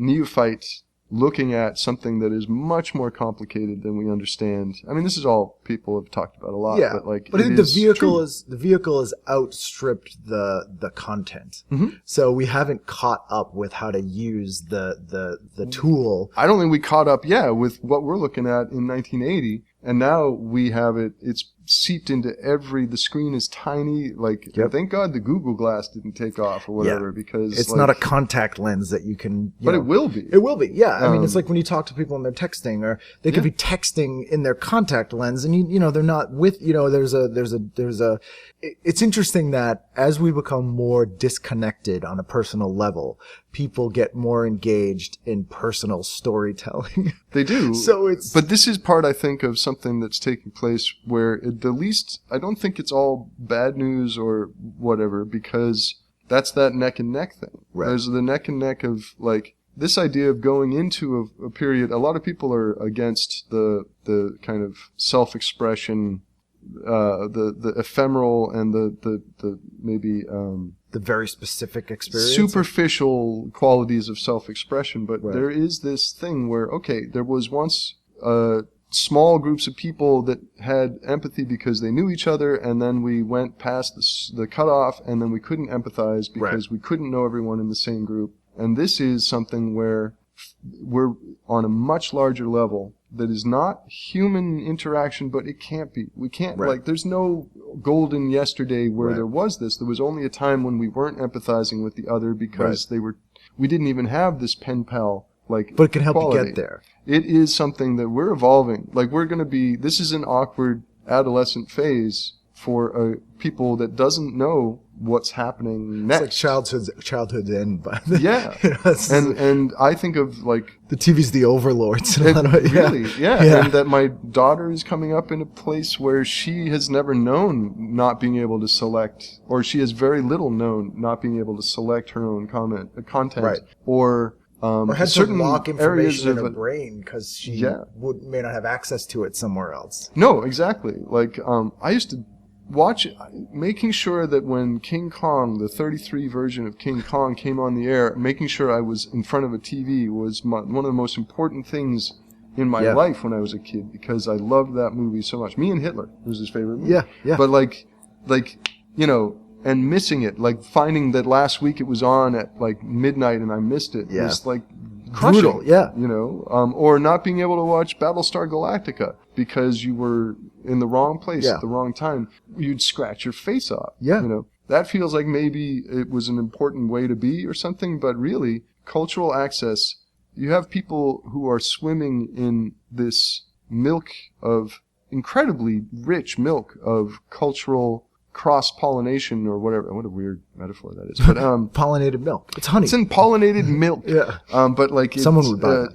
neophyte looking at something that is much more complicated than we understand. I mean, this is all people have talked about a lot. Yeah, but I think the vehicle has outstripped the content. So we haven't caught up with how to use the tool. I don't think we caught up, with what we're looking at in 1980. And now we have it, it's seeped into the screen is tiny, thank God the Google Glass didn't take off or whatever, because it's not a contact lens that you can, but it will be. It will be, yeah. I mean, it's like when you talk to people and they're texting, or they could be texting in their contact lens and you know, they're not with, you know, it's interesting that as we become more disconnected on a personal level, people get more engaged in personal storytelling. They do. But this is part, I think, of something that's taking place where I don't think it's all bad news or whatever, because that's that neck and neck thing. Right. There's the neck and neck of like this idea of going into a period. A lot of people are against the kind of self-expression, the ephemeral and the maybe the very specific experience, superficial qualities of self-expression. But there is this thing where there was once small groups of people that had empathy because they knew each other, and then we went past the cutoff, and then we couldn't empathize because we couldn't know everyone in the same group. And this is something where we're on a much larger level that is not human interaction, but it can't be. We can't, there's no golden yesterday where there was this. There was only a time when we weren't empathizing with the other because we didn't even have this pen pal. But it can help quality. you get there. It is something that we're evolving. This is an awkward adolescent phase for people that doesn't know what's happening next. It's like childhood's end. Yeah. And I think of the TV's the overlords. Really, yeah. And that my daughter is coming up in a place where she has never known not being able to select, or she has very little known not being able to select her own content. Or had certain to lock information in her areas brain because she may not have access to it somewhere else. No, exactly. I used to watch, making sure that when King Kong, the 33 version of King Kong, came on the air, making sure I was in front of a TV was one of the most important things in my life when I was a kid, because I loved that movie so much. Me and Hitler was his favorite movie. Yeah. But you know, and missing it, finding that last week it was on at midnight and I missed it. Yeah. Was crushing, brutal, yeah. You know, or not being able to watch Battlestar Galactica because you were in the wrong place at the wrong time. You'd scratch your face off. Yeah. You know, that feels like maybe it was an important way to be or something, but really, cultural access, you have people who are swimming in this milk of, incredibly rich milk of cultural cross-pollination or whatever. What a weird metaphor that is. But Pollinated milk. It's honey. it's in pollinated milk. Yeah. But like Someone would buy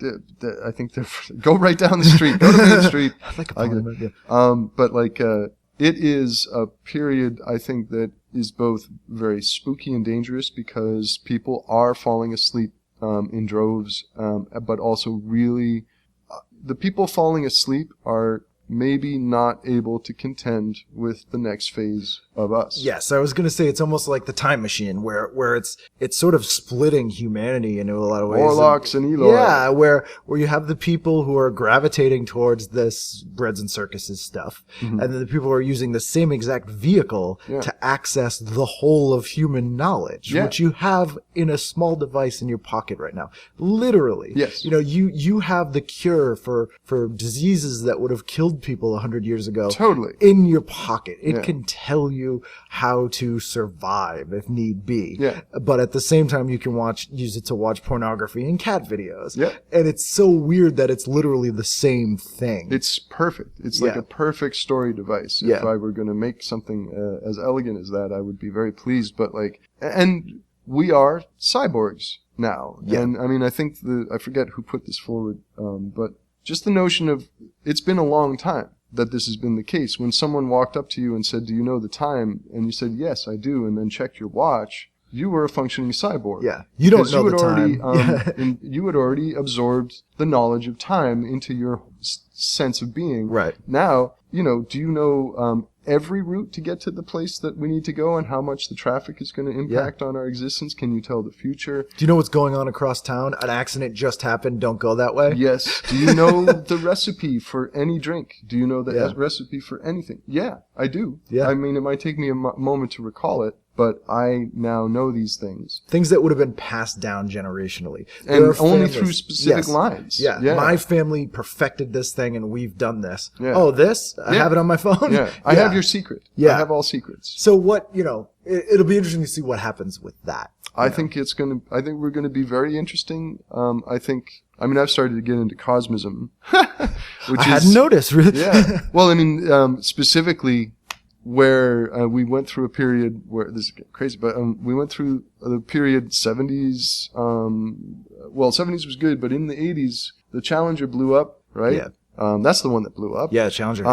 that. I think they're go right down the street. Go to Main Street. Like a pollinated, yeah. But like it is a period I think that is both very spooky and dangerous because people are falling asleep in droves, but also really the people falling asleep are maybe not able to contend with the next phase of us. Yes, I was going to say it's almost like the time machine where it's sort of splitting humanity into a lot of ways. Morlocks and Eloi. Yeah, where you have the people who are gravitating towards this breads and circuses stuff, and then the people who are using the same exact vehicle to access the whole of human knowledge, which you have in a small device in your pocket right now. Literally. Yes. You know, you have the cure for diseases that would have killed people 100 years ago. Totally. In your pocket. It can tell you how to survive if need be. Yeah. But at the same time, you can use it to watch pornography and cat videos. Yeah. And it's so weird that it's literally the same thing. It's perfect. It's like a perfect story device. Yeah. If I were going to make something as elegant as that, I would be very pleased. But like, and we are cyborgs now. Yeah. And I mean, I think I forget who put this forward, but just the notion of it's been a long time that this has been the case. When someone walked up to you and said, "Do you know the time?" and you said, "Yes, I do," and then checked your watch, you were a functioning cyborg. Yeah. You don't know the time. And you had already absorbed the knowledge of time into your sense of being. Right. Now, do you know every route to get to the place that we need to go and how much the traffic is going to impact on our existence? Can you tell the future? Do you know what's going on across town? An accident just happened. Don't go that way. Yes. Do you know the recipe for any drink? Do you know the recipe for anything? Yeah, I do. Yeah. I mean, it might take me a moment to recall it, but I now know these things. Things that would have been passed down generationally. And only through specific lines. Yeah. My family perfected this thing and we've done this. Yeah. Oh, this? I have it on my phone? Yeah. I have your secret. Yeah. I have all secrets. So what, it'll be interesting to see what happens with that. I think we're going to be very interesting. I've started to get into cosmism. Which I hadn't noticed, really. Yeah. Well, I mean, specifically, where we went through a period where this is crazy, but we went through the period 70s. 70s was good, but in the 80s, the Challenger blew up, right? Yeah. That's the one that blew up. Yeah, Challenger.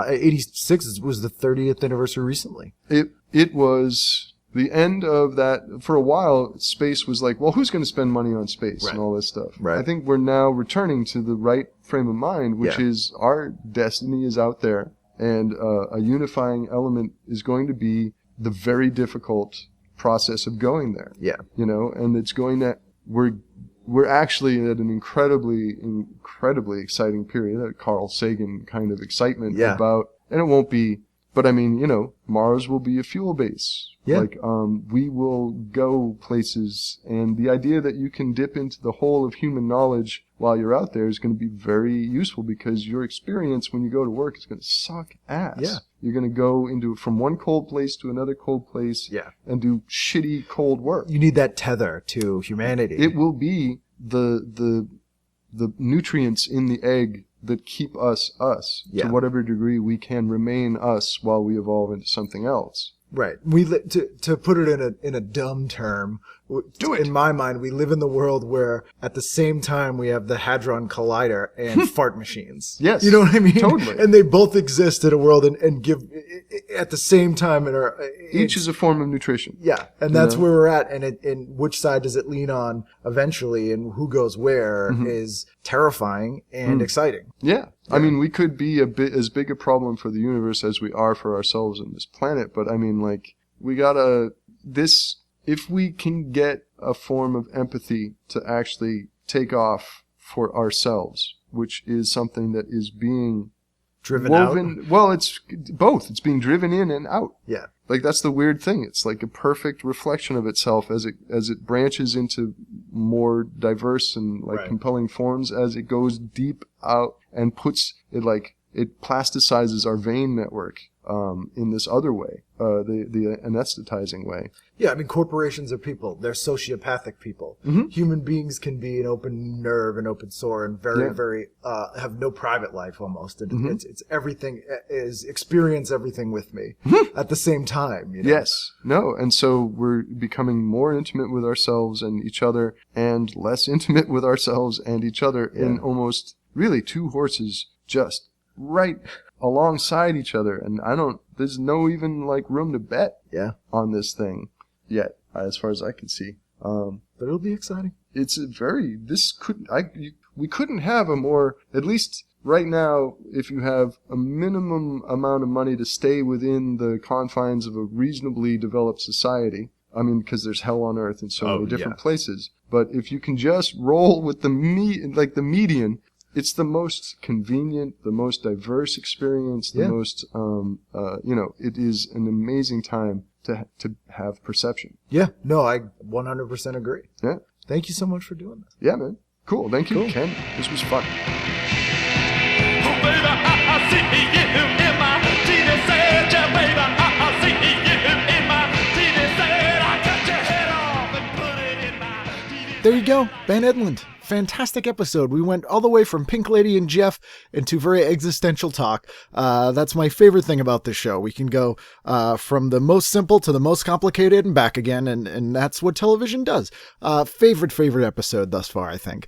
86 was the 30th anniversary recently. It was the end of that. For a while, space was like, well, who's going to spend money on space and all this stuff? Right. I think we're now returning to the right frame of mind, which is our destiny is out there. And a unifying element is going to be the very difficult process of going there. Yeah. And it's going to, we're actually at an incredibly exciting period, a Carl Sagan kind of excitement about, and it won't be, but I mean, Mars will be a fuel base. Yeah. Like, we will go places, and the idea that you can dip into the whole of human knowledge while you're out there is going to be very useful because your experience when you go to work is going to suck ass. Yeah. You're going to go from one cold place to another cold place and do shitty cold work. You need that tether to humanity. It will be the nutrients in the egg that keep us to whatever degree we can remain us while we evolve into something else. Right. To put it in a dumb term, in my mind, we live in the world where at the same time we have the Hadron Collider and fart machines. Yes. You know what I mean? Totally. And they both exist in a world and give at the same time. Each is a form of nutrition. Yeah. And that's where we're at. And which side does it lean on eventually and who goes where is terrifying and exciting. Yeah. I mean, we could be as big a problem for the universe as we are for ourselves on this planet. But I mean, like, if we can get a form of empathy to actually take off for ourselves, which is something that is being driven out. Well, it's both. It's being driven in and out. Yeah. Like, that's the weird thing. It's like a perfect reflection of itself as it branches into more diverse and compelling forms, as it goes deep out and puts it it plasticizes our vein network in this other way, the anesthetizing way. Yeah, I mean, corporations are people. They're sociopathic people. Human beings can be an open nerve, an open sore, and very have no private life almost. It's everything is experience everything with me at the same time. You know? Yes. No. And so we're becoming more intimate with ourselves and each other and less intimate with ourselves and each other in almost really two horses just right alongside each other. And there's no even like room to bet on this thing yet, as far as I can see. But it'll be exciting. We couldn't have a more, at least right now, if you have a minimum amount of money to stay within the confines of a reasonably developed society. I mean, because there's hell on earth in so many different places. But if you can just roll with the median, it's the most convenient, the most diverse experience, the most, it is an amazing time to have perception. Yeah, no, I 100% agree. Yeah. Thank you so much for doing this. Yeah, man. Cool. Thank you, Ken. This was fun. Oh, baby, I see you in my teeny said, yeah, baby, I see you in my teeny said, I cut your head off and put it in my teeny. There you go, Ben Edlund. Fantastic episode. We went all the way from Pink Lady and Jeff into very existential talk. That's my favorite thing about this show. We can go from the most simple to the most complicated and back again, and that's what television does. Favorite episode thus far, I think.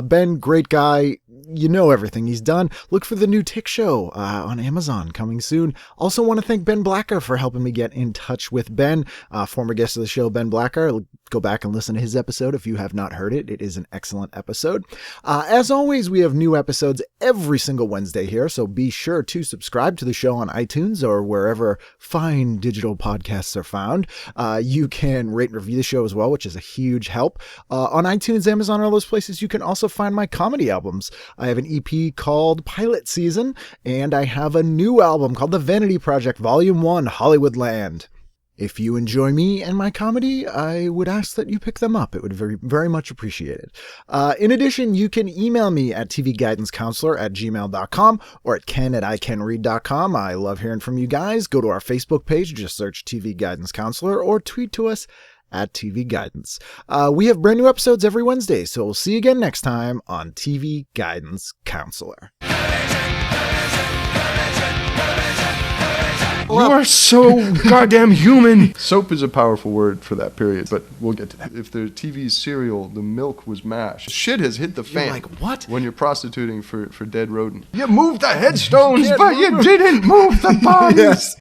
Ben, great guy. You know everything he's done. Look for the new Tick Show on Amazon coming soon. Also want to thank Ben Blacker for helping me get in touch with Ben, former guest of the show, Ben Blacker. Go back and listen to his episode if you have not heard it. It is an excellent episode. As always, we have new episodes every single Wednesday here, so be sure to subscribe to the show on iTunes or wherever fine digital podcasts are found. You can rate and review the show as well, which is a huge help. On iTunes, Amazon, all those places, you can also find my comedy albums. I have an EP called Pilot Season, and I have a new album called The Vanity Project Volume 1, Hollywoodland. If you enjoy me and my comedy, I would ask that you pick them up. It would very, very much appreciate it. In addition, you can email me at tvguidancecounselor@gmail.com or at ken@icanread.com. I love hearing from you guys. Go to our Facebook page, just search TV Guidance Counselor, or tweet to us at TV Guidance. We have brand new episodes every Wednesday, so we'll see you again next time on TV Guidance Counselor. You are so goddamn human. Soap is a powerful word for that period, but we'll get to that. If the TV's cereal, the milk was mashed, shit has hit the fan. You're like, what? When you're prostituting for dead rodent. You moved the headstones, but you didn't move the bodies. Yes.